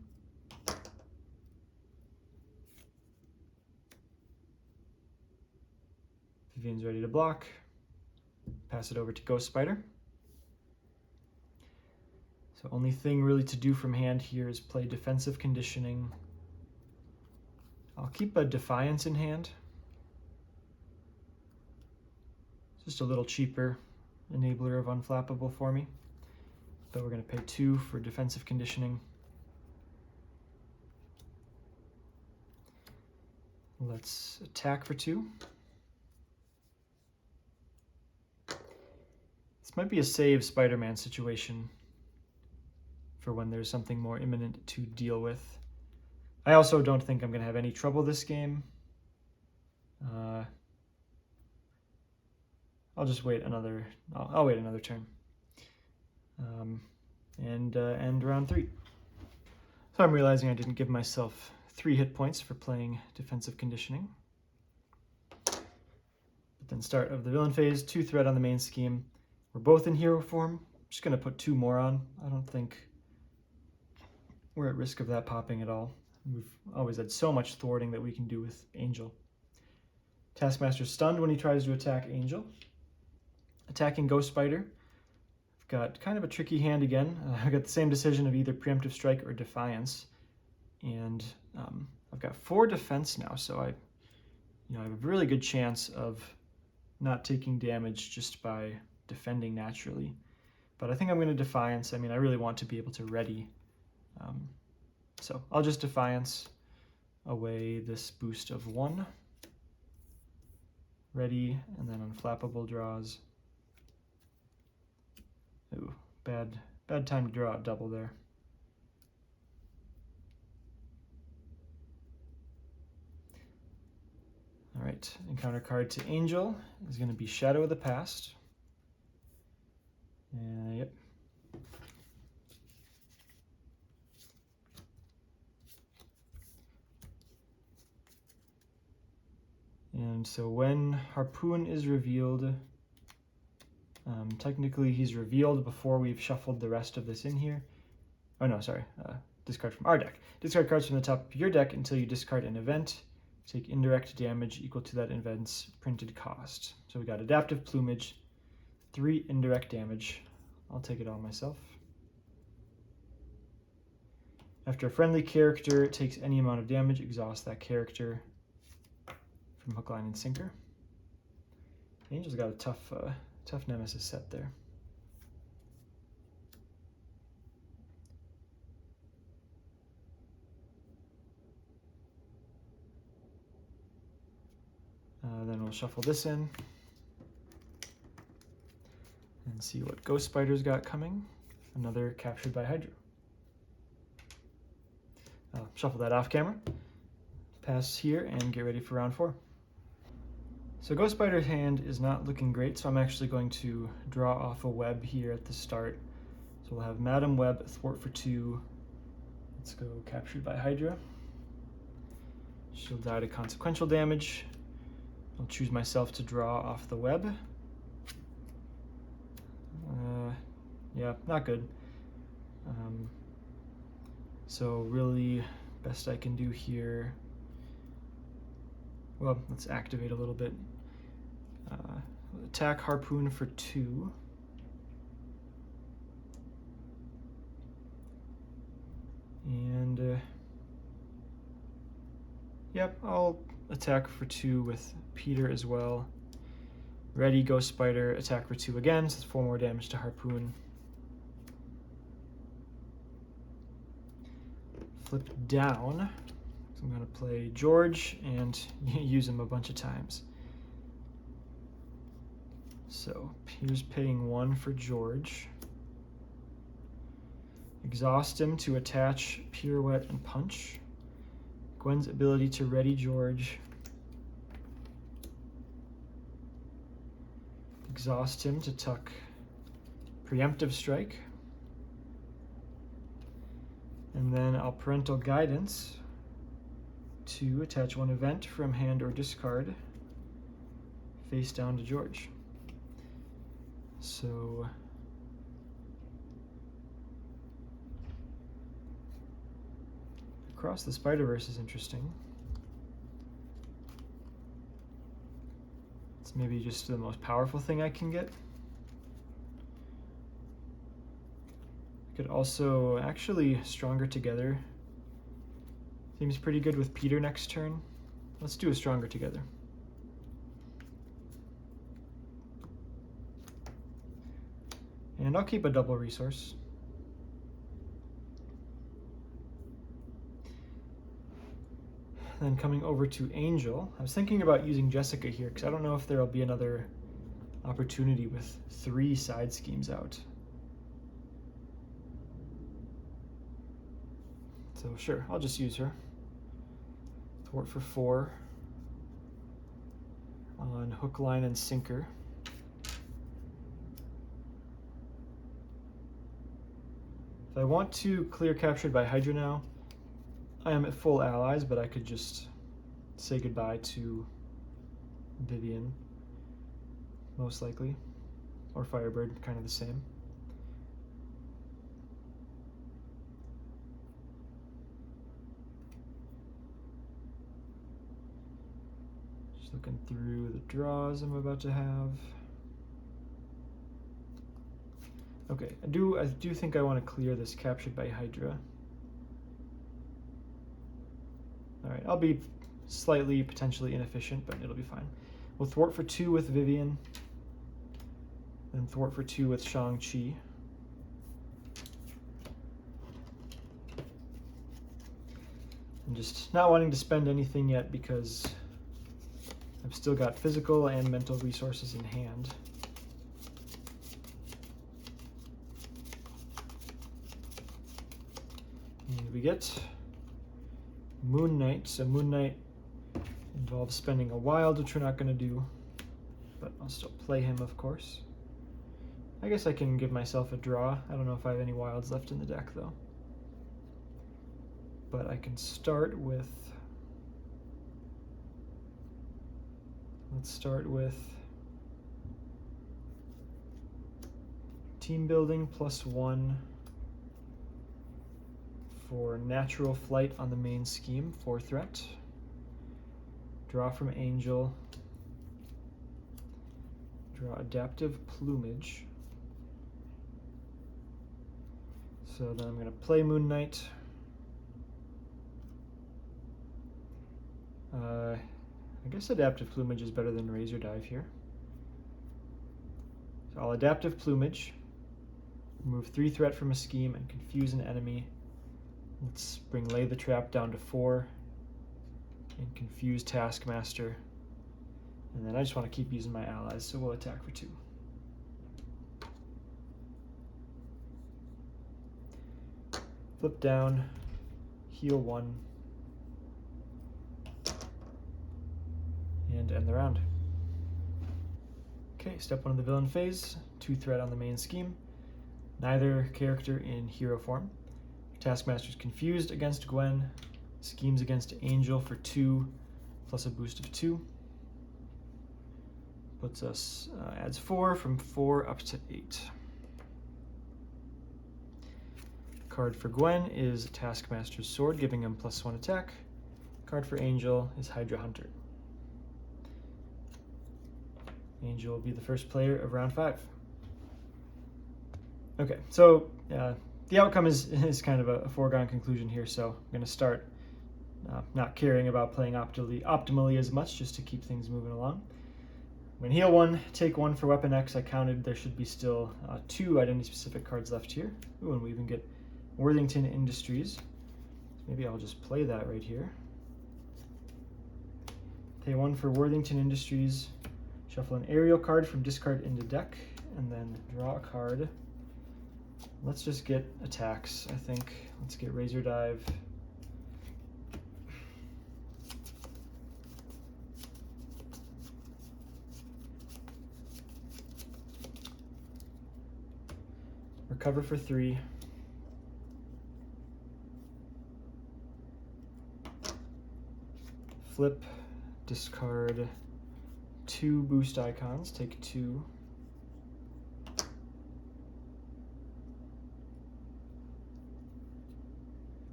Vivian's ready to block. Pass it over to Ghost Spider. So only thing really to do from hand here is play Defensive Conditioning. I'll keep a Defiance in hand. Just a little cheaper enabler of Unflappable for me. But we're going to pay 2 for Defensive Conditioning. Let's attack for 2. This might be a save Spider-Man situation for when there's something more imminent to deal with. I also don't think I'm going to have any trouble this game. I'll just wait another. I'll wait another turn. And end round 3. So I'm realizing I didn't give myself 3 hit points for playing Defensive Conditioning. But then start of the villain phase, 2 threat on the main scheme. We're both in hero form. I'm just going to put 2 more on. I don't think we're at risk of that popping at all. We've always had so much thwarting that we can do with Angel. Taskmaster's stunned when he tries to attack Angel. Attacking Ghost Spider. I've got kind of a tricky hand again. I've got the same decision of either Preemptive Strike or Defiance. And I've got 4 defense now, so I have a really good chance of not taking damage just by defending naturally. But I think I'm going to Defiance. I mean, I really want to be able to ready. So I'll just Defiance away this boost of 1. ready, and then unflappable draws. Ooh, bad time to draw a double there. All right, encounter card to Angel is going to be Shadow of the Past. Yep. And so when Harpoon is revealed, technically he's revealed before we've shuffled the rest of this in here. Oh no, sorry, discard from our deck. Discard cards from the top of your deck until you discard an event. Take indirect damage equal to that event's printed cost. So we got Adaptive Plumage, 3 indirect damage. I'll take it all myself. After a friendly character takes any amount of damage, exhaust that character from Hook, Line, and Sinker. Angel's got a tough nemesis set there. Then we'll shuffle this in and see what Ghost Spider's got coming. Another Captured by Hydra. Shuffle that off camera, pass here, and get ready for round 4. So Ghost Spider's hand is not looking great, so I'm actually going to draw off a web here at the start. So we'll have Madam Web, thwart for 2. Let's go Captured by Hydra. She'll die to consequential damage. I'll choose myself to draw off the web. Yeah, not good. So really, best I can do here, well, let's activate a little bit. Attack Harpoon for 2. And yep, I'll attack for 2 with Peter as well. Ready, Ghost Spider, attack for 2 again, so it's 4 more damage to Harpoon. Flip down, so I'm going to play George and use him a bunch of times. So Peter's paying 1 for George. Exhaust him to attach Pirouette and Punch. Gwen's ability to ready George. Exhaust him to tuck Preemptive Strike. And then I'll Parental Guidance to attach 1 event from hand or discard face down to George. So Across the Spider-Verse is interesting. It's maybe just the most powerful thing I can get. Could also, actually, Stronger Together seems pretty good with Peter next turn. Let's do a Stronger Together. And I'll keep a double resource. Then coming over to Angel, I was thinking about using Jessica here because I don't know if there'll be another opportunity with 3 side schemes out. So sure, I'll just use her. Thwart for 4 on Hook, Line, and Sinker. If I want to clear Captured by Hydra now, I am at full allies, but I could just say goodbye to Vivian, most likely, or Firebird, kind of the same. Just looking through the draws I'm about to have. Okay, I do think I want to clear this Captured by Hydra. All right, I'll be slightly potentially inefficient, but it'll be fine. We'll thwart for 2 with Vivian, then thwart for 2 with Shang-Chi. I'm just not wanting to spend anything yet because I've still got physical and mental resources in hand. And we get Moon Knight. So Moon Knight involves spending a wild, which we're not going to do, but I'll still play him, of course. I guess I can give myself a draw. I don't know if I have any wilds left in the deck, though. But I can start with... Let's start with team building +1 for natural flight on the main scheme, 4 threat. Draw from Angel. Draw adaptive plumage. So then I'm going to play Moon Knight. I guess adaptive plumage is better than razor dive here. So I'll adaptive plumage, remove 3 threat from a scheme, and confuse an enemy. Let's bring Lay the Trap down to 4 and confuse Taskmaster. And then I just want to keep using my allies, so we'll attack for 2. Flip down, heal 1, and end the round. Okay, step 1 of the villain phase, 2 threat on the main scheme. Neither character in hero form. Taskmaster's confused against Gwen, schemes against Angel for 2, plus a boost of 2. Puts us, adds 4 from 4 up to 8. Card for Gwen is Taskmaster's Sword, giving him +1 attack. Card for Angel is Hydra Hunter. Angel will be the first player of round 5. Okay, so the outcome is kind of a foregone conclusion here, so I'm going to start not caring about playing optimally as much, just to keep things moving along. When heal 1, take 1 for Weapon X. I counted there should be still 2 identity-specific cards left here. Ooh, and we even get Worthington Industries. Maybe I'll just play that right here. Pay 1 for Worthington Industries. Shuffle an aerial card from discard into deck, and then draw a card. Let's just get attacks, I think. Let's get Razor Dive. Recover for 3. Flip, discard 2 boost icons, take 2.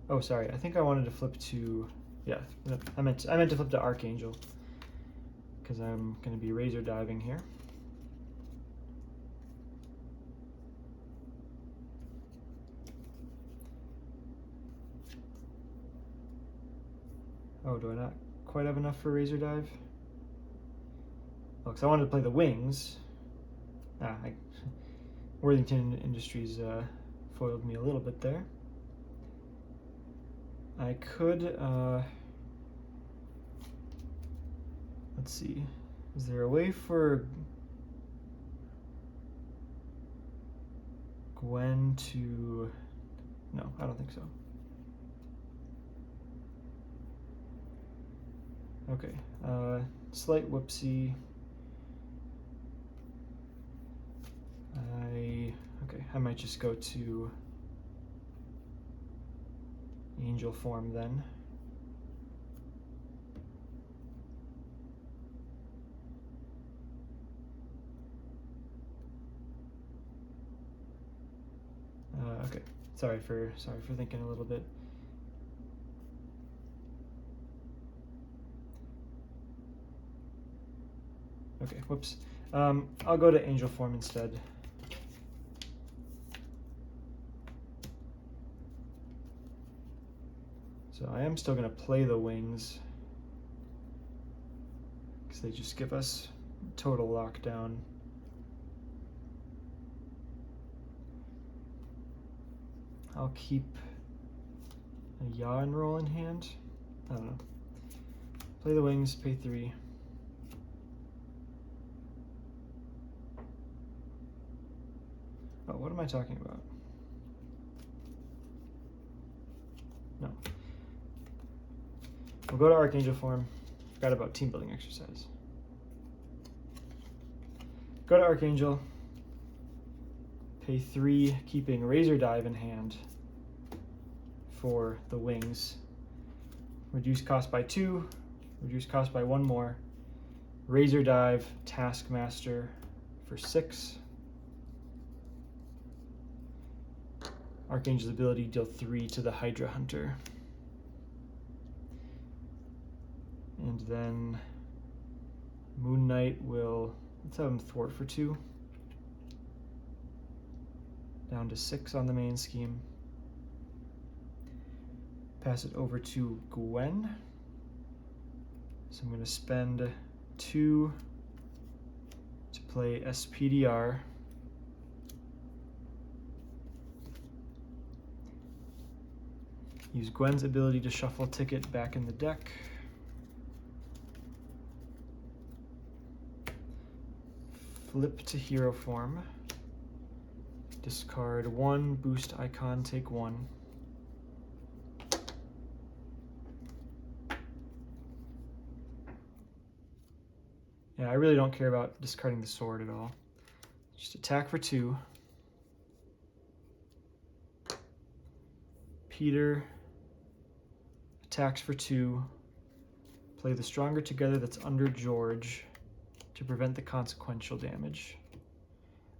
Oh, sorry, I think I wanted to flip to, yeah, I meant to flip to Archangel, because I'm going to be razor diving here. Oh, do I not quite have enough for razor dive? Oh, because I wanted to play the wings. Worthington Industries foiled me a little bit there. I could, let's see, is there a way for Gwen to, no, I don't think so. Okay, slight whoopsie. I might just go to Angel form then. Okay, sorry for thinking a little bit. Okay, whoops. I'll go to Angel form instead. So I am still going to play the wings, because they just give us total lockdown. I'll keep a yaw and roll in hand. I don't know. Play the wings, pay 3. what am I talking about? No. We'll go to Archangel form. Forgot about team building exercise. Go to Archangel. Pay 3, keeping Razor Dive in hand for the wings. Reduce cost by 2, reduce cost by 1 more. Razor Dive, Taskmaster for 6. Archangel's ability, deal 3 to the Hydra Hunter. And then Moon Knight will, let's have him thwart for 2. Down to 6 on the main scheme. Pass it over to Gwen. So I'm going to spend 2 to play SPDR. Use Gwen's ability to shuffle ticket back in the deck. Flip to hero form. Discard 1, boost icon, take 1. Yeah, I really don't care about discarding the sword at all. Just attack for 2. Peter attacks for 2. Play the Stronger Together that's under George to prevent the consequential damage.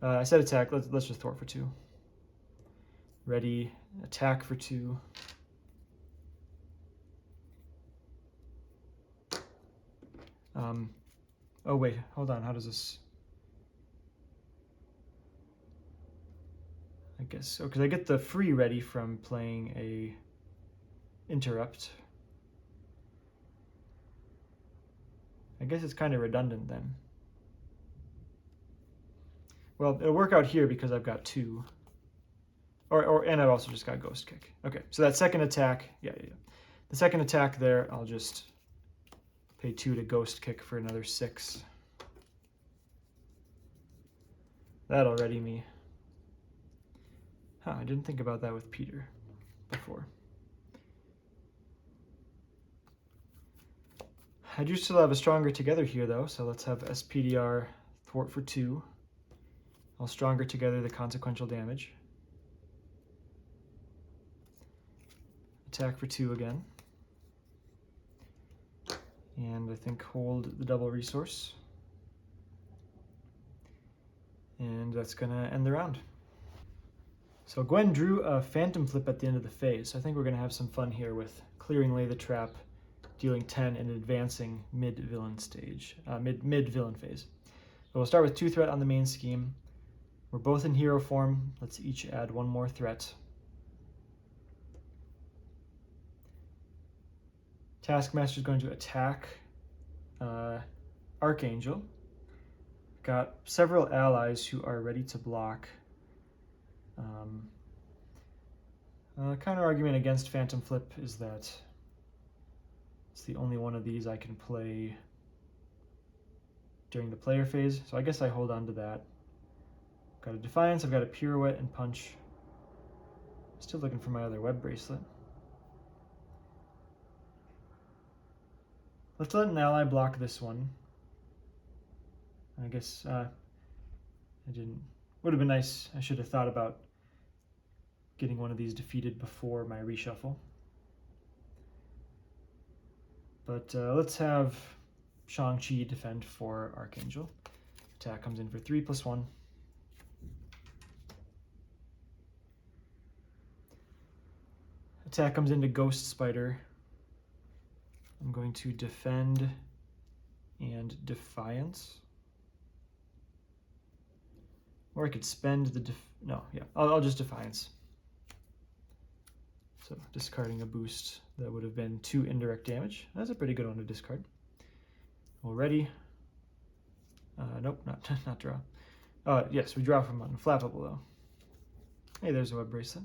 I said attack, let's just thwart for 2. Ready, attack for 2. Oh wait, hold on, how does this? I guess, because I get the free ready from playing a interrupt. I guess it's kind of redundant then. Well, it'll work out here because I've got 2. And I've also just got Ghost Kick. Okay, so that second attack, yeah. The second attack there, I'll just pay 2 to Ghost Kick for another 6. That'll ready me. Huh, I didn't think about that with Peter before. I do still have a Stronger Together here though, so let's have SPDR thwart for 2. I'll Stronger Together the consequential damage. Attack for 2 again. And I think hold the double resource. And that's gonna end the round. So Gwen drew a Phantom Flip at the end of the phase, so I think we're gonna have some fun here with clearing Lay the Trap, dealing 10, and advancing mid-villain stage, mid-villain phase. So we'll start with 2 threat on the main scheme. We're both in hero form. Let's each add 1 more threat. Taskmaster is going to attack Archangel. Got several allies who are ready to block. Counter argument against Phantom Flip is that it's the only one of these I can play during the player phase, so I guess I hold on to that. Got a Defiance, I've got a Pirouette and Punch. Still looking for my other web bracelet. Let's let an ally block this one. I guess I didn't. Would have been nice. I should have thought about getting one of these defeated before my reshuffle. But let's have Shang-Chi defend for Archangel. Attack comes in for 3 + 1. Attack comes into Ghost Spider. I'm going to defend and Defiance. Or I could spend the I'll just Defiance. So discarding a boost that would have been 2 indirect damage. That's a pretty good one to discard. Already. Nope, not draw. Yes, we draw from Unflappable though. Hey, there's a web bracelet.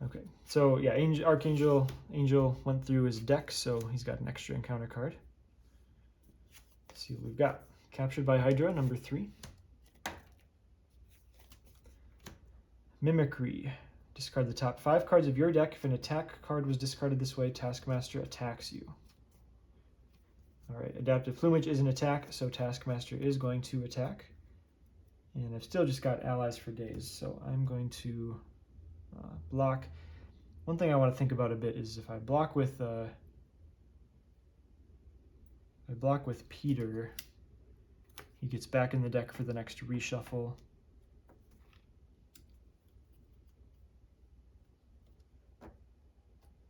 Okay, so yeah, Archangel went through his deck, so he's got an extra encounter card. Let's see what we've got. Captured by Hydra, number 3. Mimicry. Discard the top 5 cards of your deck. If an attack card was discarded this way, Taskmaster attacks you. Alright, Adaptive Plumage is an attack, so Taskmaster is going to attack. And I've still just got allies for days, so I'm going to block. One thing I want to think about a bit is if I block with Peter, he gets back in the deck for the next reshuffle.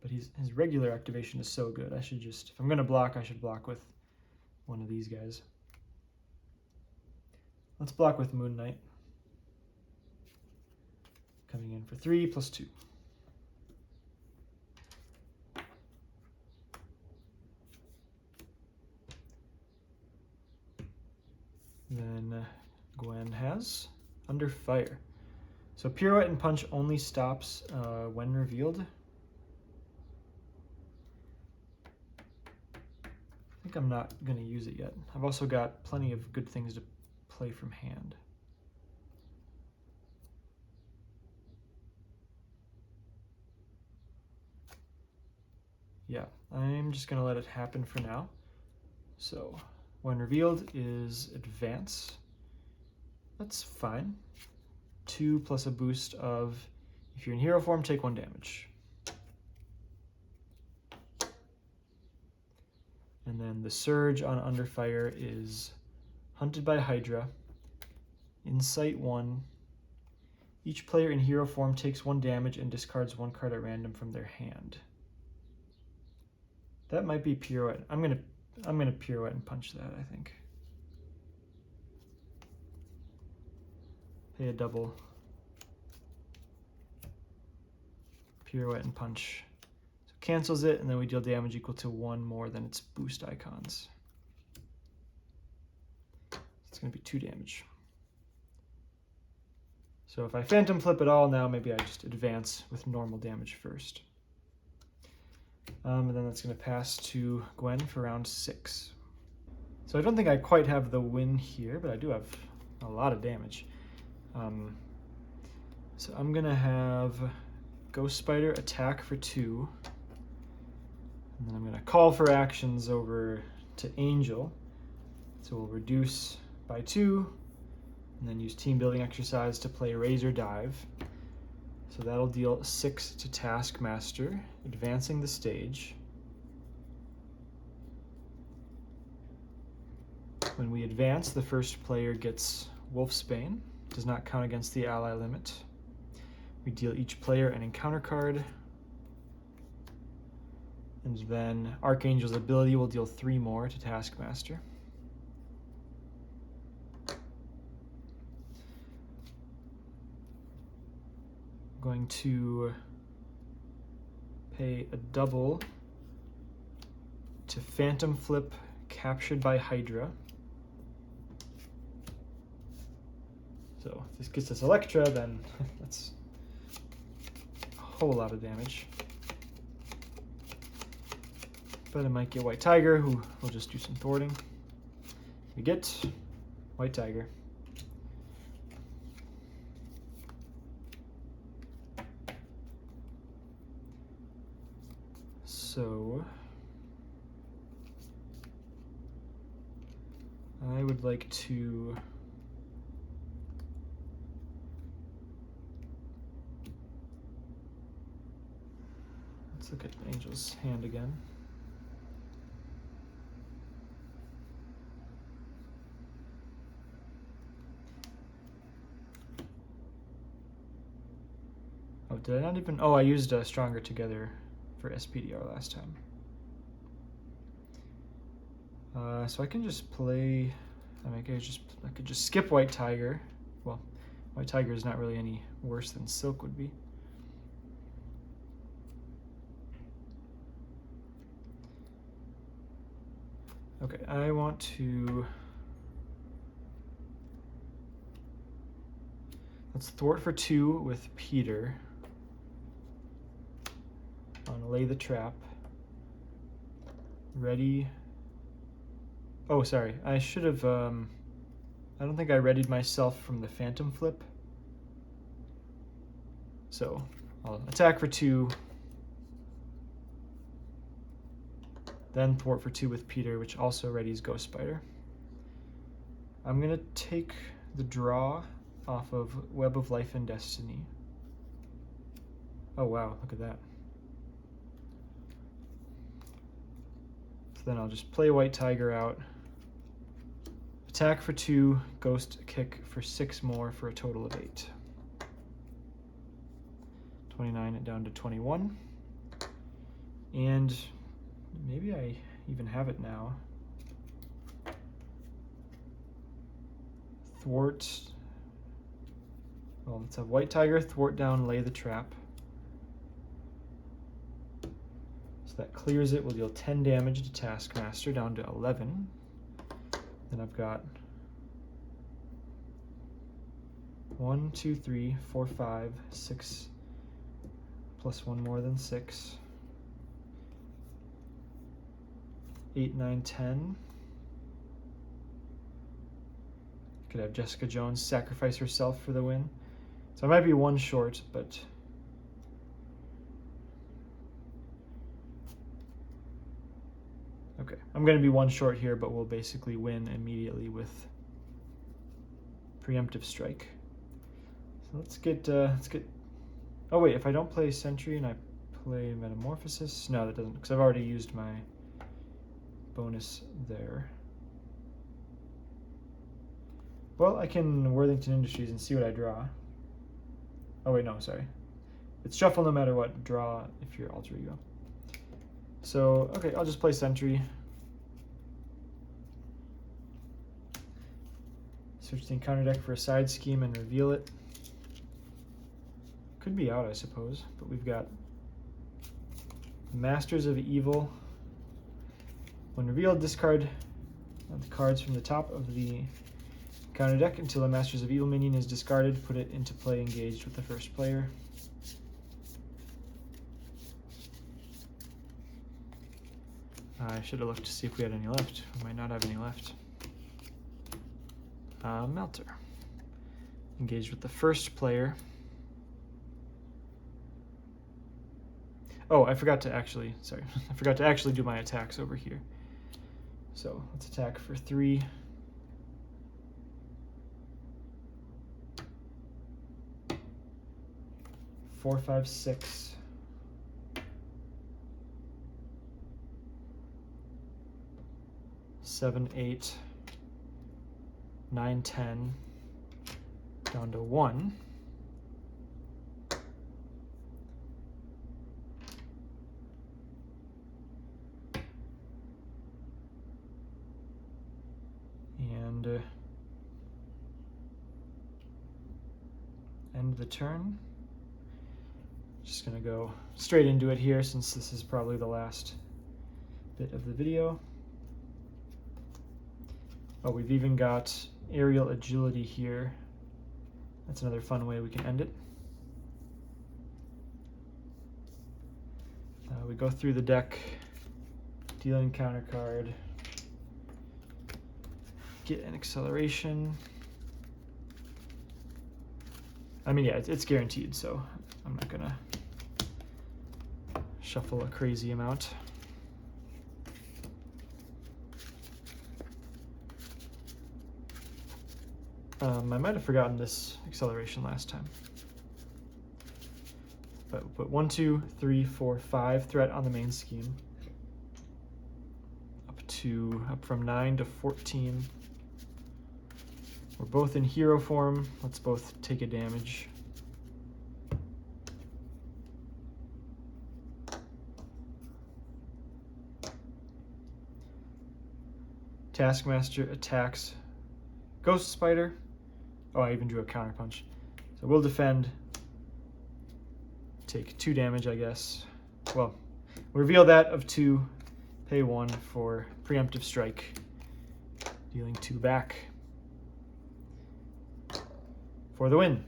But his regular activation is so good. I should just, if I'm going to block, I should block with one of these guys. Let's block with Moon Knight. Coming in for 3 plus 2. Then Gwen has Under Fire. So Pirouette and Punch only stops when revealed. I think I'm not going to use it yet. I've also got plenty of good things to play from hand. Yeah, I'm just going to let it happen for now. So when revealed is Advance. That's fine. 2 plus a boost of, if you're in hero form, take 1 damage. And then the Surge on Under Fire is Hunted by Hydra. Insight 1. Each player in hero form takes 1 damage and discards 1 card at random from their hand. That might be Pirouette. I'm gonna Pirouette and Punch that, I think. Pay a double. Pirouette and Punch. So cancels it, and then we deal damage equal to 1 more than its boost icons. It's gonna be 2 damage. So if I Phantom Flip at all now, maybe I just advance with normal damage first. And then that's going to pass to Gwen for round 6. So I don't think I quite have the win here, but I do have a lot of damage. So I'm going to have Ghost Spider attack for 2. And then I'm going to call for actions over to Angel. So we'll reduce by 2, and then use Team Building Exercise to play Razor Dive. So that'll deal 6 to Taskmaster, advancing the stage. When we advance, the first player gets Wolfsbane. Does not count against the ally limit. We deal each player an encounter card. And then Archangel's ability will deal 3 more to Taskmaster. Going to pay a double to Phantom Flip Captured by Hydra. So if this gets us Electra, then that's a whole lot of damage. But I might get White Tiger, who will just do some thwarting. We get White Tiger. So I would like to let's look at Angel's hand again. Oh, did I not even? Oh, I used Stronger Together for SPDR last time. So I can just play. I mean, I could just skip White Tiger. Well, White Tiger is not really any worse than Silk would be. Okay, I want to. Let's thwart for 2 with Peter. On Lay the Trap. Ready. Oh, sorry. I should have I don't think I readied myself from the Phantom flip. So I'll attack for 2, then thwart for 2 with Peter, which also readies Ghost Spider. I'm gonna take the draw off of Web of Life and Destiny. Oh wow, look at that. So then I'll just play White Tiger out, attack for 2, Ghost Kick for 6 more for a total of 8. 29 down to 21. And maybe I even have it now. Thwart. Well, let's have White Tiger, thwart down, lay the trap. So that clears it. We'll deal 10 damage to Taskmaster down to 11. Then I've got 1, 2, 3, 4, 5, 6, plus 1 more than 6. 8, 9, 10. Could have Jessica Jones sacrifice herself for the win. So I might be 1 short, but okay. I'm going to be 1 short here, but we'll basically win immediately with preemptive strike. So let's get oh wait, if I don't play Sentry and I play Metamorphosis, no, that doesn't, because I've already used my bonus there. Well, I can Worthington Industries and see what I draw. Oh wait, no, sorry. It's shuffle no matter what, draw if you're alter ego. So, okay, I'll just play Sentry. Search the encounter deck for a side scheme and reveal it. Could be out, I suppose, but we've got Masters of Evil. When revealed, discard the cards from the top of the counter deck until a Masters of Evil minion is discarded. Put it into play engaged with the first player. I should have looked to see if we had any left. We might not have any left. Melter. Engaged with the first player. Oh, I forgot to actually do my attacks over here. So let's attack for 3. Four, 5, 6. 7, 8, 9, 10, down to 1. And end the turn. Just gonna go straight into it here since this is probably the last bit of the video. Oh, we've even got aerial agility here. That's another fun way we can end it. We go through the deck, deal an encounter card, get an acceleration. I mean, yeah, it's guaranteed, so I'm not gonna shuffle a crazy amount. I might have forgotten this acceleration last time. But we'll put 1, 2, 3, 4, 5 threat on the main scheme. Up from 9 to 14. We're both in hero form. Let's both take a damage. Taskmaster attacks Ghost Spider. Oh, I even drew a counterpunch. So we'll defend. Take 2 damage, I guess. Well, reveal that of 2. Pay 1 for preemptive strike. Dealing 2 back. For the win.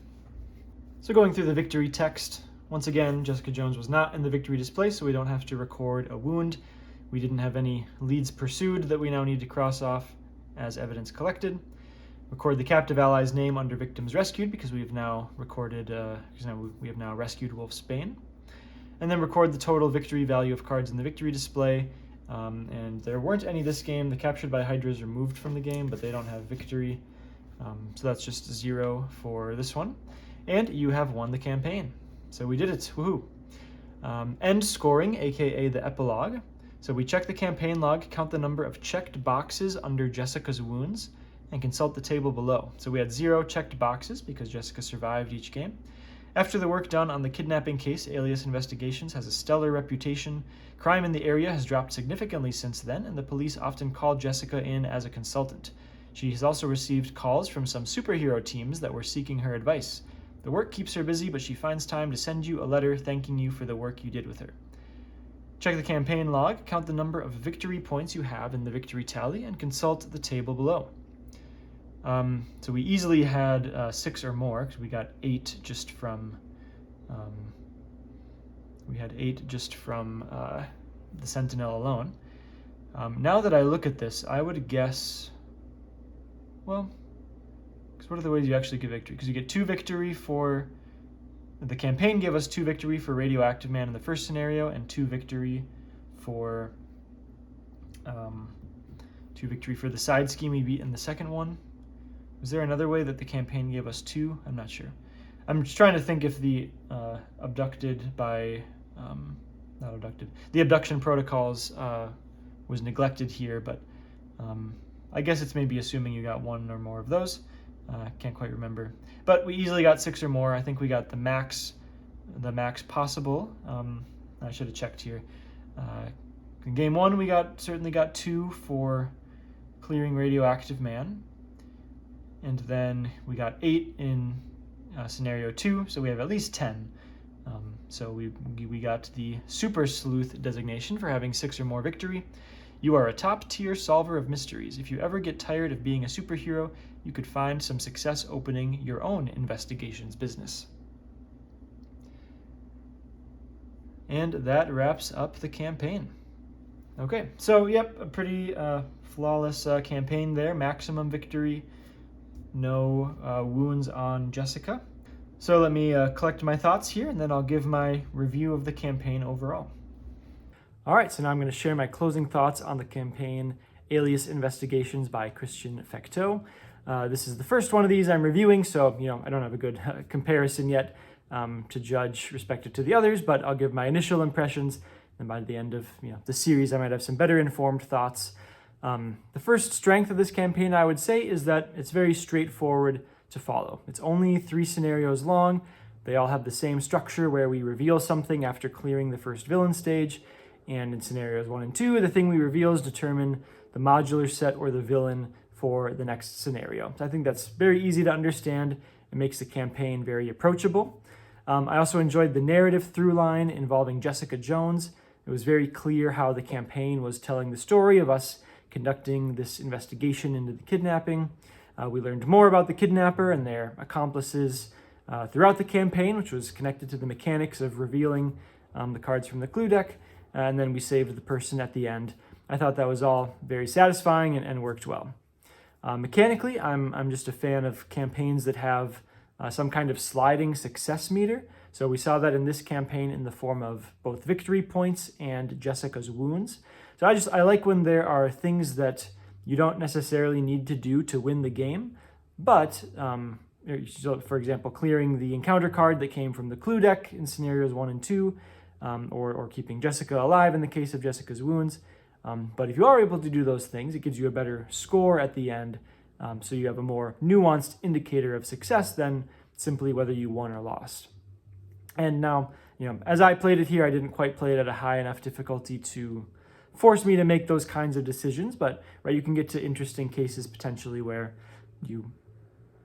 So going through the victory text. Once again, Jessica Jones was not in the victory display, so we don't have to record a wound. We didn't have any leads pursued that we now need to cross off as evidence collected. Record the captive ally's name under victims rescued, because we have now recorded, we have now rescued Wolfsbane. And then record the total victory value of cards in the victory display. And there weren't any this game. The captured by Hydra is removed from the game, but they don't have victory. So that's just 0 for this one. And you have won the campaign. So we did it, woohoo. End scoring, aka the epilogue. So we check the campaign log, count the number of checked boxes under Jessica's wounds, and consult the table below. So we had 0 checked boxes because Jessica survived each game. After the work done on the kidnapping case, Alias Investigations has a stellar reputation. Crime in the area has dropped significantly since then, and the police often call Jessica in as a consultant. She has also received calls from some superhero teams that were seeking her advice. The work keeps her busy, but she finds time to send you a letter thanking you for the work you did with her. Check the campaign log, count the number of victory points you have in the victory tally, and consult the table below. So we easily had 6 or more, because we got 8 just from the Sentinel alone. Now that I look at this, I would guess, well, because what are the ways you actually get victory? Because you get 2 victory for, the campaign gave us 2 victory for Radioactive Man in the first scenario, and 2 victory for the side scheme we beat in the second one. Was there another way that the campaign gave us 2? I'm not sure. I'm just trying to think if the the abduction protocols was neglected here, but I guess it's maybe assuming you got 1 or more of those. Can't quite remember. But we easily got 6 or more. I think we got the max possible. I should have checked here. In game 1, we certainly got 2 for clearing Radioactive Man. And then we got 8 in scenario 2, so we have at least 10. So we got the Super Sleuth designation for having 6 or more victory. You are a top-tier solver of mysteries. If you ever get tired of being a superhero, you could find some success opening your own investigations business. And that wraps up the campaign. Okay, so yep, a pretty flawless campaign there. Maximum victory. No wounds on Jessica. So let me collect my thoughts here, and then I'll give my review of the campaign overall. All right, so now I'm going to share my closing thoughts on the campaign Alias Investigations by Christian Fecteau. This is the first one of these I'm reviewing, so I don't have a good comparison yet to judge respective to the others, but I'll give my initial impressions, and by the end of the series, I might have some better informed thoughts. The first strength of this campaign, I would say, is that it's very straightforward to follow. It's only 3 scenarios long. They all have the same structure where we reveal something after clearing the first villain stage, and in scenarios 1 and 2, the thing we reveal is determine the modular set or the villain for the next scenario. So I think that's very easy to understand. It makes the campaign very approachable. I also enjoyed the narrative through line involving Jessica Jones. It was very clear how the campaign was telling the story of us conducting this investigation into the kidnapping. We learned more about the kidnapper and their accomplices throughout the campaign, which was connected to the mechanics of revealing the cards from the clue deck, and then we saved the person at the end. I thought that was all very satisfying and worked well. Mechanically, I'm just a fan of campaigns that have some kind of sliding success meter. So we saw that in this campaign in the form of both victory points and Jessica's wounds. So I like when there are things that you don't necessarily need to do to win the game, but so for example, clearing the encounter card that came from the clue deck in scenarios 1 and 2, or keeping Jessica alive in the case of Jessica's wounds. But if you are able to do those things, it gives you a better score at the end, so you have a more nuanced indicator of success than simply whether you won or lost. And now, as I played it here, I didn't quite play it at a high enough difficulty to force me to make those kinds of decisions, but you can get to interesting cases potentially where you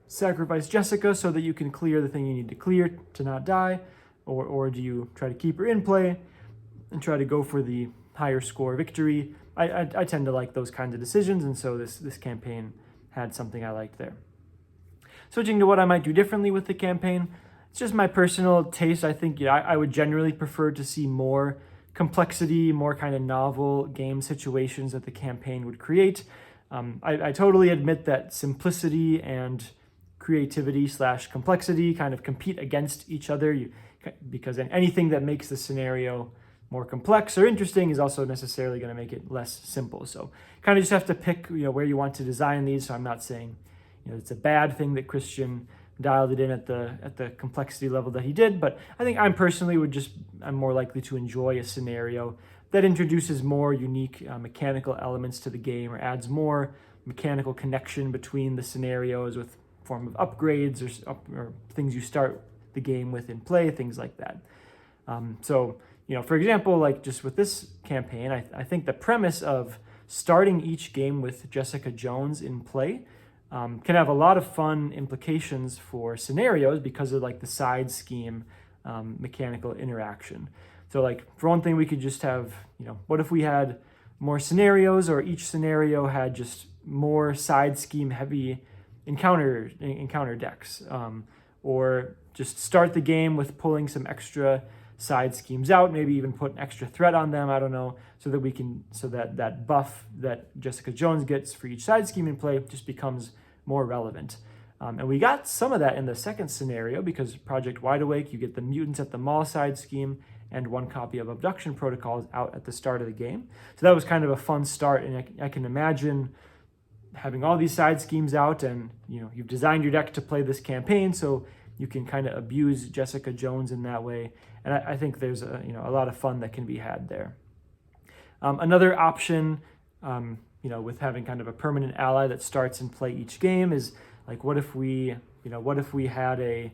sacrifice Jessica so that you can clear the thing you need to clear to not die, or do you try to keep her in play and try to go for the higher score victory? I tend to like those kinds of decisions, and so this campaign had something I liked there. Switching to what I might do differently with the campaign, it's just my personal taste. I think I would generally prefer to see more complexity, more kind of novel game situations that the campaign would create. I totally admit that simplicity and creativity / complexity kind of compete against each other, because anything that makes the scenario more complex or interesting is also necessarily going to make it less simple. So kind of just have to pick where you want to design these. So I'm not saying it's a bad thing that Christian dialed it in at the complexity level that he did, but I think I'm more likely to enjoy a scenario that introduces more unique mechanical elements to the game, or adds more mechanical connection between the scenarios with form of upgrades or things you start the game with in play, things like that. So for example, like just with this campaign, I think the premise of starting each game with Jessica Jones in play can have a lot of fun implications for scenarios because of like the side scheme mechanical interaction. So like for one thing, we could just have, what if we had more scenarios, or each scenario had just more side scheme heavy encounter decks, or just start the game with pulling some extra side schemes out, maybe even put an extra threat on them, I don't know, so that buff that Jessica Jones gets for each side scheme in play just becomes more relevant. And we got some of that in the second scenario, because Project Wide Awake, you get the mutants at the mall side scheme and 1 copy of Abduction Protocols out at the start of the game. So that was kind of a fun start, and I can imagine having all these side schemes out, and you've designed your deck to play this campaign, so you can kind of abuse Jessica Jones in that way. And I think there's a lot of fun that can be had there. Another option, with having kind of a permanent ally that starts and play each game is like, what if we had a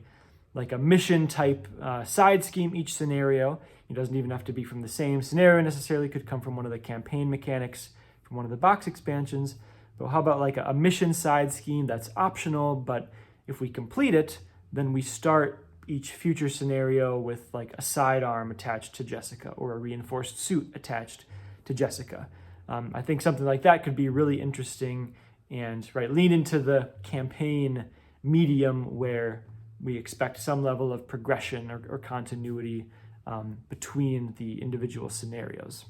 mission type side scheme each scenario? It doesn't even have to be from the same scenario necessarily. It could come from one of the campaign mechanics from one of the box expansions. But how about like a mission side scheme that's optional, but if we complete it, then we start each future scenario with like a sidearm attached to Jessica, or a reinforced suit attached to Jessica. I think something like that could be really interesting, and lean into the campaign medium where we expect some level of progression or continuity between the individual scenarios.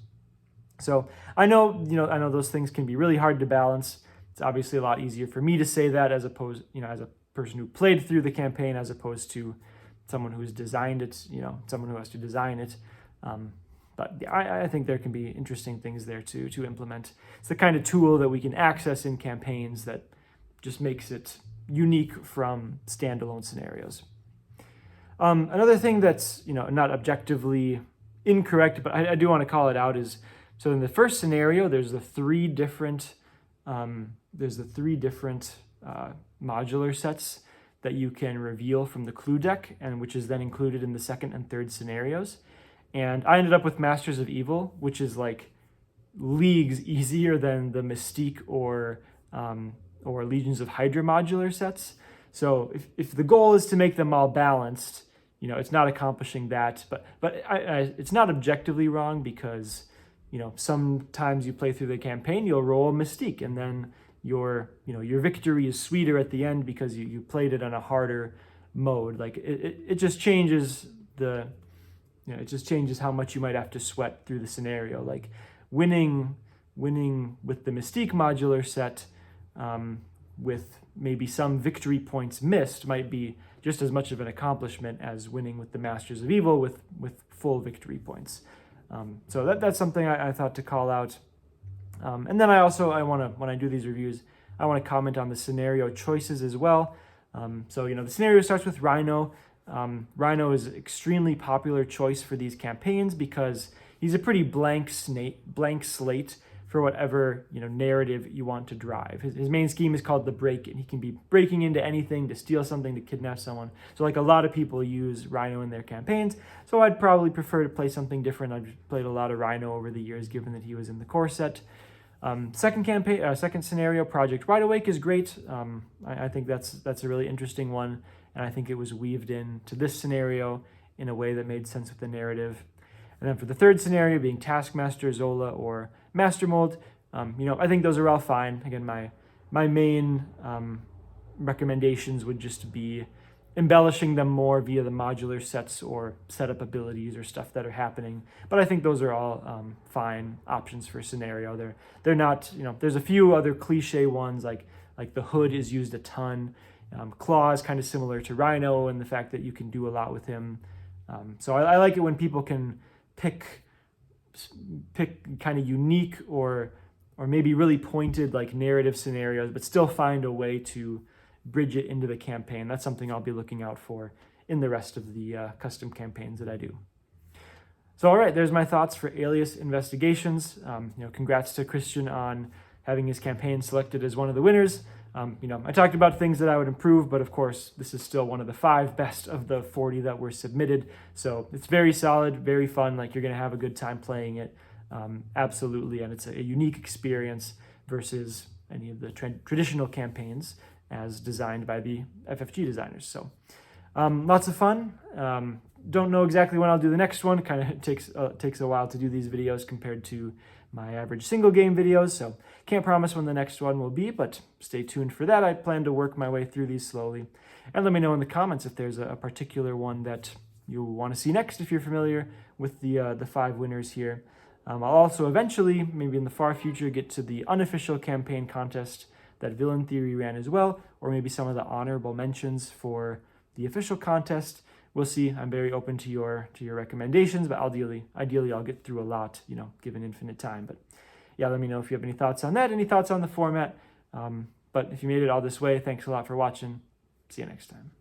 So I know those things can be really hard to balance. It's obviously a lot easier for me to say that as a person who played through the campaign, as opposed to someone who's designed it, someone who has to design it. But I think there can be interesting things there to implement. It's the kind of tool that we can access in campaigns that just makes it unique from standalone scenarios. Another thing that's not objectively incorrect, but I do want to call it out, is so in the first scenario, there's the three different modular sets that you can reveal from the clue deck, and which is then included in the second and third scenarios. And I ended up with Masters of Evil, which is like leagues easier than the Mystique or Legions of Hydra modular sets. So if the goal is to make them all balanced, it's not accomplishing that. But it's not objectively wrong, because sometimes you play through the campaign, you'll roll a Mystique, and then your victory is sweeter at the end because you played it on a harder mode. Like it just changes how much you might have to sweat through the scenario. Like winning with the Mystique modular set, with maybe some victory points missed, might be just as much of an accomplishment as winning with the Masters of Evil with full victory points. So that's something I thought to call out. And then when I do these reviews, I want to comment on the scenario choices as well. So the scenario starts with Rhino. Rhino is an extremely popular choice for these campaigns because he's a pretty blank slate for whatever narrative you want to drive. His main scheme is called the break-in. He can be breaking into anything to steal something, to kidnap someone. So a lot of people use Rhino in their campaigns. So I'd probably prefer to play something different. I've played a lot of Rhino over the years, given that he was in the core set. Second scenario, Project Wide Awake, is great. I think that's a really interesting one, and I think it was weaved in to this scenario in a way that made sense with the narrative. And then for the third scenario, being Taskmaster, Zola, or Master Mold, I think those are all fine. Again, my main recommendations would just be embellishing them more via the modular sets or setup abilities or stuff that are happening. But I think those are all fine options for scenario. They're not, there's a few other cliche ones like the hood is used a ton. Claw is kind of similar to Rhino and the fact that you can do a lot with him. So I like it when people can pick kind of unique or maybe really pointed like narrative scenarios, but still find a way to bridge it into the campaign. That's something I'll be looking out for in the rest of the custom campaigns that I do. So, all right, there's my thoughts for Alias Investigations. Congrats to Christian on having his campaign selected as one of the winners. I talked about things that I would improve, but of course, this is still one of the 5 best of the 40 that were submitted. So it's very solid, very fun. Like, you're going to have a good time playing it. Absolutely. And it's a unique experience versus any of the traditional campaigns as designed by the FFG designers. So lots of fun. Don't know exactly when I'll do the next one. Kind of takes a while to do these videos compared to my average single game videos. So can't promise when the next one will be, but stay tuned for that. I plan to work my way through these slowly. And let me know in the comments if there's a particular one that you want to see next, if you're familiar with the 5 winners here. I'll also eventually, maybe in the far future, get to the unofficial campaign contest that Villain Theory ran as well, or maybe some of the honorable mentions for the official contest. We'll see. I'm very open to your recommendations, but ideally I'll get through a lot, given infinite time. But yeah, let me know if you have any thoughts on that, any thoughts on the format. But if you made it all this way, thanks a lot for watching. See you next time.